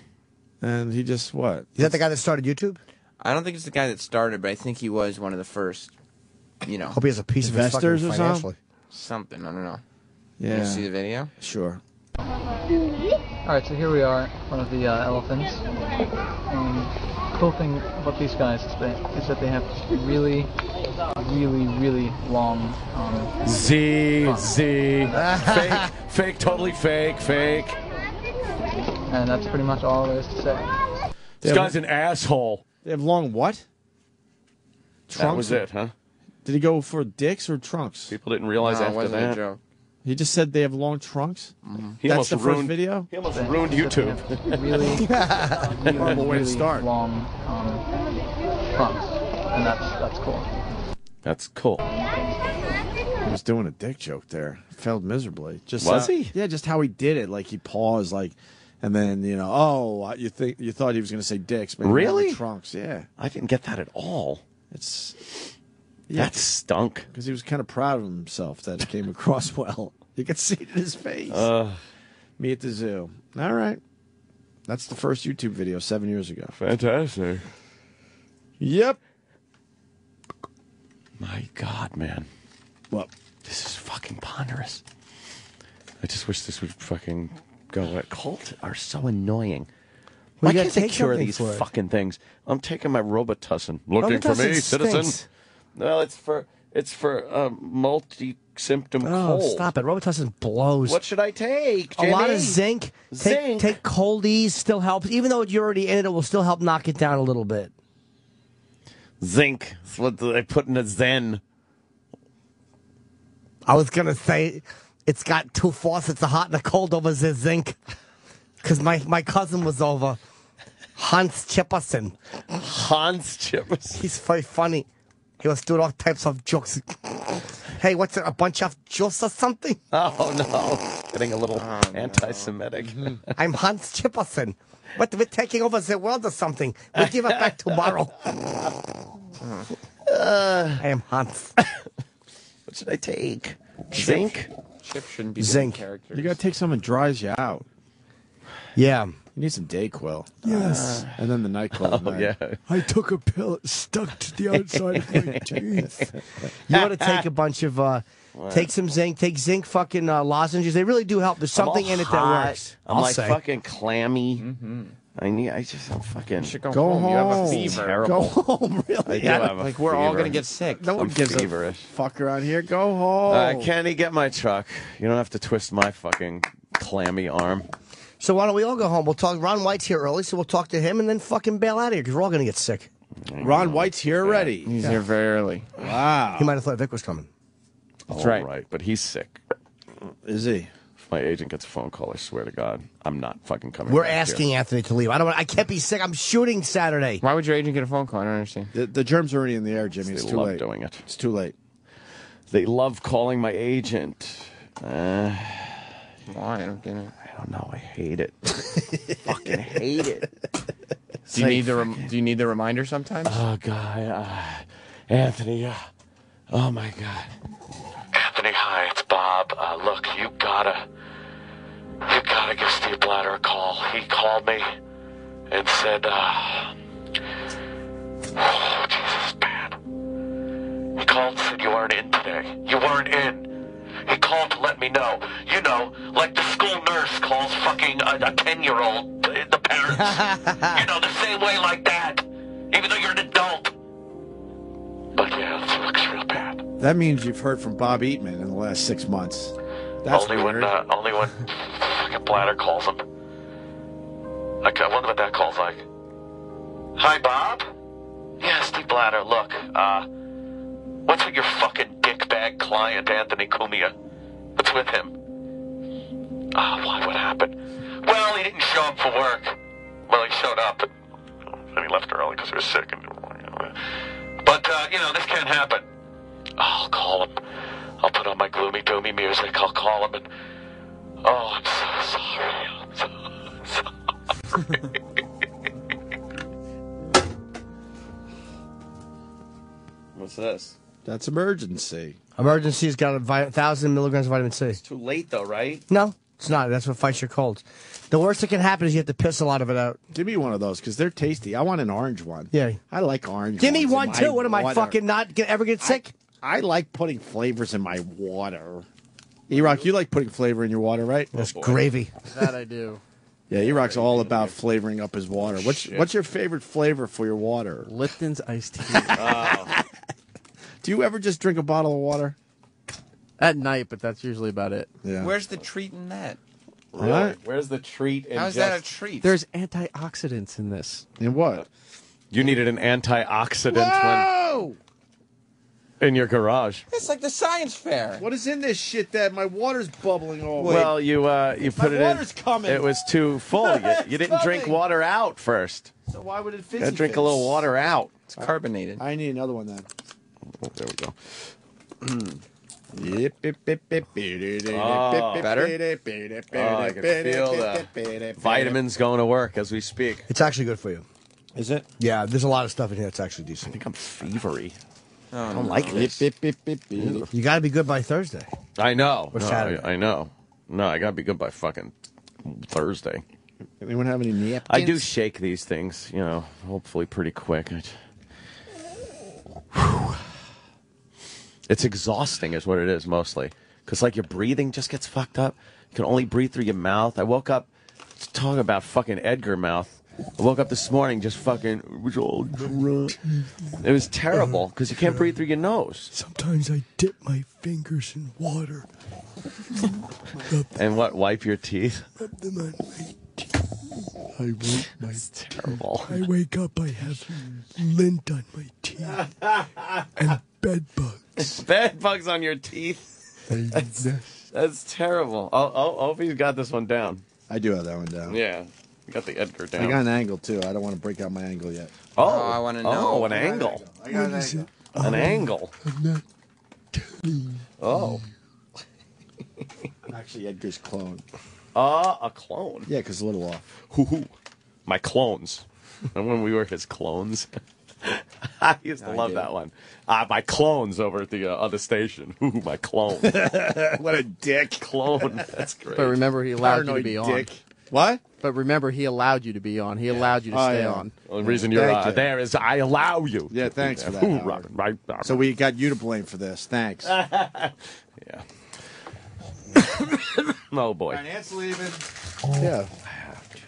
And he just what? Is that the guy that started YouTube? I don't think it's the guy that started, but I think he was one of the first, Hope he has a piece of his investors fucking or financially. something. I don't know. Yeah. You see the video? Sure. Alright, so here we are, one of the elephants. Cool thing about these guys is that they have really, really, really long trunks. Fake, totally fake. And that's pretty much all there is to say. This guy's an asshole. They have long what? Trunks? That was it, huh? Did he go for dicks or trunks? People didn't realize after that. A joke. He just said they have long trunks? He That's almost the first ruined, video? He almost ruined YouTube. Really, Horrible way to start. long trunks. And that's cool. That's cool. He was doing a dick joke there. Failed miserably. Was he? Yeah, just how he did it. Like he paused, and then you thought he was going to say dicks, but really trunks. Yeah, I didn't get that at all. That stunk. Because he was kind of proud of himself that it came across well. You could see it in his face. Me at the zoo. All right, that's the first YouTube video 7 years ago. Fantastic. Yep. My God, man. What? This is fucking ponderous. I just wish this would fucking go. Cults are so annoying. Why can't they cure these fucking things? I'm taking my Robitussin. Looking for me, citizen. Well, it's for multi-symptom cold. Stop it. Robitussin blows. What should I take, Jimmy? A lot of zinc. Take cold ease, still helps. Even though you're already in it, it will still help knock it down a little bit. Zinc. That's what they put in a Zen. I was going to say it's got two faucets, the hot and the cold over the zinc. Because my cousin was over. Hans Chipperson. He's very funny. He was doing all types of jokes. Hey, what's it, a bunch of juice or something? Oh, no. Getting a little anti-Semitic. I'm Hans Chipperson. But we're taking over the world or something. We'll give it back tomorrow. I am Hans. What should I take? Zinc? Chip shouldn't be Zinc. Characters. You got to take something that dries you out. Yeah. You need some Dayquil. Yes. And then the NyQuil. Oh, yeah. I took a pill. It stuck to the outside of my teeth. You want to take a bunch of, take some zinc, take zinc fucking lozenges. They really do help. There's something in it that works. I'm fucking clammy. I'm fucking. You should go home. You have a fever. Terrible. Go home, really. Like we're all going to get sick. No one gives a fuck around here. Go home. Kenny, get my truck. You don't have to twist my fucking clammy arm. So why don't we all go home? We'll talk. Ron White's here early, so we'll talk to him and then fucking bail out of here because we're all going to get sick. Ron White's here already. He's here very early. Wow. He might have thought Vic was coming. That's right. Right, but he's sick. Is he? If my agent gets a phone call, I swear to God, I'm not fucking coming. We're back asking here. Anthony to leave. I can't be sick. I'm shooting Saturday. Why would your agent get a phone call? I don't understand. The germs are already in the air, Jimmy. It's They too love late. doing it. It's too late. They love calling my agent. Why? I don't get it. I don't know. I hate it. Fucking hate it. Do you need the reminder sometimes? Oh God, Anthony. Oh my God. Anthony, hi, it's Bob. Look, you gotta give Steve Blatter a call. He called me and said, oh, Jesus, bad. He called and said you weren't in today. You weren't in. He called to let me know. You know, like the school nurse calls fucking a 10-year-old, the parents. You know, the same way like that. Even though you're an adult. But yeah, this looks real bad. That means you've heard from Bob Eatman in the last 6 months. That's only weird. Only when fucking Blatter calls him. I wonder what that call's like. Hi, Bob? Yeah, Steve Blatter, look, what's with your fucking dickbag client, Anthony Cumia? What's with him? Oh, why? What happened? Well, he didn't show up for work. Well, he showed up, but then he left early because he was sick. But, this can't happen. I'll call him. I'll put on my gloomy, doomy music. I'll call him and... Oh, I'm so sorry. I'm so sorry. What's this? That's emergency. Emergency's got 1,000 milligrams of vitamin C. It's too late, though, right? No, it's not. That's what fights your colds. The worst that can happen is you have to piss a lot of it out. Give me one of those, because they're tasty. I want an orange one. Yeah. I like orange Give me ones one, in too. my What am I, water. fucking not ever get sick? I like putting flavors in my water. Erock, you like putting flavor in your water, right? That's gravy. That I do. Yeah, Erock's all about flavoring up his water. What's your favorite flavor for your water? Lipton's iced tea. Do you ever just drink a bottle of water? At night, but that's usually about it. Yeah. Where's the treat in that? Really? What? Where's the treat? In How's that a treat? There's antioxidants in this. In what? You needed an antioxidant Whoa! in your garage. It's like the science fair. What is in this shit that my water's bubbling over? Well, you put it in. water's coming. It was too full. You didn't drink coming. water out first. So why would it You fizzy gotta drink fizz? a little water out. It's carbonated. I need another one then. Oh, there we go. Better? Oh, I can feel the vitamins going to work as we speak. It's actually good for you. Is it? Yeah, there's a lot of stuff in here that's actually decent. I think I'm fevery. Oh, I don't like this. You got to be good by Thursday. I know. Or No, Saturday. I know. No, I gotta be good by fucking Thursday. Anyone have any napkins? I do shake these things, hopefully pretty quick. It's exhausting is what it is mostly. Because, your breathing just gets fucked up. You can only breathe through your mouth. I woke up, talking about fucking Edgar mouth. I woke up this morning just fucking, it was all drunk. It was terrible because you can't breathe through your nose. Sometimes I dip my fingers in water. And what, wipe your teeth? Rub them on my teeth. It's terrible. I wake up, I have lint on my teeth and bed bugs. Bed bugs on your teeth? That's terrible. Opie's got this one down. I do have that one down. Yeah. You got the Edgar down. I got an angle, too. I don't want to break out my angle yet. Oh, I want to know. Oh, an angle. I got an angle. An angle. I'm not telling. Oh. Actually, Edgar's clone. A clone. Yeah, because a little off. Hoo-hoo. My clones. And when we were his clones. I used to love that one. My clones over at the other station. Ooh, my clone. What a dick. Clone. That's great. But remember, he allowed you to Paranoid be on. dick. What? But remember, he allowed you to be on. He allowed you to stay on. Well, the reason you're Thank you. there is I allow you. Yeah, thanks for that. Ooh, Howard. right. So we got you to blame for this. Thanks. Yeah. Oh, boy. Ant's leaving. Yeah.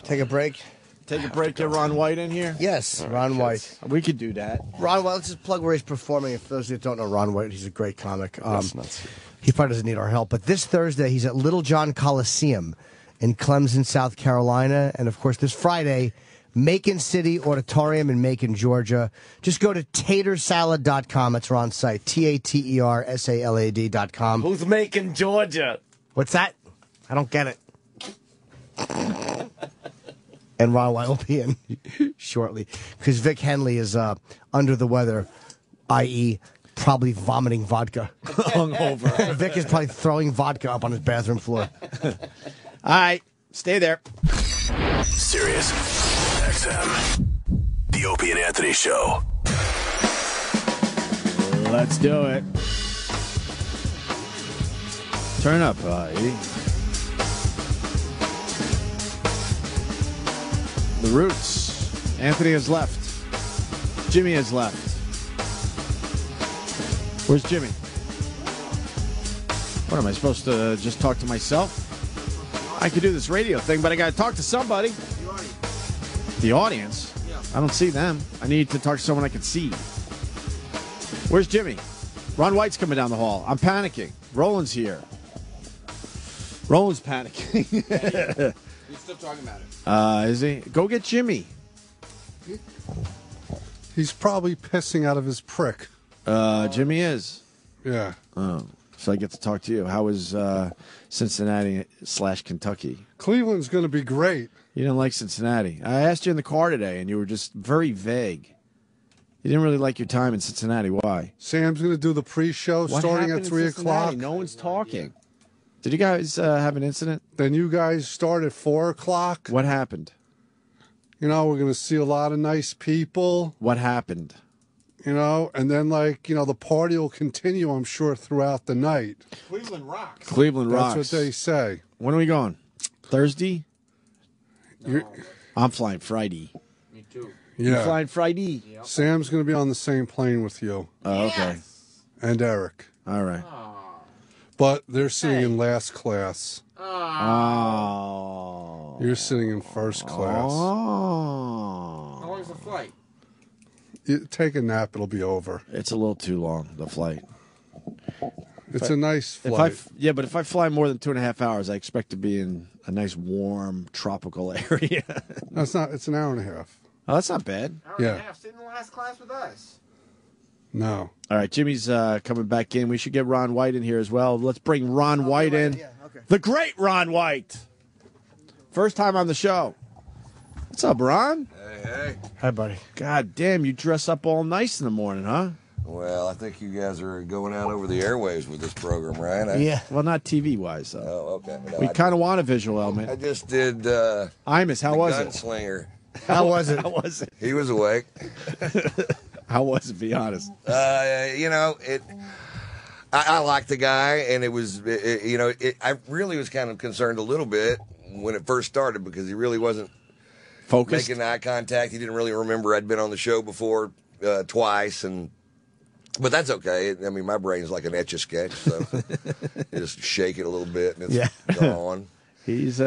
Take a break. Take a break. Get Ron White in here. Yes, Ron White. We could do that. Ron White, let's just plug where he's performing. For those that don't know Ron White, he's a great comic. That's nuts. He probably doesn't need our help. But this Thursday, he's at Little John Coliseum in Clemson, South Carolina. And, of course, this Friday, Macon City Auditorium in Macon, Georgia. Just go to tatersalad.com. It's Ron's site. TATERSALAD.com. Who's making Georgia? What's that? I don't get it. And Ron White will be in shortly because Vic Henley is under the weather, i.e., probably vomiting vodka. Hungover. Vic is probably throwing vodka up on his bathroom floor. All right. Stay there. Sirius XM. The Opie and Anthony Show. Let's do it. Turn up, Edie. The Roots. Anthony has left. Jimmy has left. Where's Jimmy? What, am I supposed to just talk to myself? I could do this radio thing, but I got to talk to somebody. The audience? Yeah. I don't see them. I need to talk to someone I can see. Where's Jimmy? Ron White's coming down the hall. I'm panicking. Roland's here. Roland's panicking. He's still talking about it. Is he? Go get Jimmy. He's probably pissing out of his prick. Jimmy is. Yeah. Oh, so I get to talk to you. How was Cincinnati/Kentucky? Cleveland's going to be great. You didn't like Cincinnati. I asked you in the car today, and you were just very vague. You didn't really like your time in Cincinnati. Why? Sam's going to do the pre-show starting at 3 o'clock. No one's talking. Did you guys have an incident? Then you guys start at 4 o'clock. What happened? You know, we're going to see a lot of nice people. What happened? You know, and then, like, you know, the party will continue, I'm sure, throughout the night. Cleveland rocks. Cleveland rocks. That's what they say. When are we going? Thursday? No. I'm flying Friday. Me too. Yeah. You're flying Friday? Yep. Sam's going to be on the same plane with you. Oh, okay. And Eric. All right. But they're sitting in last class. Oh. You're sitting in first class. Oh. How long is the flight? You take a nap, it'll be over. It's a little too long, the flight. It's a nice flight. But if I fly more than 2.5 hours, I expect to be in a nice, warm, tropical area. That's not. It's an hour and a half. Oh, that's not bad. Hour and a half. Sit in the last class with us. No. All right, Jimmy's coming back in. We should get Ron White in here as well. Let's bring Ron White in. Yeah, okay. The great Ron White. First time on the show. What's up, Ron? Hey. Hi, buddy. God damn, you dress up all nice in the morning, huh? Well, I think you guys are going out over the airwaves with this program, right? Yeah. Well, not TV-wise, though. Oh, okay. No, we kind of want a visual element. I just did Imus, how was it? Gunslinger. How was it? How was it? He was awake. How was it, be honest? You know, I liked the guy, and it was, I really was kind of concerned a little bit when it first started because he really wasn't focused, making eye contact. He didn't really remember I'd been on the show before twice, but that's okay. I mean, my brain's like an Etch-a-Sketch, so you just shake it a little bit and it's gone. He's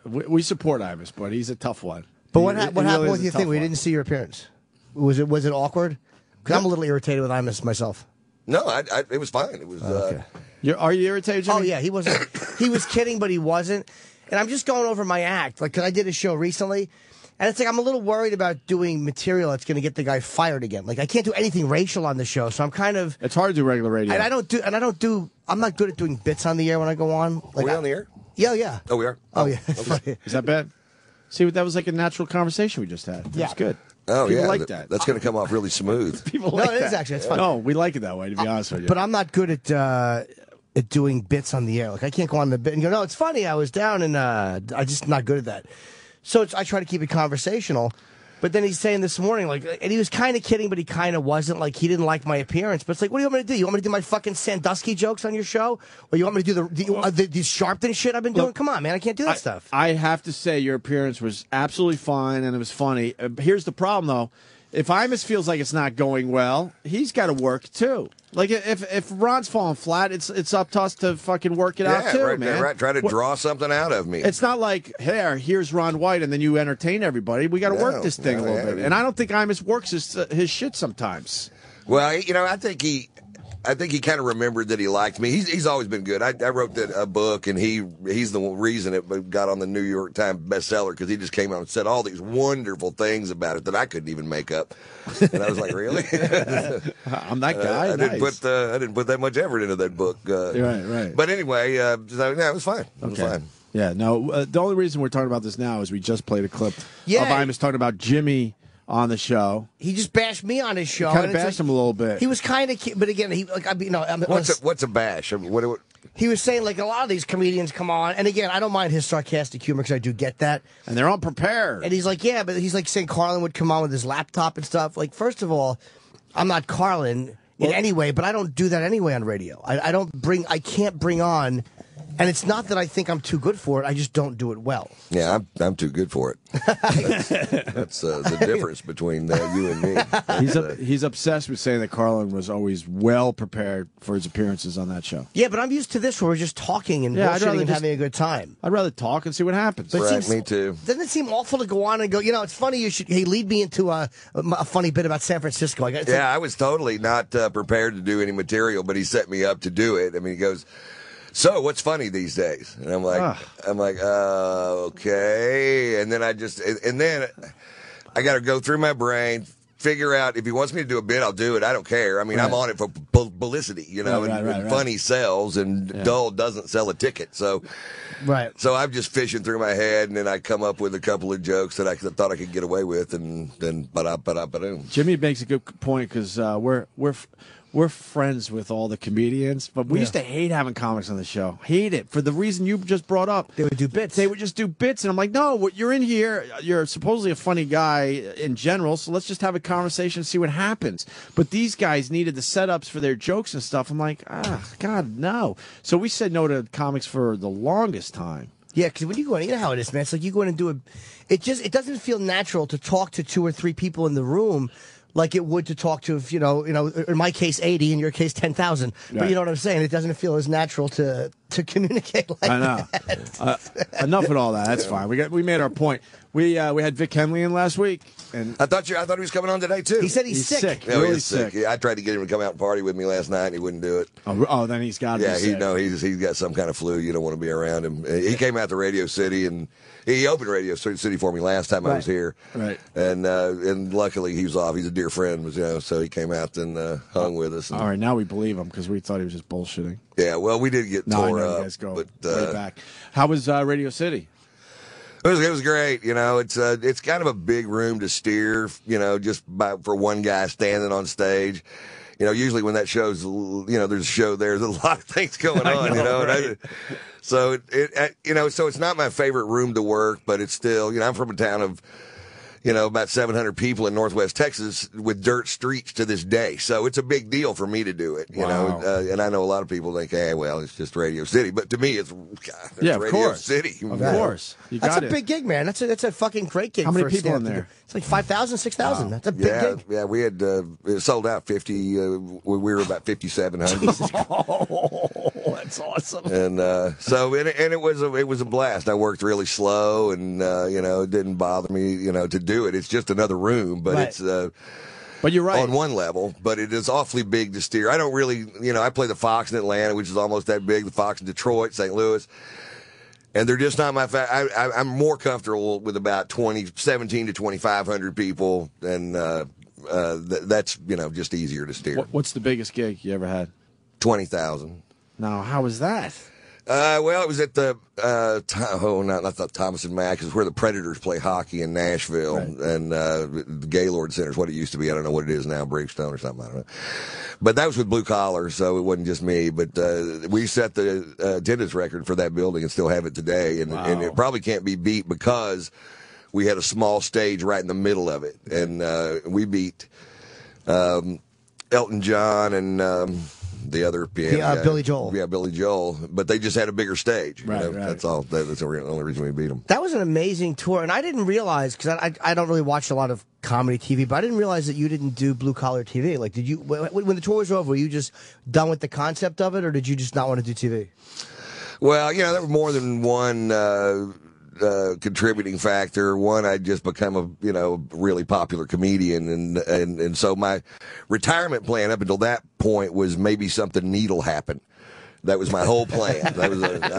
we support Imus, but he's a tough one. But what happened really with your thing? We didn't see your appearance. Was it awkward? Because I'm a little irritated with Imus myself. No, it was fine. It was. Okay. Are you irritated, Jimmy? Oh yeah, he wasn't. He was kidding, but he wasn't. And I'm just going over my act, like, 'cause I did a show recently, and it's like I'm a little worried about doing material that's going to get the guy fired again. Like, I can't do anything racial on the show, so I'm kind of. It's hard to do regular radio. And I don't do. I'm not good at doing bits on the air when I go on. Like, are we on the air? Yeah. Oh, we are. Oh yeah. Okay. Is that bad? See, that was like a natural conversation we just had. That's good. Oh, People yeah. like that. That's going to come off really smooth. People No, like it that. is actually. It's fun. No, we like it that way, to be honest with you. But I'm not good at doing bits on the air. Like, I can't go on the bit and go, no, it's funny. I was down and I'm just not good at that. So I try to keep it conversational. But then he's saying this morning, like, and he was kind of kidding, but he kind of wasn't. Like, he didn't like my appearance. But it's like, what do you want me to do? You want me to do my fucking Sandusky jokes on your show? Or you want me to do the Sharpton shit I've been doing? Come on, man. I can't do that stuff. I have to say your appearance was absolutely fine, and it was funny. Here's the problem, though. If Imus feels like it's not going well, he's got to work, too. Like, if Ron's falling flat, it's up to us to fucking work it out, too, right, man. Right, try to draw something out of me. It's not like, hey, here's Ron White, and then you entertain everybody. We got to work this thing a little bit. And I don't think Imus works his shit sometimes. Well, I think he kind of remembered that he liked me. He's always been good. I wrote a book, and he's the reason it got on the New York Times bestseller because he just came out and said all these wonderful things about it that I couldn't even make up. And I was like, really? I'm that guy. I didn't put that much effort into that book. Right. But anyway, it was fine. It was fine. Yeah. No. The only reason we're talking about this now is we just played a clip of Imus talking about Jimmy on the show. He just bashed me on his show. Kind of bashed him a little bit. He was kind of, but again, What's a bash? He was saying, like, a lot of these comedians come on, and again, I don't mind his sarcastic humor because I do get that. And they're unprepared. And he's like, yeah, but he's like saying Carlin would come on with his laptop and stuff. Like, first of all, I'm not Carlin in any way, but I don't do that anyway on radio. I can't bring on. And it's not that I think I'm too good for it. I just don't do it well. Yeah, I'm too good for it. That's the difference between you and me. He's obsessed with saying that Carlin was always well prepared for his appearances on that show. Yeah, but I'm used to this where we're just talking and bullshitting and having a good time. I'd rather talk and see what happens. Right, me too. Doesn't it seem awful to go on and go, it's funny, lead me into a funny bit about San Francisco. I was totally not prepared to do any material, but he set me up to do it. I mean, he goes, so what's funny these days? And I'm like, okay. And then I got to go through my brain, figure out if he wants me to do a bit, I'll do it. I don't care. I mean, I'm on it for publicity, you know, and funny sells and dull doesn't sell a ticket. So, so I'm just fishing through my head, and then I come up with a couple of jokes that I thought I could get away with, and then ba-da-ba-da-ba-doom. Jimmy makes a good point because we're friends with all the comedians, but we used to hate having comics on the show. Hate it for the reason you just brought up. They would do bits. They would just do bits, and I'm like, no, you're in here. You're supposedly a funny guy in general, so let's just have a conversation and see what happens. But these guys needed the setups for their jokes and stuff. I'm like, God, no. So we said no to comics for the longest time. Yeah, because when you go in, you know how it is, man. It's like you go in and do it doesn't feel natural to talk to 2 or 3 people in the room like it would to talk to, you know, in my case 80, in your case 10,000. Right. But you know what I'm saying? It doesn't feel as natural to communicate like that. Enough with all that. That's fine. We made our point. We had Vic Henley in last week, and I thought he was coming on today too. He said he's sick. Yeah, really sick. Yeah, I tried to get him to come out and party with me last night, and he wouldn't do it. Oh, then he's got to be sick. He's got some kind of flu. You don't want to be around him. He came out to Radio City, and he opened Radio City for me last time I was here. Right. And luckily he was off. He's a dear friend, so he came out and hung with us. And, all right, now we believe him because we thought he was just bullshitting. Yeah, well, we did get tore up. You guys go way back. How was Radio City? It was great. You know, it's kind of a big room to steer. You know, just for one guy standing on stage. You know, usually when that show's, there's a show there's a lot of things going on. Right? So so it's not my favorite room to work, but it's still. I'm from a town of, about 700 people in Northwest Texas with dirt streets to this day. So it's a big deal for me to do it, and I know a lot of people think, hey, well, it's just Radio City. But to me, it's Radio City. Of course. That's a big gig, man. That's a fucking great gig. How many people in there? It's like 5,000, 6,000. That's a big gig. Yeah, we had it sold out 50. We were about 5,700. Oh, that's awesome. And it was a blast. I worked really slow, and it didn't bother me, to do it. It's just another room, but it's but you're right on one level, but it is awfully big to steer. I don't really, I play the Fox in Atlanta, which is almost that big, the Fox in Detroit, St. Louis, and they're just not my I'm more comfortable with about 17 to 2,500 people, and that's just easier to steer. What's the biggest gig you ever had? 20,000. Now, how was that? Well, it was at the not the Thomas and Mack. It's where the Predators play hockey in Nashville, and the Gaylord Center is what it used to be. I don't know what it is now, Bridgestone or something. I don't know. But that was with Blue Collar, so it wasn't just me. But we set the attendance record for that building and still have it today, and it probably can't be beat because we had a small stage right in the middle of it, and we beat Elton John and. The other piano guy. Billy Joel. Yeah, Billy Joel. But they just had a bigger stage. Right. That's all. That's the only reason we beat them. That was an amazing tour, and I didn't realize, because I don't really watch a lot of comedy TV, but I didn't realize that you didn't do blue collar TV. Like, did you? When the tour was over, were you just done with the concept of it, or did you just not want to do TV? Well, there were more than one contributing factor. One, I'd just become a really popular comedian, and so my retirement plan up until that point was maybe something neat will happen. That was my whole plan. I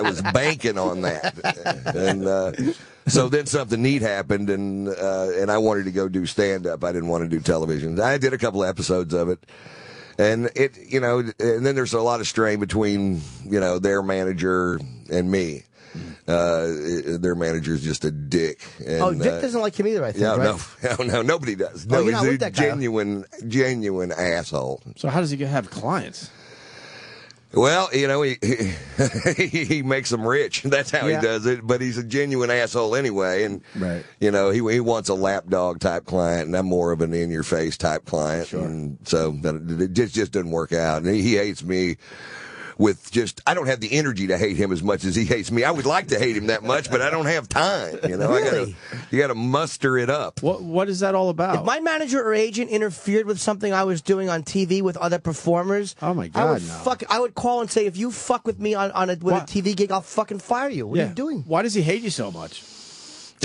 was banking on that, and so then something neat happened, and I wanted to go do stand up. I didn't want to do television. I did a couple of episodes of it. And and then there's a lot of strain between, their manager and me. Their manager's just a dick. And, Dick doesn't like him either, I think. Yeah, right? No, nobody does. No, he's a genuine asshole. So how does he have clients? Well, he makes them rich. That's how he does it. But he's a genuine asshole anyway. And, he wants a lapdog type client, and I'm more of an in-your-face type client. Sure. And so it just doesn't work out. And he hates me. I don't have the energy to hate him as much as he hates me. I would like to hate him that much, but I don't have time. Really? You got to muster it up. What is that all about? If my manager or agent interfered with something I was doing on TV with other performers, oh my God, I would call and say, if you fuck with me with a TV gig, I'll fucking fire you. What are you doing? Why does he hate you so much?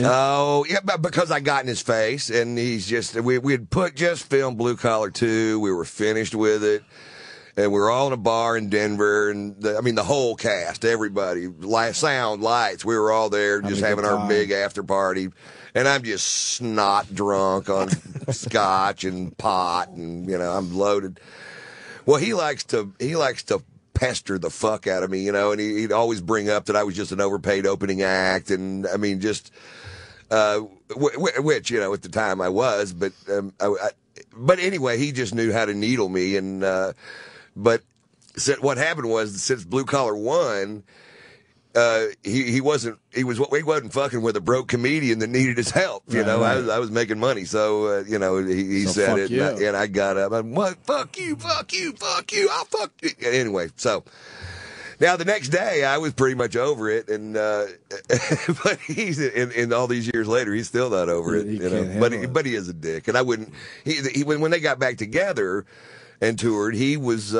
Oh, yeah, because I got in his face, and he's just we had just filmed Blue Collar 2. We were finished with it. And we were all in a bar in Denver, and the whole cast, everybody, sound, lights, we were all there just having our big after party. and I'm just snot drunk on scotch and pot, and I'm loaded. Well, he likes to pester the fuck out of me, and he'd always bring up that I was just an overpaid opening act, and I mean, just which at the time I was, but but anyway, he just knew how to needle me, and but what happened was, since Blue Collar won, he wasn't fucking with a broke comedian that needed his help. Right. I was making money, so he so said it, and I got up. I'm what? Fuck you! I'll fuck you. Anyway, so now the next day I was pretty much over it, and but he's in all these years later, he's still not over it. But he is a dick, and I wouldn't. He when they got back together and toured, he was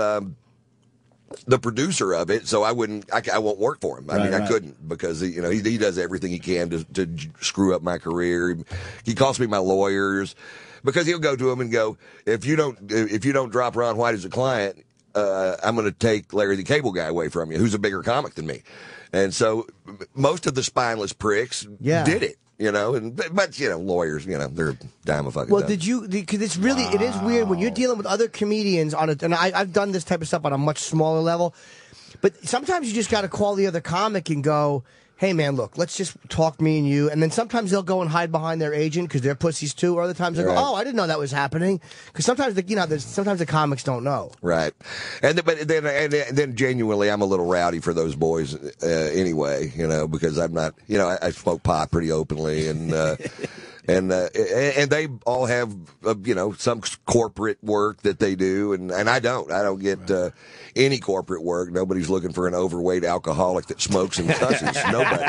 the producer of it, so I won't work for him. I couldn't, because he does everything he can to screw up my career. He costs me my lawyers, because he'll go to him and go, if you don't drop Ron White as a client, I'm going to take Larry the Cable Guy away from you, who's a bigger comic than me. And so most of the spineless pricks did it. But lawyers, they're a dime a fucking Well, dime. because it is weird when you're dealing with other comedians and I've done this type of stuff on a much smaller level, but sometimes you just got to call the other comic and go, hey man, look, let's just talk, me and you. And then sometimes they'll go and hide behind their agent because they're pussies too. Or other times they'll go, oh, I didn't know that was happening. Because sometimes sometimes the comics don't know. Right. And then genuinely, I'm a little rowdy for those boys anyway. Because I'm not. I smoke pot pretty openly, and and they all have some corporate work that they do, and I don't. I don't get any corporate work. Nobody's looking for an overweight alcoholic that smokes and cusses. Nobody.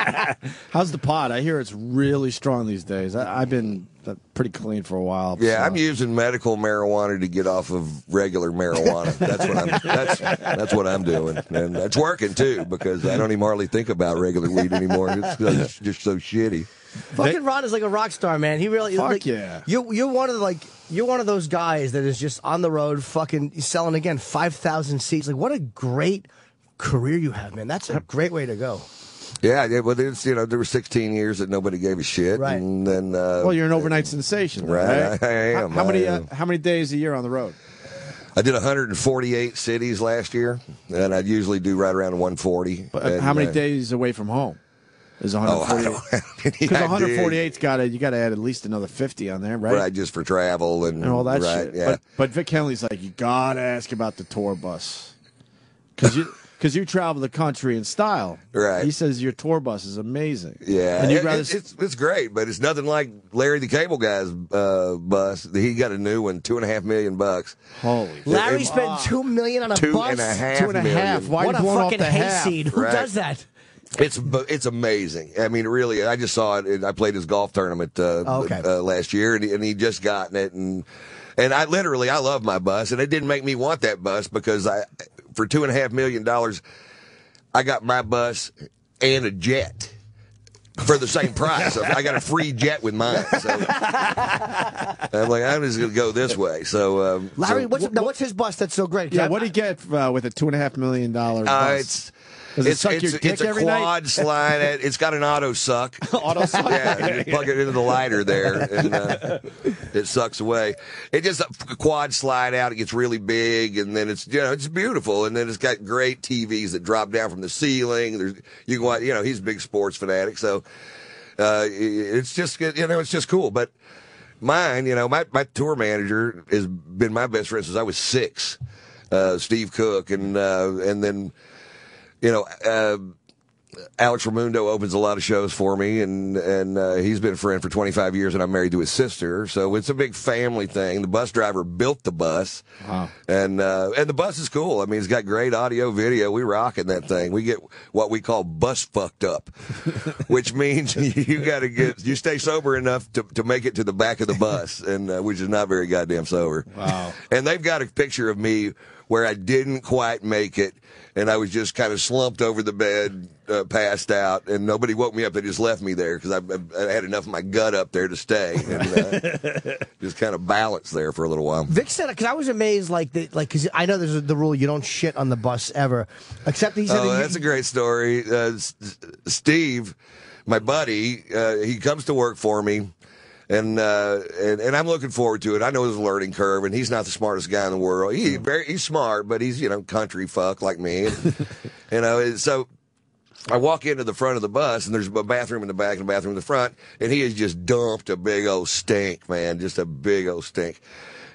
How's the pot? I hear it's really strong these days. I've been pretty clean for a while. Yeah, so. I'm using medical marijuana to get off of regular marijuana. That's what I'm doing, and it's working too, because I don't even hardly think about regular weed anymore. It's just so shitty. Fucking Ron is like a rock star, man. He really yeah. You're one of those guys that is just on the road, fucking selling again 5,000 seats. Like, what a great career you have, man. That's a great way to go. Yeah, well, there were 16 years that nobody gave a shit, right? And then, you're an overnight sensation, right? I am. How many days a year on the road? I did 148 cities last year, and I'd usually do right around 140. But how many days away from home? Is 148? Because 148's you got to add at least another 50 on there, right? Right, just for travel and all that shit. Yeah. But Vic Henley's like, you got to ask about the tour bus, because you travel the country in style. Right. He says your tour bus is amazing. Yeah, and it's great, but it's nothing like Larry the Cable Guy's bus. He got a new one, $2.5 million. Holy! Larry spent $2 million on a bus. $2.5 million. Why what a fucking hayseed! Who does that? It's amazing. I mean, really, I just saw it. I played his golf tournament last year, and he just gotten it, and I love my bus, and it didn't make me want that bus, because for $2.5 million, I got my bus and a jet for the same price. So I got a free jet with mine. So I'm like, I'm just going to go this way. So Larry, what's his bus that's so great? Yeah, what did he get with a $2.5 million bus? It's a quad slide. It's got an auto suck. Auto suck? Yeah, you plug it into the lighter there, and it sucks away. It just a quad slide out. It gets really big, and then it's beautiful, and then it's got great TVs that drop down from the ceiling. You can watch. He's a big sports fanatic, so it's just it's just cool. But mine, my tour manager has been my best friend since I was 6, Steve Cook, and then. Alex Raimundo opens a lot of shows for me, and he's been a friend for 25 years, and I'm married to his sister, so it's a big family thing. The bus driver built the bus, wow. And the bus is cool. I mean, it's got great audio, video. We rocking that thing. We get what we call bus fucked up, which means you stay sober enough to make it to the back of the bus, and which is not very goddamn sober. Wow. And they've got a picture of me where I didn't quite make it, and I was just kind of slumped over the bed, passed out, and nobody woke me up. They just left me there because I had enough of my gut up there to stay, and just kind of balanced there for a little while. Vic said, because I was amazed, because I know there's the rule you don't shit on the bus ever, except he said. That's a great story. Steve my buddy, he comes to work for me. And I'm looking forward to it. I know there's a learning curve, and he's not the smartest guy in the world. He's smart, but he's, country fuck like me. And, so I walk into the front of the bus, and there's a bathroom in the back and a bathroom in the front, and he has just dumped a big old stink, man, just a big old stink.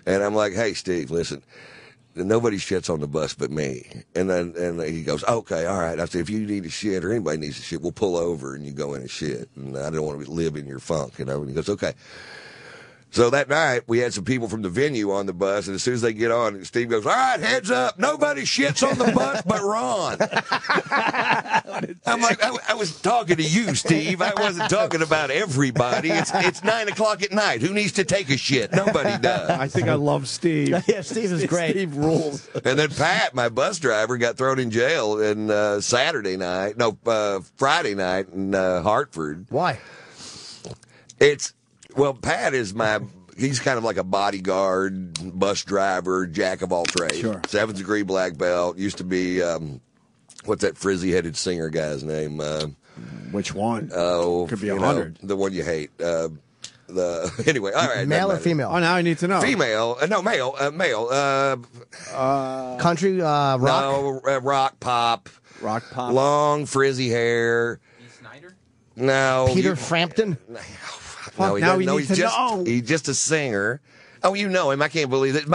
And I'm like, hey, Steve, listen. Nobody shits on the bus but me. And he goes, okay, all right. I said, if you need to shit or anybody needs to shit, we'll pull over and you go in and shit. And I don't want to live in your funk, And he goes, okay. So that night, we had some people from the venue on the bus, and as soon as they get on, Steve goes, all right, heads up, nobody shits on the bus but Ron. I'm like, I was talking to you, Steve. I wasn't talking about everybody. It's 9 o'clock at night. Who needs to take a shit? Nobody does. I think I love Steve. Yeah, Steve is great. Steve rules. And then Pat, my bus driver, got thrown in jail in Friday night in Hartford. Why? Pat is he's kind of like a bodyguard, bus driver, jack of all trades. Sure. 7th degree black belt. Used to be, what's that frizzy-headed singer guy's name? Which one? Oh, could be 100. The one you hate. Anyway, all right. Male or female? Oh, now I need to know. Female. No, male. Country, rock? No, rock pop. Rock pop. Long, frizzy hair. Snyder? No. Peter Frampton? No, he's just a singer. Oh, you know him. I can't believe it.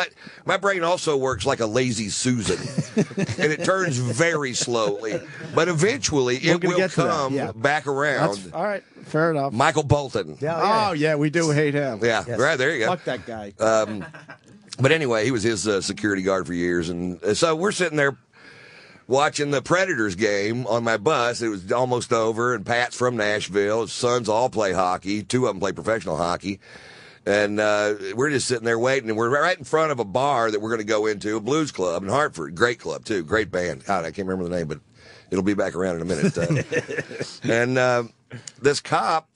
My brain also works like a lazy Susan, and it turns very slowly. But eventually, it will come back around. All right, fair enough. Michael Bolton. Yeah, we do hate him. Yeah, yes. Right, there you go. Fuck that guy. But anyway, he was his security guard for years. And so we're sitting there watching the Predators game on my bus. It was almost over, and Pat's from Nashville. His sons all play hockey. 2 of them play professional hockey. And we're just sitting there waiting, and we're right in front of a bar that we're going to go into, a blues club in Hartford. Great club, too. Great band. God, I can't remember the name, but it'll be back around in a minute. And this cop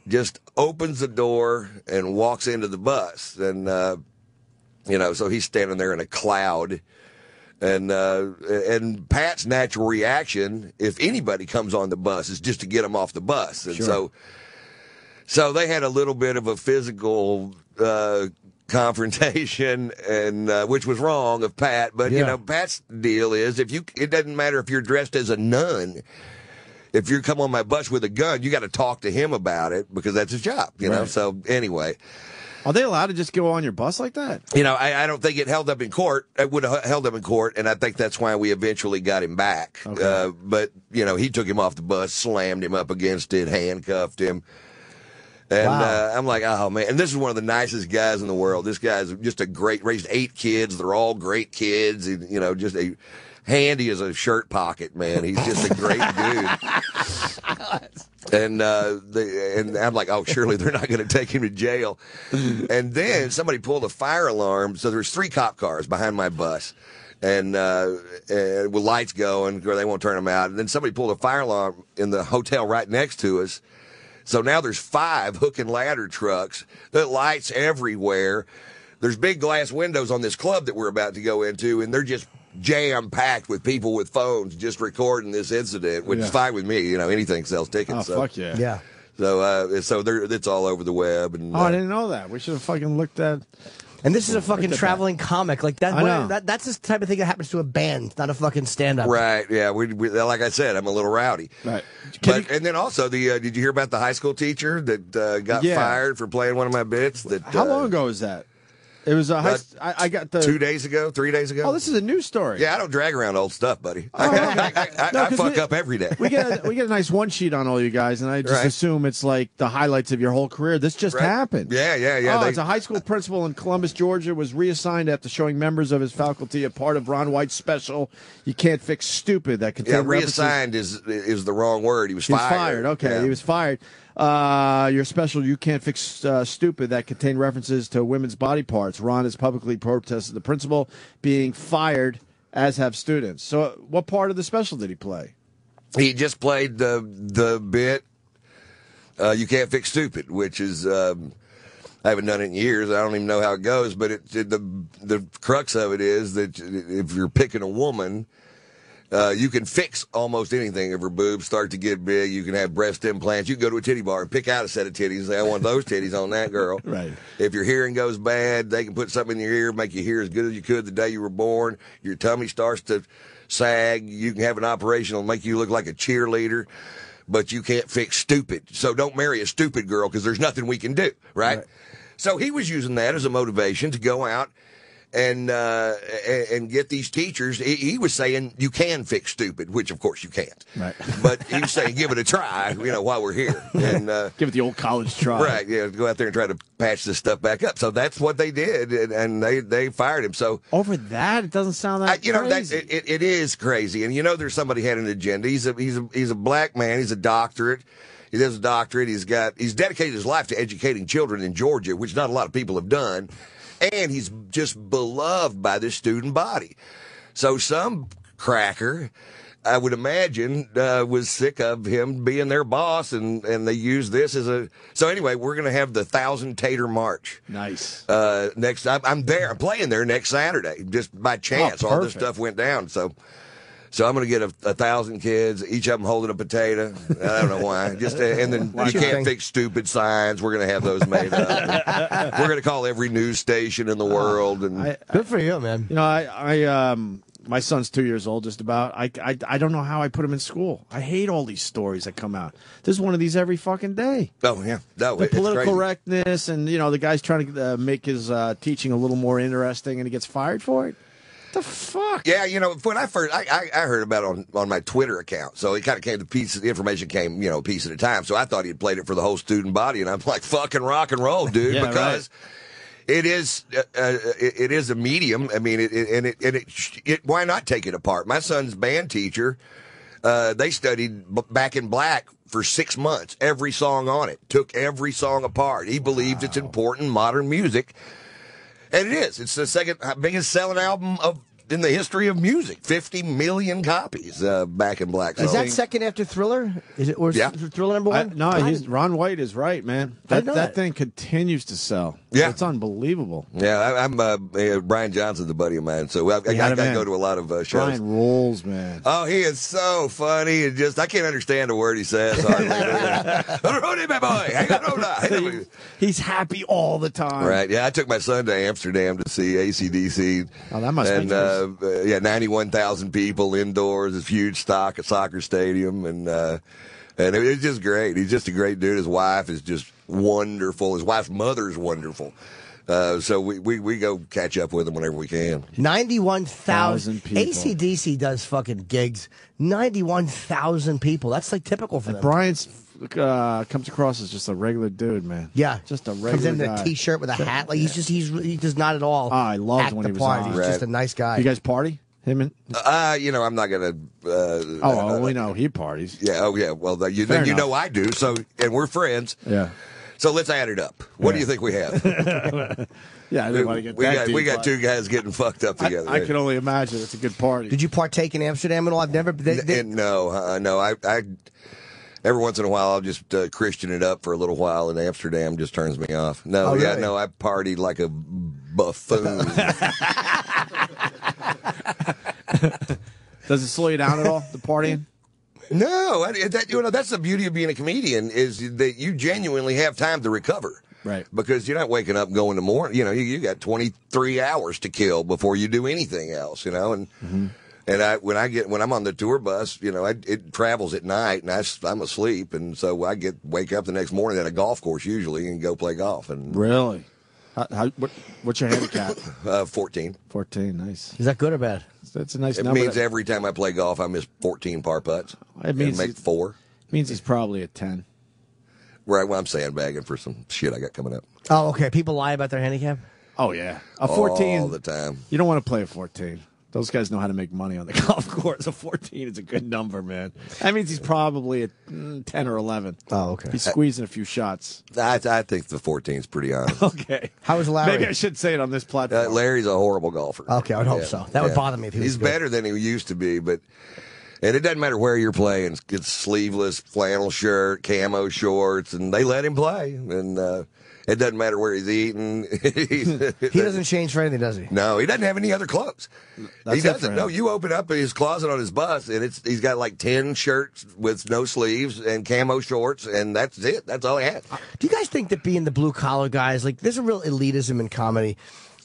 just opens the door and walks into the bus. And, so he's standing there in a cloud. And Pat's natural reaction, if anybody comes on the bus, is just to get him off the bus. And so they had a little bit of a physical confrontation, and which was wrong of Pat. But Pat's deal is it doesn't matter if you're dressed as a nun. If you come on my bus with a gun, you got to talk to him about it because that's his job. You know. So anyway. Are they allowed to just go on your bus like that? I don't think it held up in court. It would have held up in court, and I think that's why we eventually got him back. Okay. But, he took him off the bus, slammed him up against it, handcuffed him. And I'm like, oh, man. And this is one of the nicest guys in the world. This guy's just raised 8 kids. They're all great kids. And, just handy as a shirt pocket, man. He's just a great dude. And I'm like, oh, surely they're not going to take him to jail. And then somebody pulled a fire alarm. So there's 3 cop cars behind my bus, and with lights going, or they won't turn them out. And then somebody pulled a fire alarm in the hotel right next to us. So now there's 5 hook and ladder trucks, the lights everywhere. There's big glass windows on this club that we're about to go into, and they're just jam-packed with people with phones just recording this incident, which is fine with me. Anything sells tickets. Oh, fuck yeah. Yeah. So it's all over the web. And I didn't know that. We should have fucking looked at... And this is a fucking traveling comic. Like that's the type of thing that happens to a band, not a fucking stand-up. Right, yeah. We like I said, I'm a little rowdy. Right. And then also, did you hear about the high school teacher that got fired for playing one of my bits? How long ago was that? It was I got the 2 days ago, 3 days ago. Oh, this is a news story. Yeah, I don't drag around old stuff, buddy. I fuck up every day. We get a nice one sheet on all you guys, and I just assume it's like the highlights of your whole career. This just happened. Yeah. Oh, it's a high school principal in Columbus, Georgia, was reassigned after showing members of his faculty a part of Ron White's special "You Can't Fix Stupid" that contained reassigned is the wrong word. He was fired. He was fired. Okay, he was fired. Your special "You Can't Fix Stupid" that contained references to women's body parts. Ron has publicly protested the principal being fired, as have students. So what part of the special did he play? He just played the bit "You Can't Fix Stupid," which is I haven't done it in years. I don't even know how it goes, but the crux of it is that if you're picking a woman You can fix almost anything if her boobs start to get big. You can have breast implants. You can go to a titty bar and pick out a set of titties and say, I want those titties on that girl. Right. If your hearing goes bad, they can put something in your ear, make you hear as good as you could the day you were born. Your tummy starts to sag. You can have an operation that'll make you look like a cheerleader, but you can't fix stupid. So don't marry a stupid girl because there's nothing we can do, right? So he was using that as a motivation to go out and get these teachers. He was saying you can fix stupid, which of course you can't. Right. But he was saying give it a try, while we're here. And give it the old college try. Right, yeah, go out there and try to patch this stuff back up. So that's what they did, and they fired him. So over that, it doesn't sound that crazy. It is crazy. And there's somebody had an agenda. He's a black man. He's a doctorate. He does a doctorate. He's dedicated his life to educating children in Georgia, which not a lot of people have done. And he's just beloved by the student body. So some cracker, I would imagine, was sick of him being their boss, and they use this as a... So anyway, we're going to have the 1,000 Tater March. Nice. Next, I'm there. I'm playing there next Saturday, just by chance. All this stuff went down, so I'm going to get 1,000 kids, each of them holding a potato. I don't know why. And then you can't fix stupid signs. We're going to have those made up. We're going to call every news station in the world. And good for you, man. My son's 2 years old, just about. I don't know how I put him in school. I hate all these stories that come out. There's one of these every fucking day. Oh yeah, the political correctness, and the guy's trying to make his teaching a little more interesting, and he gets fired for it. The fuck? Yeah, when I first, I heard about it on my Twitter account. So it kind of came, the information came, a piece at a time. So I thought he'd played it for the whole student body. And I'm like, fucking rock and roll, dude. Yeah, because it is a medium. I mean, why not take it apart? My son's band teacher, they studied Back in Black for 6 months, every song on it, took every song apart. He believed it's important modern music. And it is. It's the second biggest selling album in the history of music. 50 million copies, Back in Black. Is that second after Thriller? Is it? Or yeah. Thriller number one? Ron White is right, man. That thing continues to sell. Yeah. It's unbelievable. Yeah, I'm Brian Johnson's a buddy of mine, so I go to a lot of shows. Brian rules, man. Oh, he is so funny. And I can't understand a word he says. He's happy all the time. Right, yeah. I took my son to Amsterdam to see AC/DC. Oh, that must be nice. 91,000 people indoors. It's huge soccer stadium, and it was just great. He's just a great dude. His wife is just wonderful. His wife's mother's wonderful. So we go catch up with him whenever we can. 91,000 people. AC/DC does fucking gigs. 91,000 people. That's like typical for them. Brian's comes across as just a regular dude, man. Yeah, just a regular comes in guy. a t-shirt with a hat. Like he does not at all. Oh, I loved act when the he was part. on. He's just a nice guy. You guys party? Him and I'm not gonna. We know he parties. Yeah. Oh, yeah. Well, you know I do. So, and we're friends. Yeah. So let's add it up. What do you think we have? Yeah, I didn't want to get that deep, we got two guys getting fucked up together. I can only imagine it's a good party. Did you partake in Amsterdam at all? I've never. No. I every once in a while I'll just Christian it up for a little while, and Amsterdam just turns me off. No, really? I partied like a buffoon. Does it slow you down at all, the partying? No, that's the beauty of being a comedian is that you genuinely have time to recover. Right. Because you're not waking up going to morning. You got 23 hours to kill before you do anything else, and and when I'm on the tour bus, it travels at night and I'm asleep, and so wake up the next morning at a golf course usually and go play golf. And really? What's your handicap? 14. 14, nice. Is that good or bad? That's a nice It number. means every time I play golf, I miss 14 par putts. It means make 4. It means he's probably a 10. Right, well, I'm sandbagging for some shit I got coming up. Oh, okay. People lie about their handicap? Oh, yeah. A 14. All the time. You don't want to play a 14. Those guys know how to make money on the golf course. A 14 is a good number, man. That means he's probably a 10 or 11. Oh, okay. He's squeezing a few shots. I think the 14 is pretty honest. Okay. How was Larry? Maybe I should say it on this platform. Larry's a horrible golfer. Okay, I would hope so. That would bother me if he was He's good. better than he used to be, and it doesn't matter where you're playing. It's sleeveless flannel shirt, camo shorts, and they let him play. And It doesn't matter where he's eating. He doesn't change for anything, does he? No, he doesn't have any other clothes. That's He it for doesn't. him. No, you open up his closet on his bus, and he's got like 10 shirts with no sleeves and camo shorts, and that's it. That's all he has. Do you guys think that being the blue collar guys, like, there's a real elitism in comedy,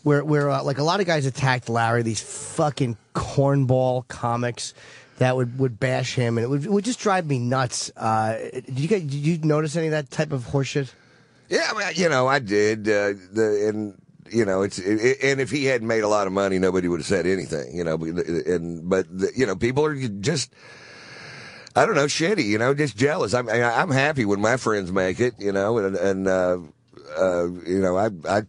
where like a lot of guys attacked Larry, these fucking cornball comics that would bash him, and it would just drive me nuts. Did you notice any of that type of horseshit? Yeah, I mean, I did. And if he hadn't made a lot of money, nobody would have said anything. But people are just, I don't know, shitty. Just jealous. I'm happy when my friends make it. I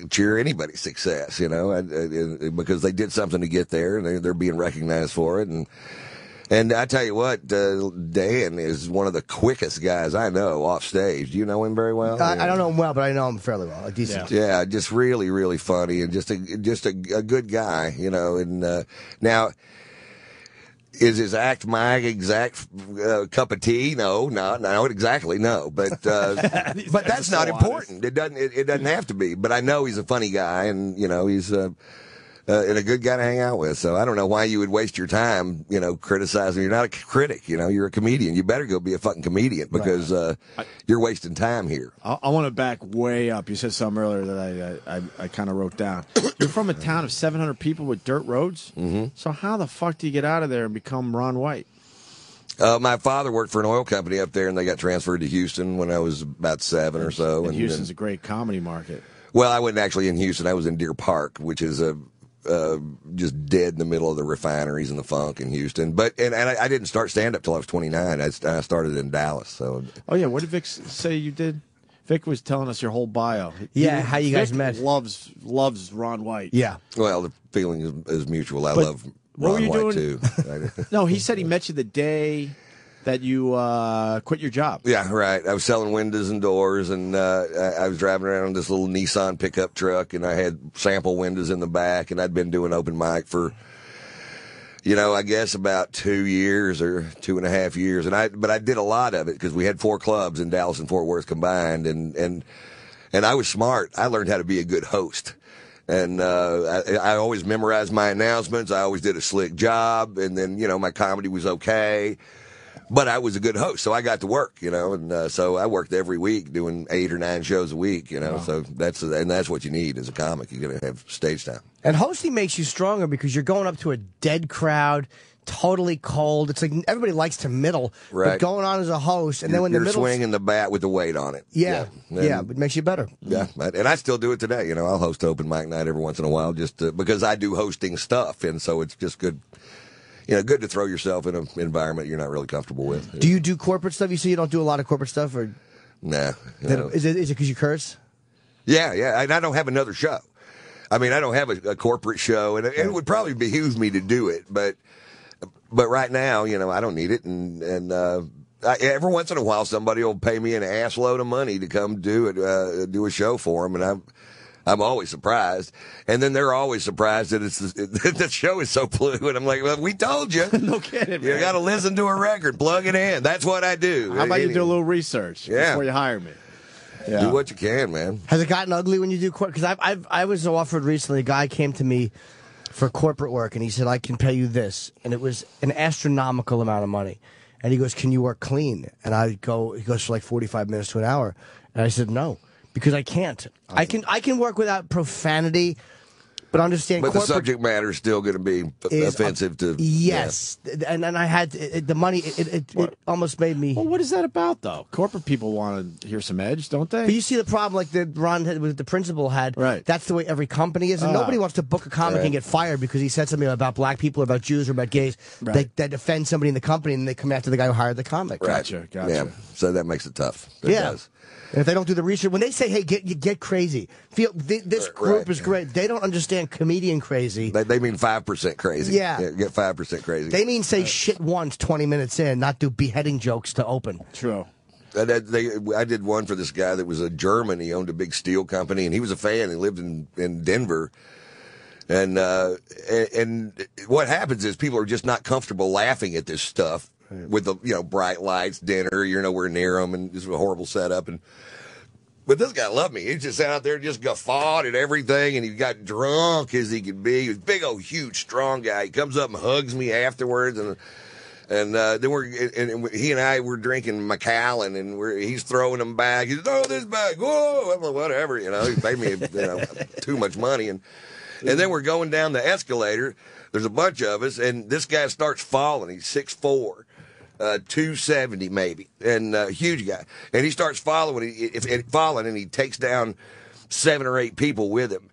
cheer anybody's success. Because they did something to get there, and they're being recognized for it. And I tell you what, Dan is one of the quickest guys I know off stage. Do you know him very well? I don't know him well, but I know him fairly well. Decent. Yeah, just really, really funny and just a good guy, And now, is his act my exact cup of tea? No, not exactly. No, but but that's not important. It doesn't have to be. But I know he's a funny guy, and he's. And a good guy to hang out with. So I don't know why you would waste your time, criticizing. You're not a critic, you're a comedian. You better go be a fucking comedian because you're wasting time here. I want to back way up. You said something earlier that I kind of wrote down. You're from a town of 700 people with dirt roads? Mm-hmm. So how the fuck do you get out of there and become Ron White? My father worked for an oil company up there, and they got transferred to Houston when I was about 7 or so. And Houston's a great comedy market. Well, I wasn't actually in Houston. I was in Deer Park, which is just dead in the middle of the refineries and the funk in Houston. But I didn't start stand up till I was 29. I started in Dallas. So. Oh yeah, what did Vic say you did? Vic was telling us your whole bio. Yeah, how you guys met. Loves Ron White. Yeah. Well, the feeling is mutual. I love Ron White too. No, he said he met you the day that you quit your job. Yeah, right. I was selling windows and doors, and I was driving around in this little Nissan pickup truck, and I had sample windows in the back, and I'd been doing open mic for, I guess about 2 years or 2.5 years, but I did a lot of it because we had 4 clubs in Dallas and Fort Worth combined, and I was smart. I learned how to be a good host. And I always memorized my announcements. I always did a slick job, and then my comedy was okay. But I was a good host, so I got to work, and so I worked every week doing 8 or 9 shows a week, Wow. So that's what you need as a comic. You're going to have stage time. And hosting makes you stronger because you're going up to a dead crowd, totally cold. It's like everybody likes to middle, right. But going on as a host, and then when you're the middle swinging the bat with the weight on it. Yeah, it makes you better. Yeah, and I still do it today. I'll host open mic night every once in a while just because I do hosting stuff, and so it's just good. Good to throw yourself in an environment you're not really comfortable with. Do you do corporate stuff? You say you don't do a lot of corporate stuff, or nah? Is it because you curse? Yeah, and I don't have another show. I mean, I don't have a corporate show, and it would probably behoove me to do it, but right now, I don't need it, and every once in a while, somebody will pay me an ass load of money to come do a show for them, and I'm always surprised, and then they're always surprised that the show is so blue, and I'm like, well, we told you. No kidding, man. You got to listen to a record, plug it in. That's what I do. How about you do a little research before you hire me? Yeah. Do what you can, man. Has it gotten ugly when you do corporate? Because I was offered recently. A guy came to me for corporate work, and he said, I can pay you this, and it was an astronomical amount of money. And he goes, can you work clean? And he goes for like 45 minutes to an hour, and I said no. Because I can't. I can work without profanity, but understand. But the subject matter is still going to be offensive to. Yes, yeah. and I had the money. It almost made me. Well, what is that about though? Corporate people want to hear some edge, don't they? But you see the problem, like the principal had. Right. That's the way every company is, and nobody wants to book a comic and get fired because he said something about black people, or about Jews, or about gays. Right. That offend somebody in the company, and they come after the guy who hired the comic. Right. Gotcha. Yeah. So that makes it tough. It does. And if they don't do the research, when they say, hey, get crazy, this group is great, they don't understand comedian crazy. They mean 5% crazy. Yeah. Get 5% crazy. They mean say shit once 20 minutes in, not do beheading jokes to open. True. I did one for this guy that was a German. He owned a big steel company, and he was a fan. He lived in Denver. And what happens is people are just not comfortable laughing at this stuff. With the bright lights, dinner, you're nowhere near them, and this is a horrible setup. And But this guy loved me. He just sat out there and just guffawed at everything, and he got drunk as he could be. He was a big, old, huge, strong guy. He comes up and hugs me afterwards, and then he and I were drinking Macallan, and he's throwing them back. He's throw this back. Whoa! I'm like, whatever, He paid me too much money, and then we're going down the escalator. There's a bunch of us, and this guy starts falling. He's 6'4". 270 maybe, and huge guy, and he starts falling, and he takes down 7 or 8 people with him,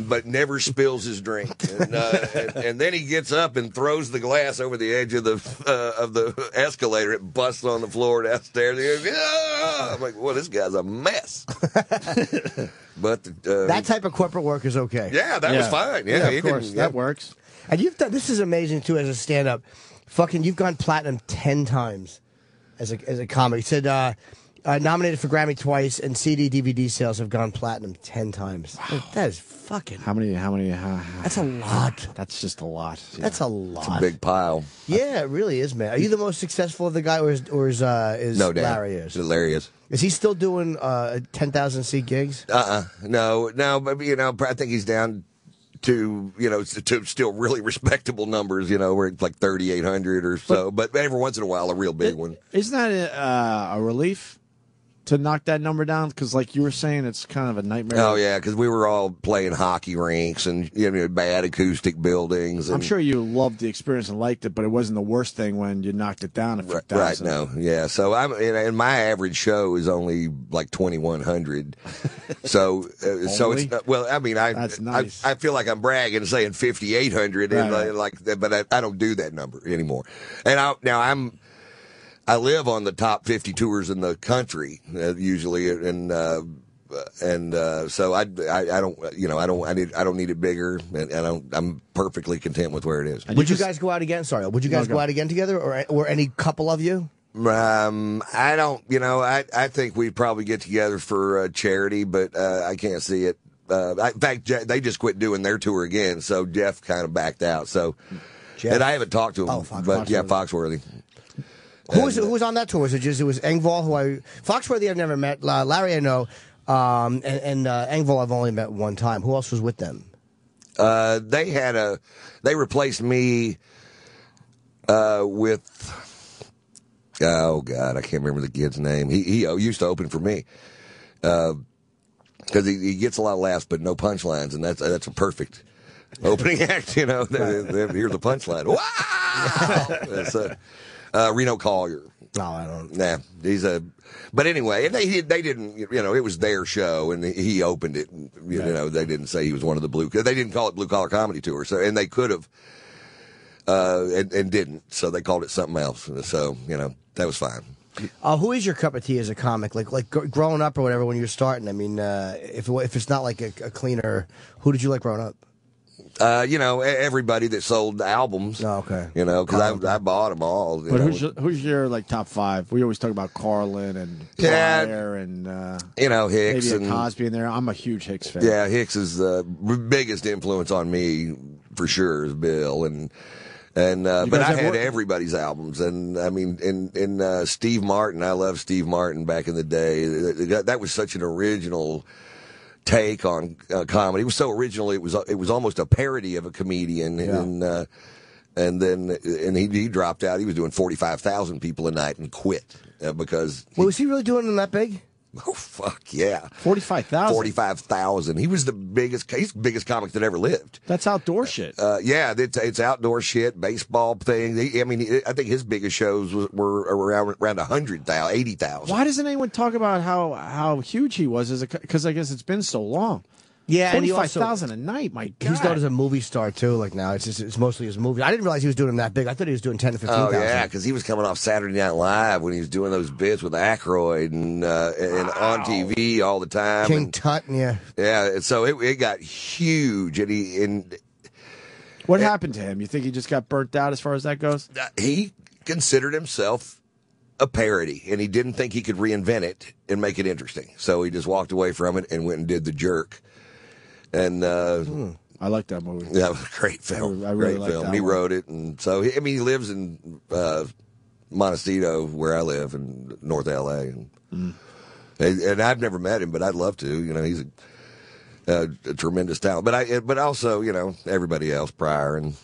but never spills his drink, and then he gets up and throws the glass over the edge of the escalator. It busts on the floor downstairs. He goes, "Ah!" I'm like, well, this guy's a mess. But that type of corporate work is okay. Yeah, that was fine. Yeah, of course, that works. And you've done this is amazing too as a stand-up. You've gone platinum 10 times as a comic. You said nominated for Grammy twice, and CD, DVD sales have gone platinum 10 times. Wow. That is fucking... How many? That's a lot. That's just a lot. Yeah. That's a lot. It's a big pile. Yeah, it really is, man. Are you the most successful of the guy, or is no, Larry is? Larry is. Is he still doing 10,000 seat gigs? No, but I think he's down to still really respectable numbers, we're at like 3,800 or so, but every once in a while a real big one. Isn't that a relief to knock that number down? Because like you were saying, it's kind of a nightmare. Oh yeah, because we were all playing hockey rinks and bad acoustic buildings. And, I'm sure you loved the experience and liked it, but it wasn't the worst thing when you knocked it down a few thousand. Right, no, yeah. So and my average show is only like 2,100. so it's well. I mean, that's nice. I feel like I'm bragging saying 5,800, right. But I don't do that number anymore. And I live on the top 50 tours in the country usually, and so I don't need it bigger, and I'm perfectly content with where it is. Would you guys go out again? Sorry, would you guys go out again together, or any couple of you? I don't. I think we'd probably get together for charity, but I can't see it. In fact, they just quit doing their tour again, so Jeff kind of backed out. So, and I haven't talked to him, but yeah, Foxworthy. Who was on that tour? Was it Engvall, Foxworthy I've never met, Larry I know, and Engvall I've only met one time. Who else was with them? They replaced me with, oh God, I can't remember the kid's name. He used to open for me. Because he gets a lot of laughs, but no punchlines, and that's a perfect opening act. Here's the punchline. Wow! That's Reno Collier. No, I don't. Nah, But anyway, and they didn't. It was their show, and he opened it. They didn't say he was one of the blue. They didn't call it Blue Collar Comedy Tour. So, and they could have, and didn't. So they called it something else. So that was fine. Who is your cup of tea as a comic? Like growing up or whatever when you're starting. I mean, if it's not like a cleaner, who did you like growing up? Everybody that sold albums. Oh, okay. Because I bought them all. But who's your like top 5? We always talk about Carlin and Pryor and Hicks maybe and Cosby in there. I'm a huge Hicks fan. Yeah, Hicks is the biggest influence on me for sure. Is Bill but I had everybody's albums, and I mean, in Steve Martin, I loved Steve Martin back in the day. That was such an original take on comedy. It was so original. It was almost a parody of a comedian, yeah. And then he dropped out. He was doing 45,000 people a night and quit because. Was he really doing them that big? Oh fuck yeah! 45,000. 45,000. He was the biggest. He's the biggest comic that ever lived. That's outdoor shit. Yeah, it's outdoor shit. Baseball thing. I think his biggest shows were around 100,000, 80,000. Why doesn't anyone talk about how huge he was? Because I guess it's been so long. Yeah, 45,000 a night. My God, he's known as a movie star too. Like now, it's mostly his movies. I didn't realize he was doing them that big. I thought he was doing 10 to 15,000. Oh yeah, because he was coming off Saturday Night Live when he was doing those bits with Aykroyd and on TV all the time. King Tut, yeah. Yeah, so it got huge, and what happened to him? You think he just got burnt out as far as that goes? He considered himself a parody, and he didn't think he could reinvent it and make it interesting. So he just walked away from it and went and did The Jerk. And I like that movie. Yeah, great film. I really great film. That he one. wrote it, and so he lives in Montecito, where I live, in North LA. And And I've never met him, but I'd love to. You know, he's a tremendous talent. But also, you know, everybody else, Pryor and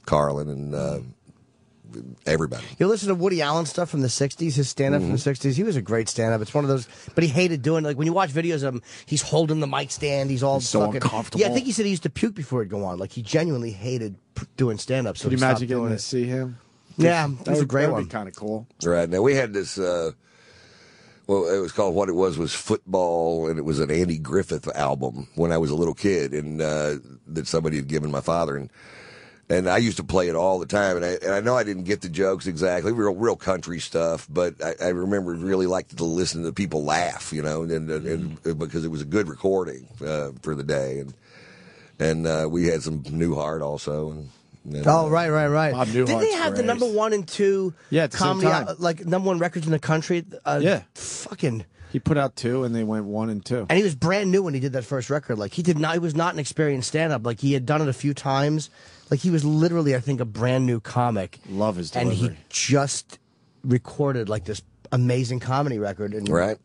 Carlin and everybody. You listen to Woody Allen stuff from the 60s, his stand-up from the 60s. He was a great stand-up. It's one of those, but he hated doing it. Like, when you watch videos of him, he's holding the mic stand. He's all so fucking uncomfortable. Yeah, I think he said he used to puke before he'd go on. Like, he genuinely hated doing stand-up. So Could you he imagine stopped getting doing to it. see him? Yeah, That he's a great would one. be kind of cool. Right. Now, we had this, well, it was called, what it was Football, and it was an Andy Griffith album when I was a little kid, and that somebody had given my father. And I used to play it all the time, and I know I didn't get the jokes exactly, real country stuff, but I remember really liked to listen to people laugh, you know, and because it was a good recording for the day, and we had some Newhart also. And Oh, right. Bob Did they Newhart's have the great. number 1 and 2 Yeah, at the same comedy, time. like number 1 records in the country? Yeah. Fucking. He put out 2, and they went 1 and 2. And he was brand new when he did that first record. Like, he was not an experienced stand-up. Like, he had done it a few times. Like, he was literally, I think, a brand new comic. Love his And delivery. he just recorded, like, this amazing comedy record. And, Right.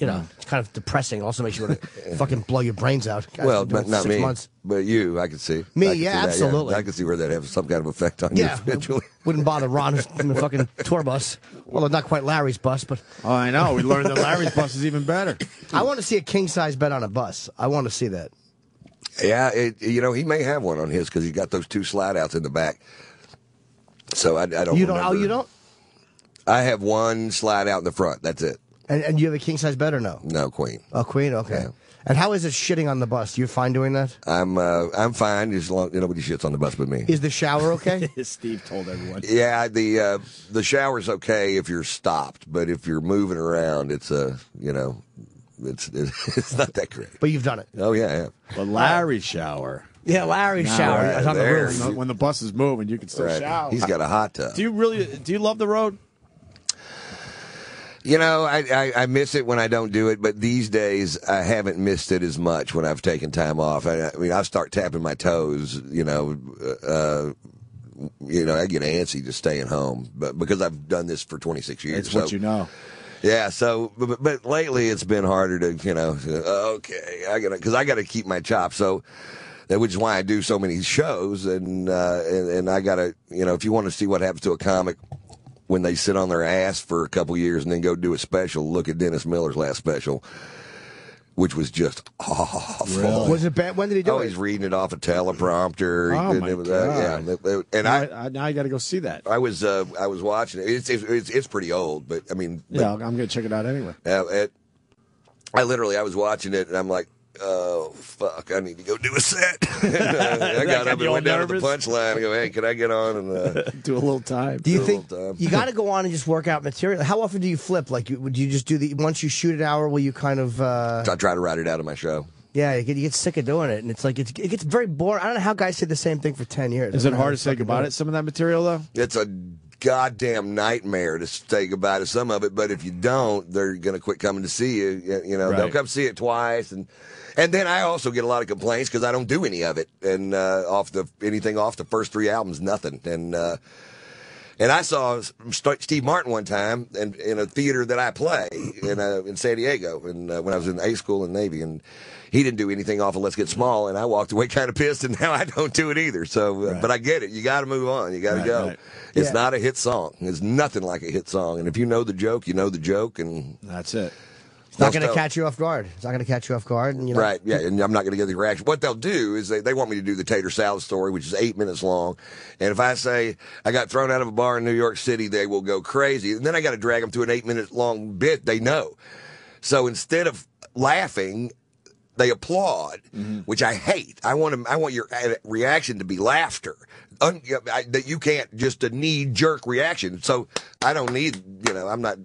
You know, it's kind of depressing. It also makes you want to fucking blow your brains out. Guys, Well, been doing but not 6 me. months. But you, I could see. Me, I could yeah, see that, absolutely. I could see where that has some kind of effect on Yeah, you eventually. wouldn't bother Ron in the fucking tour bus. Well, not quite Larry's bus, but... Oh, I know. We learned that Larry's bus is even better. I want to see a king-size bed on a bus. I want to see that. Yeah, you know, he may have one on his because he's got those 2 slide outs in the back. So I don't. You don't? remember. Oh, you don't? I have 1 slide out in the front. That's it. And you have a king-size bed or no? No, Queen. Oh, Queen? Okay. Yeah. And how is it shitting on the bus? Do you fine doing that? I'm fine as long nobody shits on the bus but me. Is the shower okay? Steve told everyone. Yeah, the shower's okay if you're stopped, but if you're moving around, it's it's not that great. But you've done it. Oh yeah. But Larry's shower. Yeah, Larry's Now, shower. right It's on the there. roof. When the bus is moving, you can still Right. shower. He's got a hot tub. Do you love the road? You know, I miss it when I don't do it, but these days I haven't missed it as much when I've taken time off. I mean, I start tapping my toes. You know, I get antsy just staying home, but because I've done this for 26 years. It's what you know. Yeah. So, but lately it's been harder to, okay, I gotta keep my chops. So, which is why I do so many shows, and I gotta, if you want to see what happens to a comic when they sit on their ass for a couple years and then go do a special, look at Dennis Miller's last special, which was just awful. Really? Was it bad? When did he do it? He's reading it off a teleprompter. Oh, my God. Yeah. And now I got to go see that. I was watching it. It's pretty old, but I mean, Yeah, I'm going to check it out anyway. I was watching it and I'm like, oh fuck! I need to go do a set. I got up and went down to the punchline. I go, hey, can I get on and do a little time? Do you think you got to go on and just work out material? How often do you flip? Like, would you just do once you shoot an hour? Will you kind of? I try to write it out of my show. Yeah, you get sick of doing it, and it's like it gets very boring. I don't know how guys say the same thing for 10 years. Is it hard to say goodbye to some of that material though? It's a goddamn nightmare to say goodbye to some of it, but if you don't, they're going to quit coming to see you. Right. They'll come see it twice, and then I also get a lot of complaints because I don't do any of it, and anything off the first 3 albums, nothing. And I saw Steve Martin one time in a theater that I play in San Diego, and when I was in A school in Navy, and he didn't do anything off of Let's Get Small, and I walked away kind of pissed, and now I don't do it either. So, but I get it. You got to move on. You got to go. Right. It's not a hit song. It's nothing like a hit song. And if you know the joke, you know the joke, and that's it. It's not going to catch you off guard. It's not going to catch you off guard. And, Right, yeah, and I'm not going to get the reaction. What they'll do is they want me to do the tater salad story, which is 8 minutes long. And if I say I got thrown out of a bar in New York City, they will go crazy. And then I got to drag them to an 8 minute long bit they know. So instead of laughing, they applaud, which I hate. I want your reaction to be laughter. That you can't just a knee-jerk reaction. So I don't need, I'm not,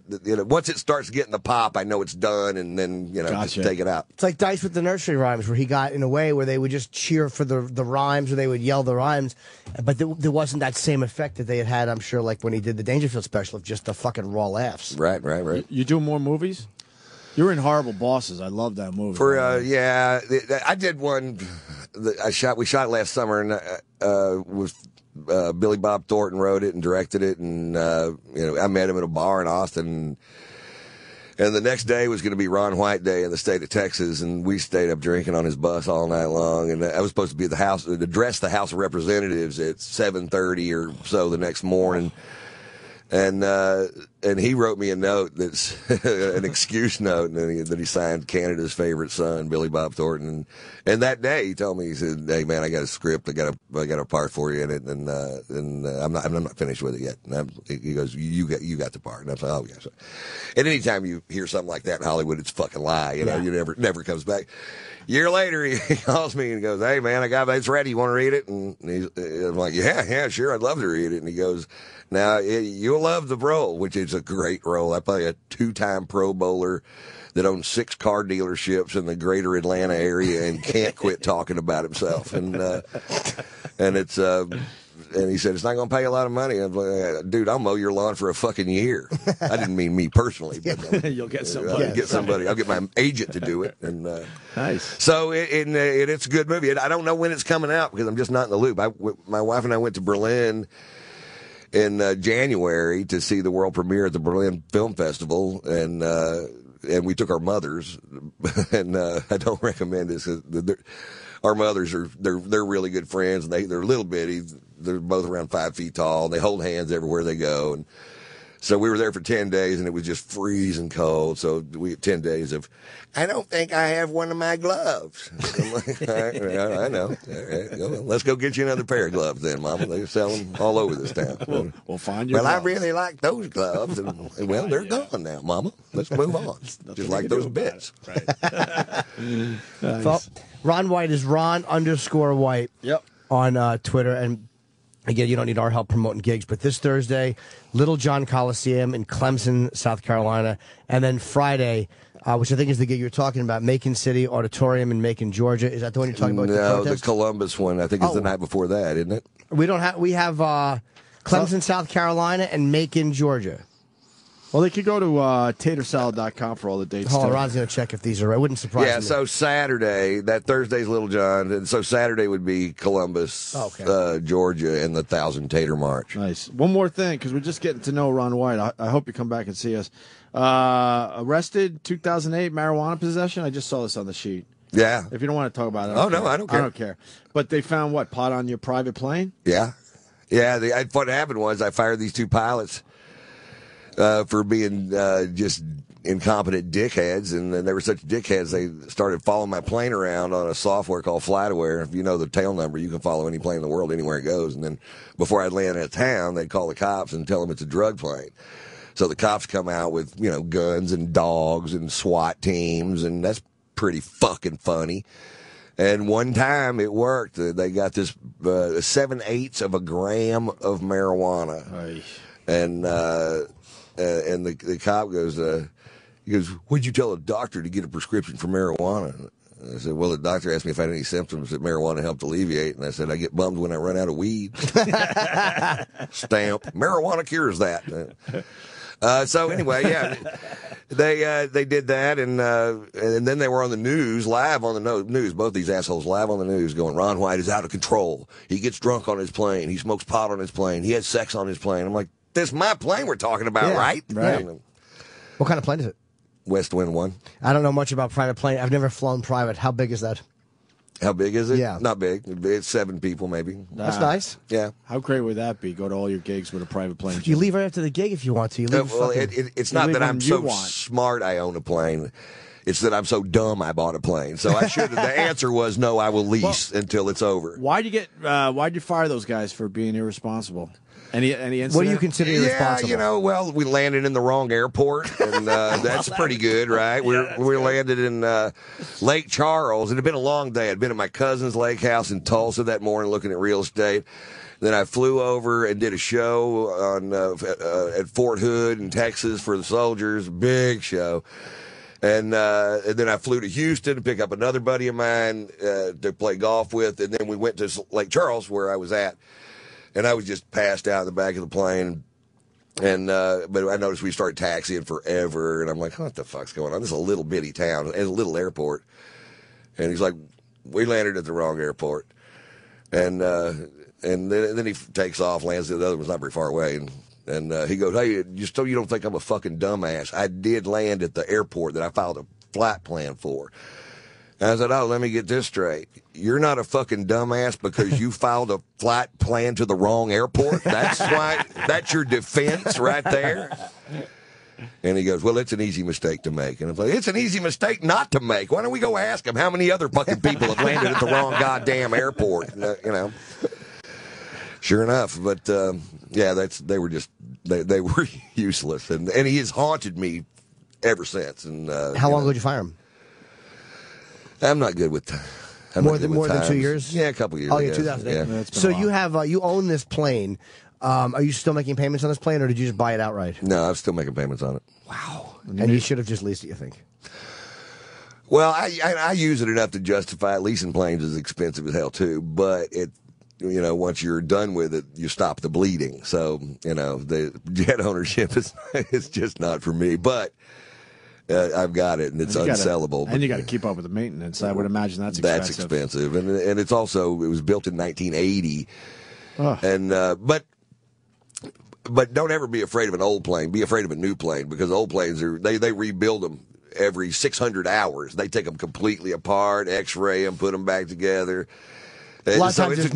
once it starts getting the pop, I know it's done, and then, just take it out. It's like Dice with the nursery rhymes, where he got in a way where they would just cheer for the rhymes, or they would yell the rhymes, but there wasn't that same effect that they had, I'm sure, like when he did the Dangerfield special of just the fucking raw laughs. Right. You do more movies? You were in Horrible Bosses. I love that movie. I did one. We shot last summer, and with Billy Bob Thornton wrote it and directed it, and I met him at a bar in Austin. And the next day was going to be Ron White Day in the state of Texas, and we stayed up drinking on his bus all night long. And I was supposed to be at the house to address the House of Representatives at 7:30 or so the next morning. And he wrote me a note that's an excuse note, and that he signed Canada's favorite son, Billy Bob Thornton. And that day he told me, he said, "Hey man, I got a script, I got a part for you in it, and I'm not finished with it yet." And he goes, "You got the part." And I said, "Oh yeah." So, and anytime you hear something like that in Hollywood, it's a fucking lie. You know, you never comes back. A year later, he calls me and goes, "Hey man, I got it's ready. You want to read it?" And I'm like, "Yeah, sure, I'd love to read it." And he goes, "Now, you'll love the role," which is a great role. I play a 2-time Pro Bowler that owns 6 car dealerships in the greater Atlanta area and can't quit talking about himself. And it's, and he said, "It's not going to pay a lot of money." I'm like, "Dude, I'll mow your lawn for a fucking year." I didn't mean me personally, but you'll get somebody. I'll get my agent to do it. And nice. So it's a good movie. I don't know when it's coming out because I'm just not in the loop. My wife and I went to Berlin in January to see the world premiere at the Berlin Film Festival, and we took our mothers, and I don't recommend this. Our mothers they're really good friends, and they're little bitty. They're both around 5 feet tall, and they hold hands everywhere they go. And so we were there for 10 days, and it was just freezing cold. So we had 10 days of, "I don't think I have one of my gloves." I'm like, "All right, I know. All right, well, let's go get you another pair of gloves then, Mama. They sell them all over this town." We'll find your gloves. I really like those gloves. And well, they're gone now, Mama. Let's move on. Just like those bits. Right. Nice. Ron White is Ron_White on Twitter. And again, you don't need our help promoting gigs, but this Thursday, Little John Coliseum in Clemson, South Carolina. And then Friday, which I think is the gig you're talking about, Macon City Auditorium in Macon, Georgia. Is that the one you're talking about? No, the Columbus one. I think it's the night before that, isn't it? We have Clemson, South Carolina, and Macon, Georgia. Well, they could go to tatersalad.com for all the dates. Hold on, Ron's going to check if these are right. Wouldn't surprise me. Yeah, so Saturday, that Thursday's Little John, and so Saturday would be Columbus, Georgia, and the 1,000 Tater March. Nice. One more thing, because we're just getting to know Ron White. I hope you come back and see us. Arrested 2008 marijuana possession. I just saw this on the sheet. Yeah. If you don't want to talk about it. No, I don't care. I don't care. But they found what? Pot on your private plane? Yeah. Yeah. What happened was I fired these 2 pilots for being just incompetent dickheads, and they were such dickheads they started following my plane around on a software called FlightAware. If you know the tail number, you can follow any plane in the world anywhere it goes. And then before I'd land in a town, they'd call the cops and tell them it's a drug plane. So the cops come out with guns and dogs and SWAT teams, and that's pretty fucking funny. And one time it worked. They got this 7/8 of a gram of marijuana. Aye. And the cop goes, he goes, "What'd you tell a doctor to get a prescription for marijuana?" And I said, "Well, the doctor asked me if I had any symptoms that marijuana helped alleviate." And I said, "I get bummed when I run out of weed." Stamp. Marijuana cures that. So anyway, yeah, they did that, and then they were on the news, live on the news. Both these assholes live on the news, going, "Ron White is out of control. He gets drunk on his plane. He smokes pot on his plane. He has sex on his plane." I'm like, "This is my plane we're talking about, right?" Right. What kind of plane is it? West Wind 1. I don't know much about private plane. I've never flown private. How big is that? How big is it? Yeah. Not big. It's 7 people, maybe. That's nice. Yeah. How great would that be? Go to all your gigs with a private plane. You leave right after the gig if you want to. You leave it's not that I'm so smart I own a plane. It's that I'm so dumb I bought a plane. So I should. The answer was no. I will lease until it's over. Why'd you fire those guys for being irresponsible? Any incident? What do you consider irresponsible? Yeah, well, we landed in the wrong airport, and that's pretty good, right? We landed in Lake Charles. It had been a long day. I'd been at my cousin's lake house in Tulsa that morning looking at real estate. Then I flew over and did a show on at Fort Hood in Texas for the soldiers, big show. And then I flew to Houston to pick up another buddy of mine to play golf with, and then we went to Lake Charles where I was at. And I was just passed out in the back of the plane, and but I noticed we started taxiing forever, and I'm like, what the fuck's going on? This is a little bitty town and a little airport. And he's like, we landed at the wrong airport. And then he takes off, lands. The other one's not very far away, And he goes, hey, just so you don't think I'm a fucking dumbass, I did land at the airport that I filed a flight plan for. And I said, oh, let me get this straight. You're not a fucking dumbass because you filed a flight plan to the wrong airport? That's your defense right there? And he goes, well, it's an easy mistake to make. And I'm like, it's an easy mistake not to make. Why don't we go ask him how many other fucking people have landed at the wrong goddamn airport? You know? Sure enough. But, yeah, they were useless. And he has haunted me ever since. And how long ago did you fire him? I'm not good with more than 2 years. Yeah, a couple years. Oh, yeah, 2008. Yeah. So you have you own this plane. Are you still making payments on this plane, or did you just buy it outright? No, I'm still making payments on it. Wow. And you should have just leased it, you think? Well, I use it enough to justify it. Leasing planes is expensive as hell too, but once you're done with it, you stop the bleeding. So the jet ownership is just not for me, but. I've got it, and it's unsellable. And you got to keep up with the maintenance. I would imagine that's expensive. That's expensive, and it's also, it was built in 1980, and but don't ever be afraid of an old plane. Be afraid of a new plane, because old planes they rebuild them every 600 hours. They take them completely apart, X-ray them, put them back together. A lot of times it's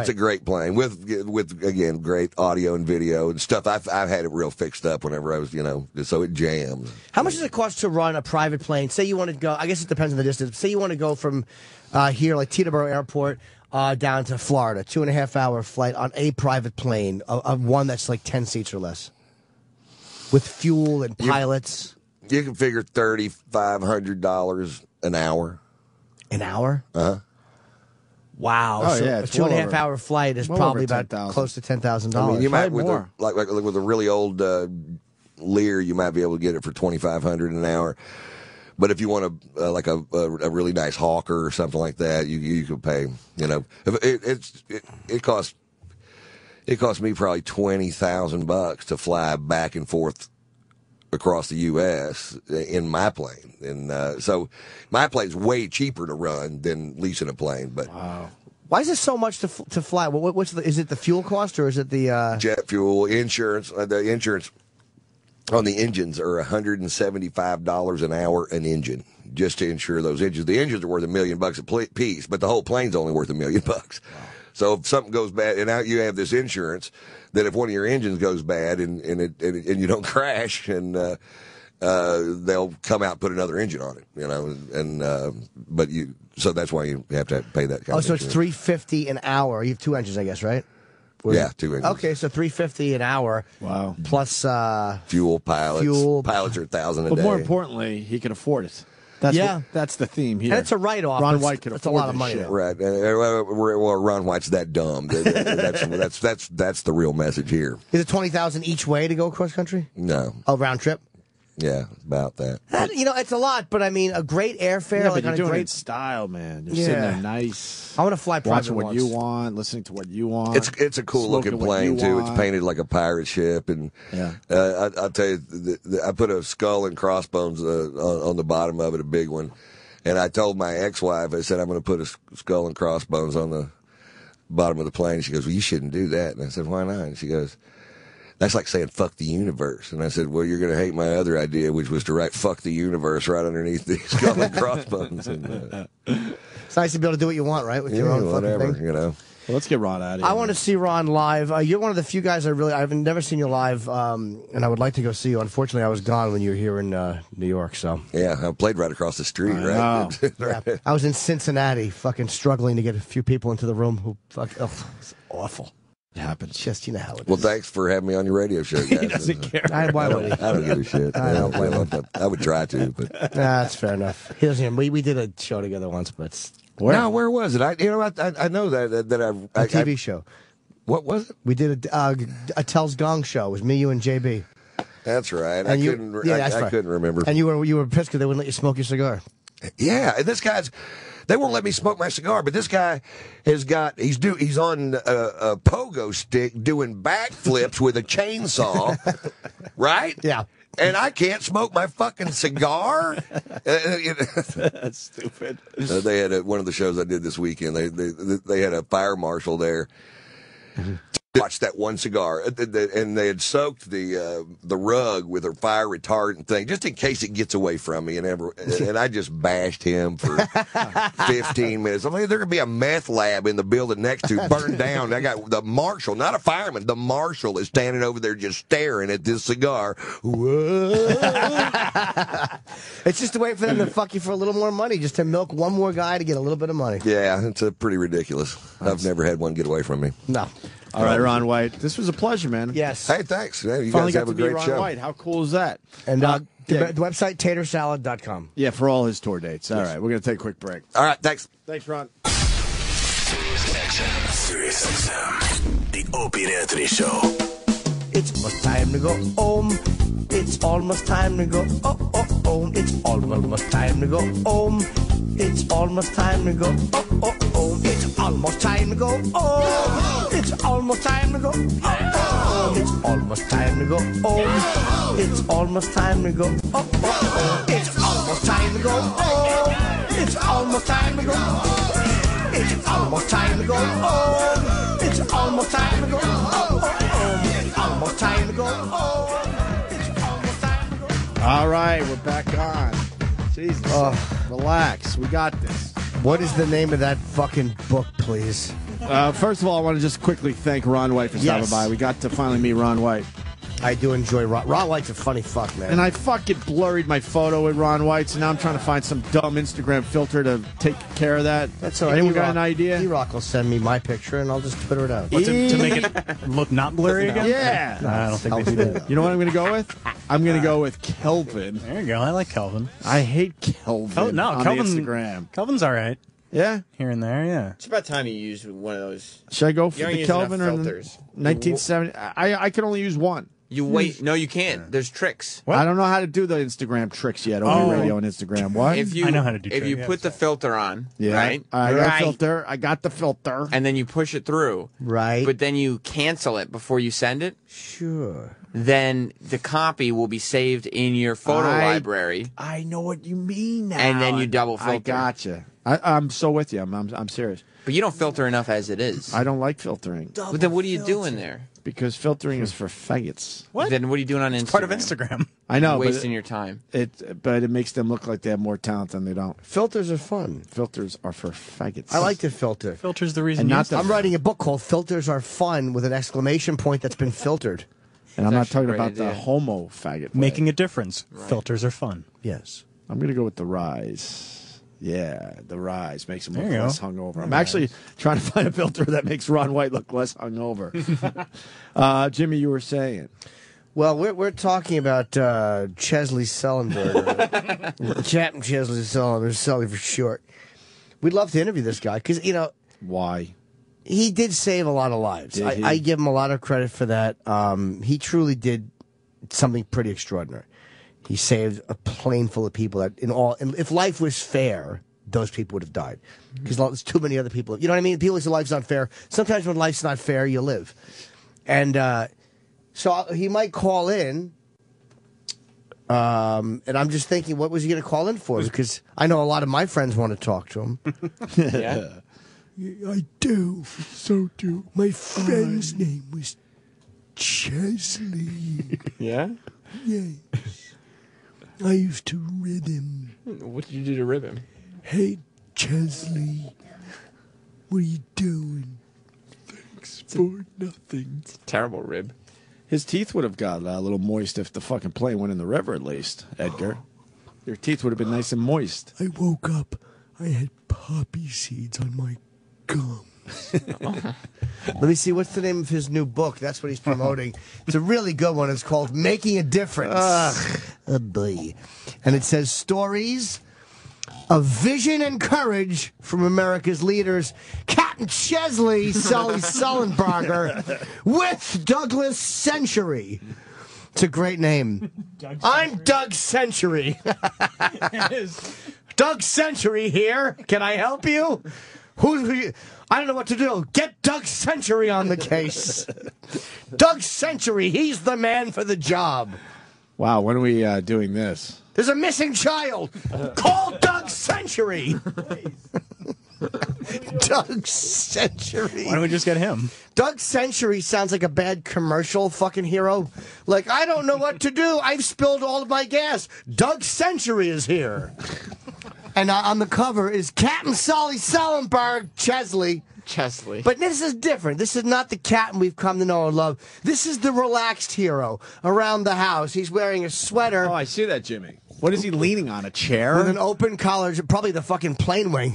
a great plane with again great audio and video and stuff. I've had it real fixed up whenever I was so it jams. How much does it cost to run a private plane? Say you want to go. I guess it depends on the distance. Say you want to go from here, like Teterboro Airport, down to Florida, 2.5-hour flight on a private plane, of one that's like 10 seats or less, with fuel and pilots. You can figure $3,500 an hour. An hour? Wow. Oh, so yeah, a 2.5-hour flight is probably about close to $10,000. I mean, you might with a really old Lear, you might be able to get it for $2,500 an hour. But if you want a really nice Hawker or something like that, you could pay. It costs me probably $20,000 to fly back and forth across the U.S. in my plane, and so my plane's way cheaper to run than leasing a plane. But wow, why is it so much to fly? Is it the fuel cost, or is it the jet fuel, insurance? The insurance on the engines are $175 an hour an engine, just to insure those engines. The engines are worth $1 million a piece, but the whole plane's only worth $1 million. Wow. So if something goes bad, and now you have this insurance, that if one of your engines goes bad and you don't crash, and they'll come out and put another engine on it, so that's why you have to pay that kind of so insurance. It's $350 an hour. You have two engines, I guess, right? Yeah, two engines. Okay, so $350 an hour. Wow. Plus fuel, pilots. Pilots are $1,000 a day. But more importantly, he can afford it. That's the theme here. And it's a write-off. Ron White could afford a lot of money, right? Well, Ron White's that dumb. That's the real message here. Is it $20,000 each way to go across country? No. Oh, round trip. Yeah, about that. It's a lot, but I mean, a great airfare. Yeah, but you're doing it in style, man. You're sitting there nice. I want to fly private watching what you want, listening to what you want. It's a cool looking plane too. It's painted like a pirate ship, and I'll tell you, I put a skull and crossbones on the bottom of it, a big one. And I told my ex-wife, I said, I'm going to put a skull and crossbones on the bottom of the plane. She goes, well, you shouldn't do that. And I said, why not? And she goes, that's like saying fuck the universe. And I said, well, you're going to hate my other idea, which was to write fuck the universe right underneath the skull and crossbones. And, it's nice to be able to do what you want, right? With your own whatever, thing. Well, let's get Ron out of here. I want to see Ron live. You're one of the few guys I've never seen you live, and I would like to go see you. Unfortunately, I was gone when you were here in New York, so. Yeah, I played right across the street, right? Yeah. I was in Cincinnati, fucking struggling to get a few people into the room who it's awful. It happens. Just, you know how it is. Well, thanks for having me on your radio show, guys. He doesn't care. Why would he? I don't give a shit. I would try to, but. That's fair enough. He doesn't. We did a show together once, but. Where was it? I know that a TV show. What was it? We did a Tells Gong show. It was me, you, and JB. That's right. And I couldn't remember. And you were pissed because they wouldn't let you smoke your cigar. Yeah, and they won't let me smoke my cigar, but this guy he's on a pogo stick doing backflips with a chainsaw, right? Yeah. And I can't smoke my fucking cigar. That's stupid. They had one of the shows I did this weekend. They had a fire marshal there. Watched that one cigar, and they had soaked the rug with a fire retardant thing just in case it gets away from me. And I just bashed him for 15 minutes. I mean, there could be a meth lab in the building next to burned down. I got the marshal, not a fireman. The marshal is standing over there just staring at this cigar. It's just a way for them to fuck you for a little more money, just to milk one more guy to get a little bit of money. Yeah, it's pretty ridiculous. I've never had one get away from me. No. All right, Ron White. This was a pleasure, man. Yes. Hey, thanks. Yeah, you Finally guys got have to a meet great Ron show. White. How cool is that? And the website, tatersalad.com. Yeah, for all his tour dates. All right, we're going to take a quick break. All right, thanks. Thanks, Ron. Sirius XM. The Opie and Anthony Show. It's almost time to go home. It's almost time to go home. It's almost time to go home. It's almost time to go home. It's almost time to go home. It's almost time to go home. It's almost time to go home. It's almost time to go home. It's almost time to go home. It's almost time to go home. It's almost time to go home. It's almost time to go home. It's almost time to go home. It's almost time to go home. All right, we're back on. Jesus. Relax. We got this. What is the name of that fucking book, please? First of all, I want to just quickly thank Ron White for stopping by. We got to finally meet Ron White. I do enjoy Ron. Ron White's a funny fuck, man. And I fucking blurred my photo with Ron White, so now I'm trying to find some dumb Instagram filter to take care of that. That's all right. Anyone got an idea? Erock will send me my picture, and I'll just Twitter it out. What, to make it look not blurry again? Yeah. No, I don't think they do that. You know what I'm going to go with? I'm going to go with Kelvin. There you go. I like Kelvin. I hate Kelvin on Kelvin, Instagram. Kelvin's all right. Yeah? Here and there, yeah. It's about time you use one of those. Should I go for You don't the use Kelvin or enough the filters. 1970? I can only use one. You wait. No, you can't. There's tricks. I don't know how to do the Instagram tricks yet. Radio and Instagram. What? If you, I know how to do If you put the filter on, right? I got a filter. I got the filter. And then you push it through. Right. But then you cancel it before you send it. Sure. Then the copy will be saved in your photo library. I know what you mean now. And then you double filter. I gotcha. I'm so with you. I'm serious. But you don't filter enough as it is. I don't like filtering. But then what are you doing there? Because filtering is for faggots. What? Then what are you doing on Instagram? It's part of Instagram. I know. You're wasting your time. But it makes them look like they have more talent than they don't. Filters are fun. Filters are for faggots. I like to filter. Filter's the reason. I'm writing a book called Filters Are Fun with an exclamation point that's been filtered. And I'm not talking about the homo faggot. Making a difference. Right. Filters are fun. Yes. I'm going to go with the Rise. Yeah, the Rise makes him look There you less go. hungover. I'm actually trying to find a filter that makes Ron White look less hungover. Jimmy, you were saying. Well, we're talking about Chesley Sullenberger. Captain Chesley Sullenberger, Sully for short. We'd love to interview this guy because, Why? He did save a lot of lives. Did he? I give him a lot of credit for that. He truly did something pretty extraordinary. He saved a plane full of people that, if life was fair, those people would have died. Because there's too many other people. You know what I mean? People say life's not fair. Sometimes when life's not fair, you live. And so he might call in. And I'm just thinking, what was he going to call in for? Because I know a lot of my friends want to talk to him. Yeah? I do. So do. My friend's name was Chesley. Yeah? Yes. I used to rib him. What did you do to rib him? Hey, Chesley. What are you doing? Thanks for nothing. It's a terrible rib. His teeth would have got a little moist if the fucking plane went in the river, at least, Edgar. Your teeth would have been nice and moist. I woke up. I had poppy seeds on my gum. Let me see, what's the name of his new book? That's what he's promoting. It's a really good one. It's called Making a Difference. Oh, boy. And it says stories of vision and courage from America's leaders. Captain Chesley Sully Sullenberger with Douglas Century. It's a great name. I'm Doug Century. Doug Century here. Can I help you? I don't know what to do. Get Doug Century on the case. Doug Century, he's the man for the job. Wow, when are we doing this? There's a missing child. Call Doug Century. Doug Century. Why don't we just get him? Doug Century sounds like a bad commercial fucking hero. Like, I don't know what to do. I've spilled all of my gas. Doug Century is here. And on the cover is Captain Sully Sullenberg Chesley. But this is different. This is not the captain we've come to know and love. This is the relaxed hero around the house. He's wearing a sweater. Oh, I see that, Jimmy. What is he leaning on? A chair? With an open collar, probably the fucking plane wing.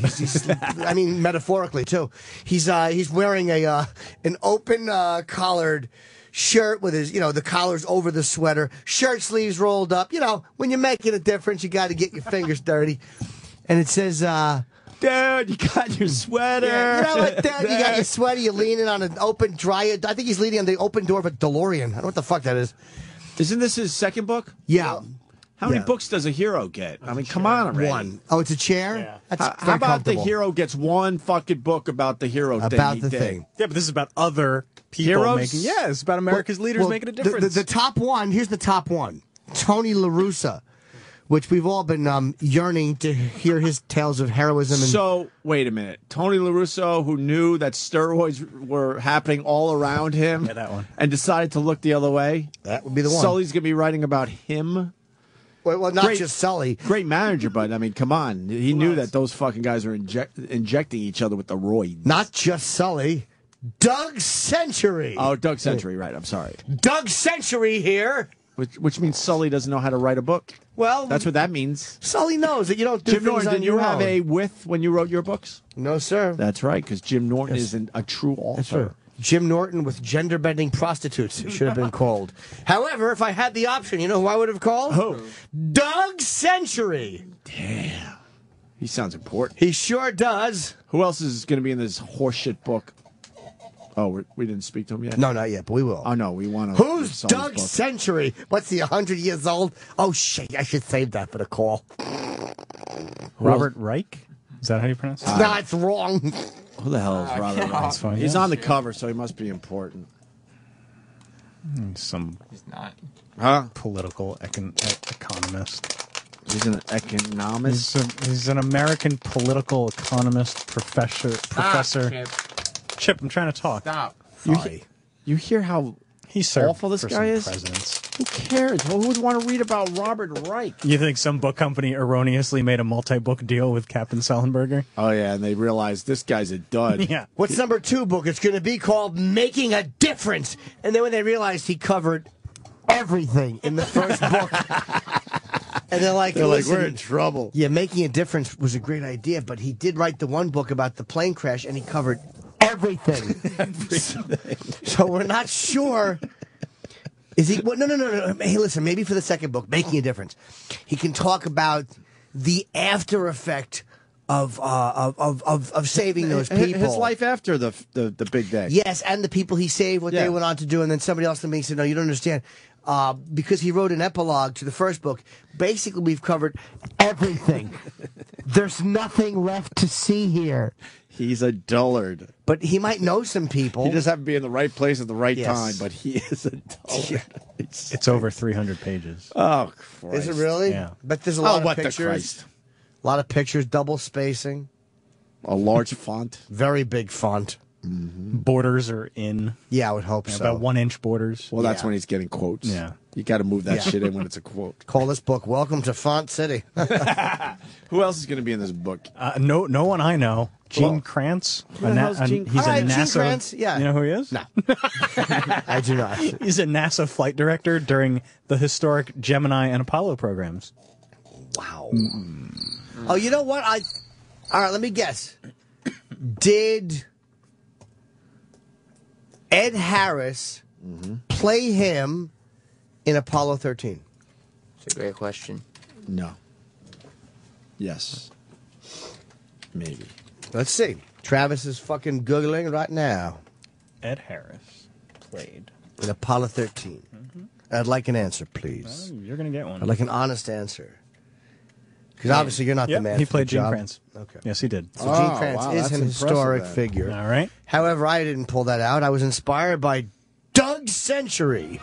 I mean, metaphorically, too. He's wearing an open collared shirt with his, the collars over the sweater, shirt sleeves rolled up. When you're making a difference, you got to get your fingers dirty. And it says, Dude, you got your sweater. Yeah, you know what, Dad? You got your sweater. You're leaning on an open dryer. I think he's leaning on the open door of a DeLorean. I don't know what the fuck that is. Isn't this his second book? Yeah. How many books does a hero get? I mean, come on already. One. Oh, it's a chair? Yeah. That's How about the hero gets one fucking book about the hero thing? About the thing. Yeah, but this is about other people Heroes? making... Yeah, it's about America's leaders making a difference. The top one, here's the top one. Tony La Russa, which we've all been yearning to hear his tales of heroism. And So, wait a minute. Tony La Russa, who knew that steroids were happening all around him, Yeah, that one. and decided to look the other way? That would be the one. Sully's going to be writing about him? Well, not just Sully. Great manager, but, I mean, come on. He knew that those fucking guys were injecting each other with the roids. Not just Sully. Doug Century. Oh, Doug Century, right. I'm sorry. Doug Century here. Which means Sully doesn't know how to write a book. Well, that's what that means. Sully knows that you don't do Jim things Norton, on did you your have own. a with when you wrote your books? No, sir. That's right, because Jim Norton is a true author. That's right. Jim Norton with gender-bending prostitutes, it should have been called. However, if I had the option, you know who I would have called? Who? Doug Century. Damn. He sounds important. He sure does. Who else is going to be in this horseshit book? Oh, we didn't speak to him yet? No, not yet, but we will. Oh, no, we want to. Who's Doug Century? What's he, 100 years old? Oh, shit, I should save that for the call. Robert Reich? Is that how you pronounce it? No, it's wrong. Who the hell is Robert That's fine, He's yeah. on the cover, so he must be important. Some He's not. Huh? Political economist. He's an economist? He's an American political economist professor. Chip, I'm trying to talk. Stop. You hear how He served awful this for guy some is? presidents. Who cares? Who would want to read about Robert Reich? You think some book company erroneously made a multi-book deal with Captain Sullenberger? Oh, yeah, and they realized this guy's a dud. Yeah. What's number 2 book? It's going to be called Making a Difference. And then when they realized he covered everything in the first book. And they're like, we're in trouble. Yeah, Making a Difference was a great idea, but he did write the one book about the plane crash, and he covered everything. So we're not sure. Is he? Well, no. Hey, listen. Maybe for the second book, Making a Difference, he can talk about the after effect of saving those people. His life after the big day. Yes, and the people he saved, what they went on to do, and then somebody else in the meeting said, "No, you don't understand." Because he wrote an epilogue to the first book. Basically, we've covered everything. There's nothing left to see here. He's a dullard. But he might know some people. He just happened to be in the right place at the right Yes. time, but he is a dullard. It's over 300 pages. Oh, Christ. Is it really? Yeah. But there's a lot of what pictures. the Christ. A lot of pictures, double spacing. A large font. Very big font. Borders are in. Yeah, I would hope so. About 1-inch borders. Well, that's Yeah. when he's getting quotes. Yeah. You got to move that Yeah. shit in when it's a quote. Call this book "Welcome to Font City." Who else is going to be in this book? No one I know. Gene Well, Kranz. who the hell's Gene- He's All right, a Gene NASA. Kranz, yeah. You know who he is? No. I do not. He's a NASA flight director during the historic Gemini and Apollo programs. Wow. Oh, you know what? All right, let me guess. Did Ed Harris play him in Apollo 13? It's a great question. No. Yes. Maybe. Let's see. Travis is fucking Googling right now. Ed Harris played. In Apollo 13. I'd like an answer, please. Oh, you're going to get one. I'd like an honest answer. Because obviously you're not the man He for played the Gene job. Kranz. Okay. Yes, he did. So Gene Kranz is that's an impressive historic then. figure. All right. However, I didn't pull that out. I was inspired by Doug Century.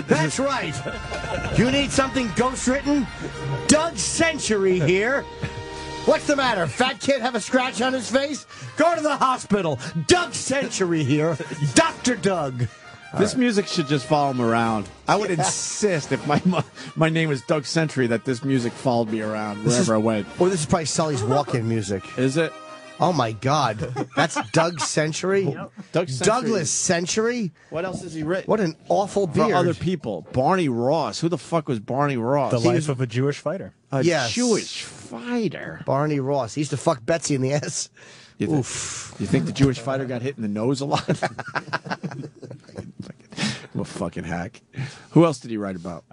That's right. You need something ghost written? Doug Century here. What's the matter? Fat kid have a scratch on his face? Go to the hospital. Doug Century here. Dr. Doug. This music should just follow him around. I would insist if my name was Doug Century that this music followed me around wherever I went. Well, this is probably Sully's walk-in music. Is it? Oh my God, that's Doug Century. Doug Century. Douglas Century. What else has he written? What an awful beard. For other people. Barney Ross. Who the fuck was Barney Ross? The life of a Jewish fighter. A Jewish fighter. Barney Ross. He used to fuck Betsy in the ass. Oof. You think the Jewish fighter got hit in the nose a lot? I'm a fucking hack. Who else did he write about?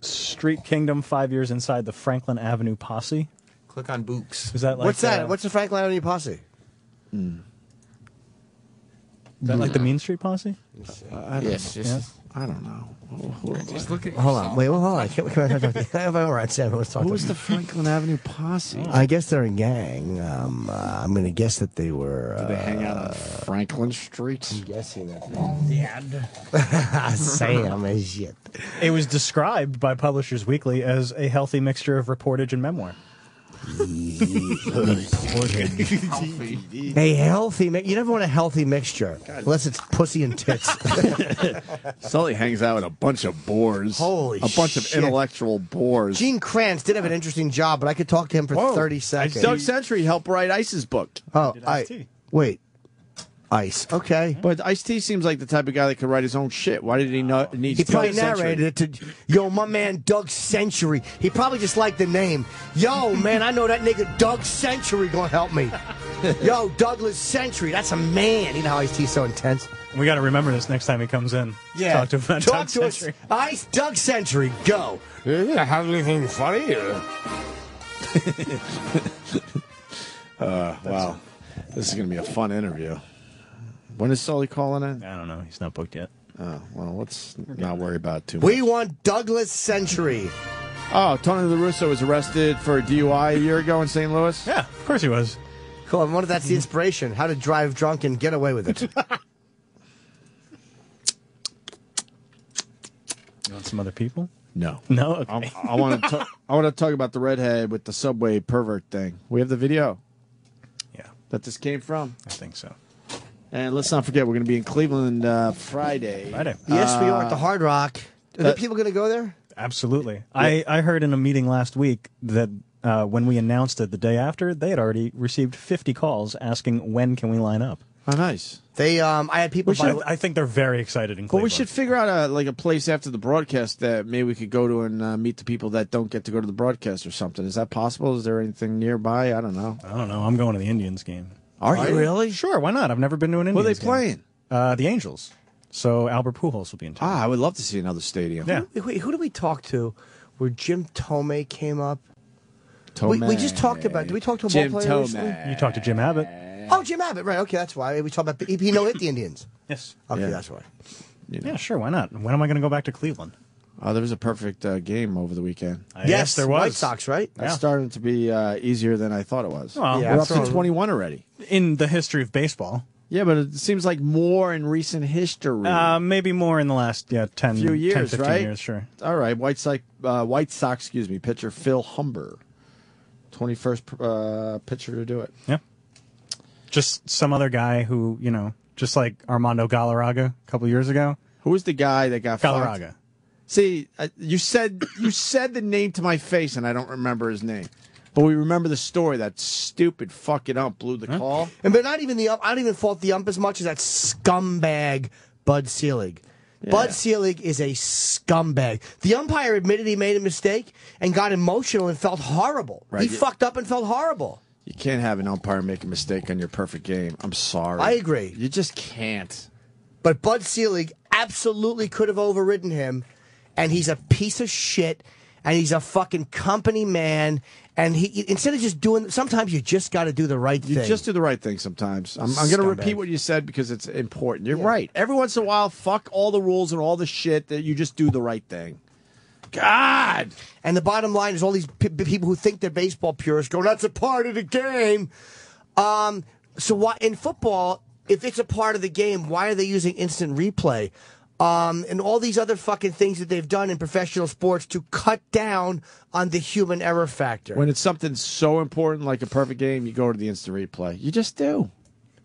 Street Kingdom, 5 years inside the Franklin Avenue posse. Click on Books. Is that like What's that? What's the Franklin Avenue posse? Is that like the Mean Street posse? I don't know. Just look at. Hold on. Wait, hold on. All right, Sam. Let's talk. Who was the Franklin Avenue posse? I guess they're a gang. I'm going to guess that they were. Did they hang out on Franklin Street? I'm guessing that they did. Sam is shit. It was described by Publishers Weekly as a healthy mixture of reportage and memoir. A healthy you never want a healthy mixture unless it's pussy and tits. Sully hangs out with a bunch of bores. Holy a bunch shit. of intellectual bores. Gene Kranz did have an interesting job, but I could talk to him for 30 seconds. Doug Century helped write Ice's book. Oh, wait. Ice. Okay. But Ice-T seems like the type of guy that could write his own shit. Why did he not need He probably Doug Century? narrated it to, yo, my man Doug Century. He probably just liked the name. Yo, man, I know that nigga Doug Century gonna help me. Yo, Douglas Century. That's a man. You know how Ice-T's so intense. We got to remember this next time he comes in. Yeah. Talk to him about Doug to us. Century. Ice, Doug Century, go. Have anything funny? Wow. This is going to be a fun interview. When is Sully calling in? I don't know. He's not booked yet. Oh, well, let's not worry about it too much. We want Douglas Century. Oh, Tony La Russa was arrested for a DUI a year ago in St. Louis? Yeah, of course he was. Cool. I wonder if that's the inspiration. How to drive drunk and get away with it. You want some other people? No. No? Okay. I want to talk about the redhead with the subway pervert thing. We have the video. Yeah. That this came from? I think so. And let's not forget, we're going to be in Cleveland Friday. Yes, we are at the Hard Rock. Are there people going to go there? Absolutely. Yeah. I heard in a meeting last week that when we announced it the day after, they had already received 50 calls asking when can we line up. Oh, nice. They, I had people. I think they're very excited in Cleveland. Well, we should figure out a place after the broadcast that maybe we could go to and meet the people that don't get to go to the broadcast or something. Is that possible? Is there anything nearby? I don't know. I'm going to the Indians game. Are you really? Sure, why not? I've never been to an Indians game. Who are they playing? The Angels. So Albert Pujols will be in town. I would love to see another stadium. Yeah. Wait, who did we talk to where Jim Tomei came up? Tomei. We just talked about, did we talk to a Jim ball player Tomei. recently? You talked to Jim Abbott. Oh, Jim Abbott, right. Okay, that's why. We talked about, he no-hit the Indians. Yes. Okay, Yeah. that's why. Yeah, sure, why not? When am I going to go back to Cleveland? There was a perfect game over the weekend. Yes, there was. White Sox, right? That's starting to be easier than I thought it was. Well, Yeah, we're up to 21 already. In the history of baseball. Yeah, but it seems like more in recent history. Maybe more in the last 10, few years, 10 15 right? years, sure. All right, White Sox, pitcher Phil Humber, 21st pitcher to do it. Yeah. Just some other guy who, just like Armando Galarraga a couple years ago. Who was the guy that got Galarraga. fucked? See, you said the name to my face, and I don't remember his name. But we remember the story. That stupid fucking ump blew the call. But not even the ump. I don't even fault the ump as much as that scumbag Bud Selig. Yeah. Bud Selig is a scumbag. The umpire admitted he made a mistake and got emotional and felt horrible. Right, He fucked up and felt horrible. You can't have an umpire make a mistake on your perfect game. I'm sorry. I agree. You just can't. But Bud Selig absolutely could have overridden him, and he's a piece of shit, and he's a fucking company man, and he instead of just doing, sometimes you just got to do the right thing. You just do the right thing sometimes. I'm going to repeat what you said because it's important. You're right. Every once in a while, fuck all the rules and all the shit that you just do the right thing. God! And the bottom line is all these people who think they're baseball purists go, that's a part of the game. So why in football, if it's a part of the game, why are they using instant replay? and all these other fucking things that they've done in professional sports to cut down on the human error factor. When it's something so important like a perfect game, you go to the instant replay. You just do.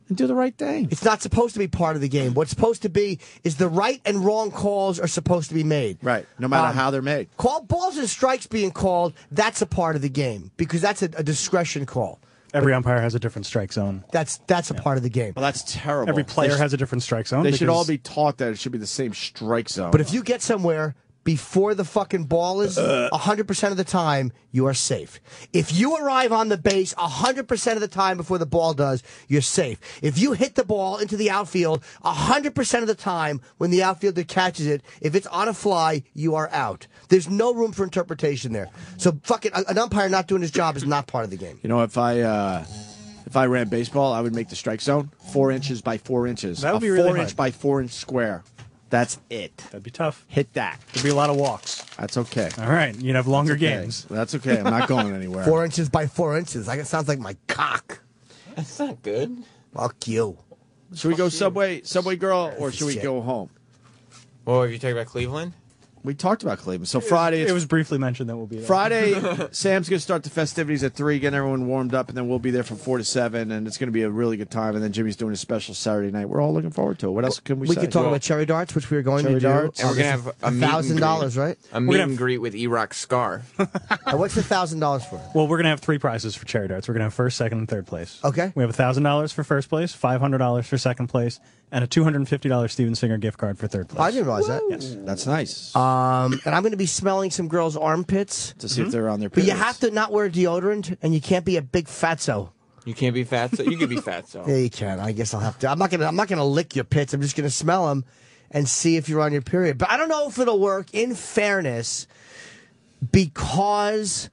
And do the right thing. It's not supposed to be part of the game. What's supposed to be is the right and wrong calls are supposed to be made. Right, no matter how they're made. Call balls and strikes being called, that's a part of the game because that's a discretion call. Every umpire has a different strike zone. That's a part of the game. Well, that's terrible. Every player has a different strike zone. They should all be taught that it should be the same strike zone. But if you get somewhere before the fucking ball is 100% of the time, you are safe. If you arrive on the base 100% of the time before the ball does, you're safe. If you hit the ball into the outfield 100% of the time when the outfielder catches it, if it's on a fly, you are out. There's no room for interpretation there. So fucking an umpire not doing his job is not part of the game. You know, if I ran baseball, I would make the strike zone 4 inches by 4 inches. That would be really 4 inch by 4 inch square. That's it. That'd be tough. Hit that. There'd be a lot of walks. That's okay. All right, you'd have longer That's okay. games. That's okay. I'm not going anywhere. 4 inches by 4 inches. It sounds like my cock. That's not good. Fuck you. Should we go Subway Girl, or should we go home? Well, have you talked about Cleveland? We talked about Cleveland. So Friday, it was briefly mentioned that we'll be there. Friday, Sam's going to start the festivities at 3, getting everyone warmed up, and then we'll be there from 4 to 7, and it's going to be a really good time. And then Jimmy's doing a special Saturday night. We're all looking forward to it. What else can we say? We could talk about cherry darts, which we are going to do. Darts. And we're going to have a $1,000, right? A meet and greet with Erock Scar. What's the $1,000 for? Well, we're going to have 3 prizes for cherry darts. We're going to have first, second, and third place. Okay. We have $1,000 for first place, $500 for second place, and a $250 Steven Singer gift card for third place. I didn't realize that. Yes. That's nice. And I'm going to be smelling some girls' armpits to see if they're on their But periods. you have to not wear deodorant, and you can't be a big fatso. You can't be fatso. You can be fatso. Yeah, you can. I guess I'll have to. I'm not gonna lick your pits. I'm just gonna smell them and see if you're on your period. But I don't know if it'll work. In fairness, because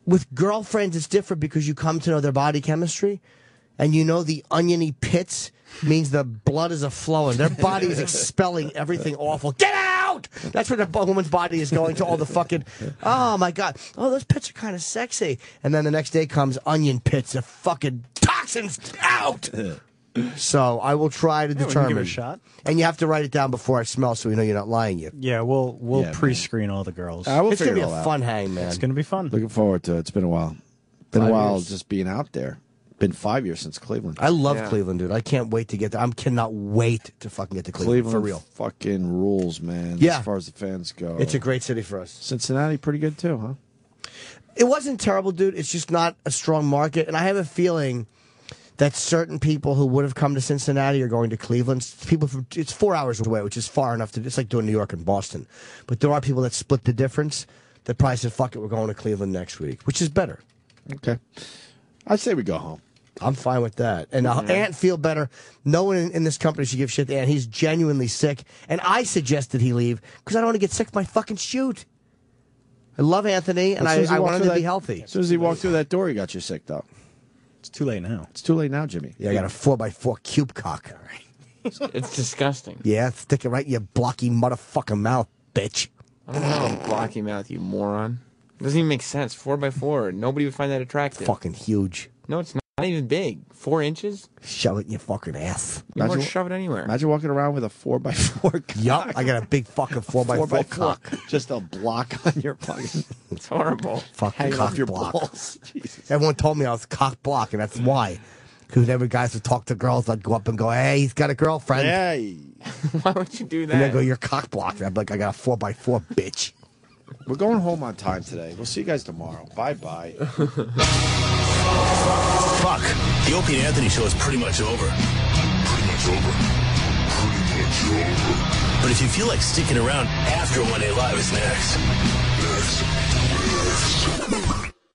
with girlfriends it's different because you come to know their body chemistry, and you know the oniony pits means the blood is a-flowing. Their body is expelling everything awful. Get out! That's where the woman's body is going to all the fucking, oh my God, oh, those pits are kind of sexy. And then the next day comes onion pits, the fucking toxins out! So I will try to determine. Give it a shot. And you have to write it down before I smell so we know you're not lying yet. Yeah, we'll pre-screen all the girls. It's going to be a fun hang, man. It's going to be fun. Looking forward to it. It's been a while. Just being out there. Been 5 years since Cleveland. I love Cleveland, dude. I can't wait to get there. I cannot wait to fucking get to Cleveland for real. Fucking rules, man. Yeah. As far as the fans go. It's a great city for us. Cincinnati, pretty good too, huh? It wasn't terrible, dude. It's just not a strong market. And I have a feeling that certain people who would have come to Cincinnati are going to Cleveland. It's 4 hours away, which is far enough to. It's like doing New York and Boston. But there are people that split the difference that probably said, fuck it, we're going to Cleveland next week, which is better. Okay. I'd say we go home. I'm fine with that. And Ant feel better. No one in this company should give shit to Ant. He's genuinely sick. And I suggested he leave because I don't want to get sick of my fucking shoot. I love Anthony, and I want him to be healthy. As soon as he walked through that door, he got you sick, though. It's too late now. It's too late now, Jimmy. Yeah, I got a 4x4 cube cock. It's disgusting. Yeah, stick it right in your blocky motherfucking mouth, bitch. I don't know, blocky mouth, you moron. It doesn't even make sense. 4x4. Nobody would find that attractive. Fucking huge. No, it's not even big. 4 inches? Shove it in your fucking ass. You can shove it anywhere. Imagine walking around with a 4x4 cock. Yup, I got a big fucking 4x4 cock. Just a block on your fucking... It's horrible. Fucking Hang cock off your block. balls. Jesus. Everyone told me I was cock block, and that's why. Because whenever guys would talk to girls, I'd go up and go, hey, he's got a girlfriend. Hey. Why would you do that? And they'd go, you're cock blocked. I'd be like, I got a 4x4, bitch. We're going home on time today. We'll see you guys tomorrow. Bye-bye. Fuck. The Opie and Anthony show is pretty much over. Pretty much over. But if you feel like sticking around after 1A Live is next.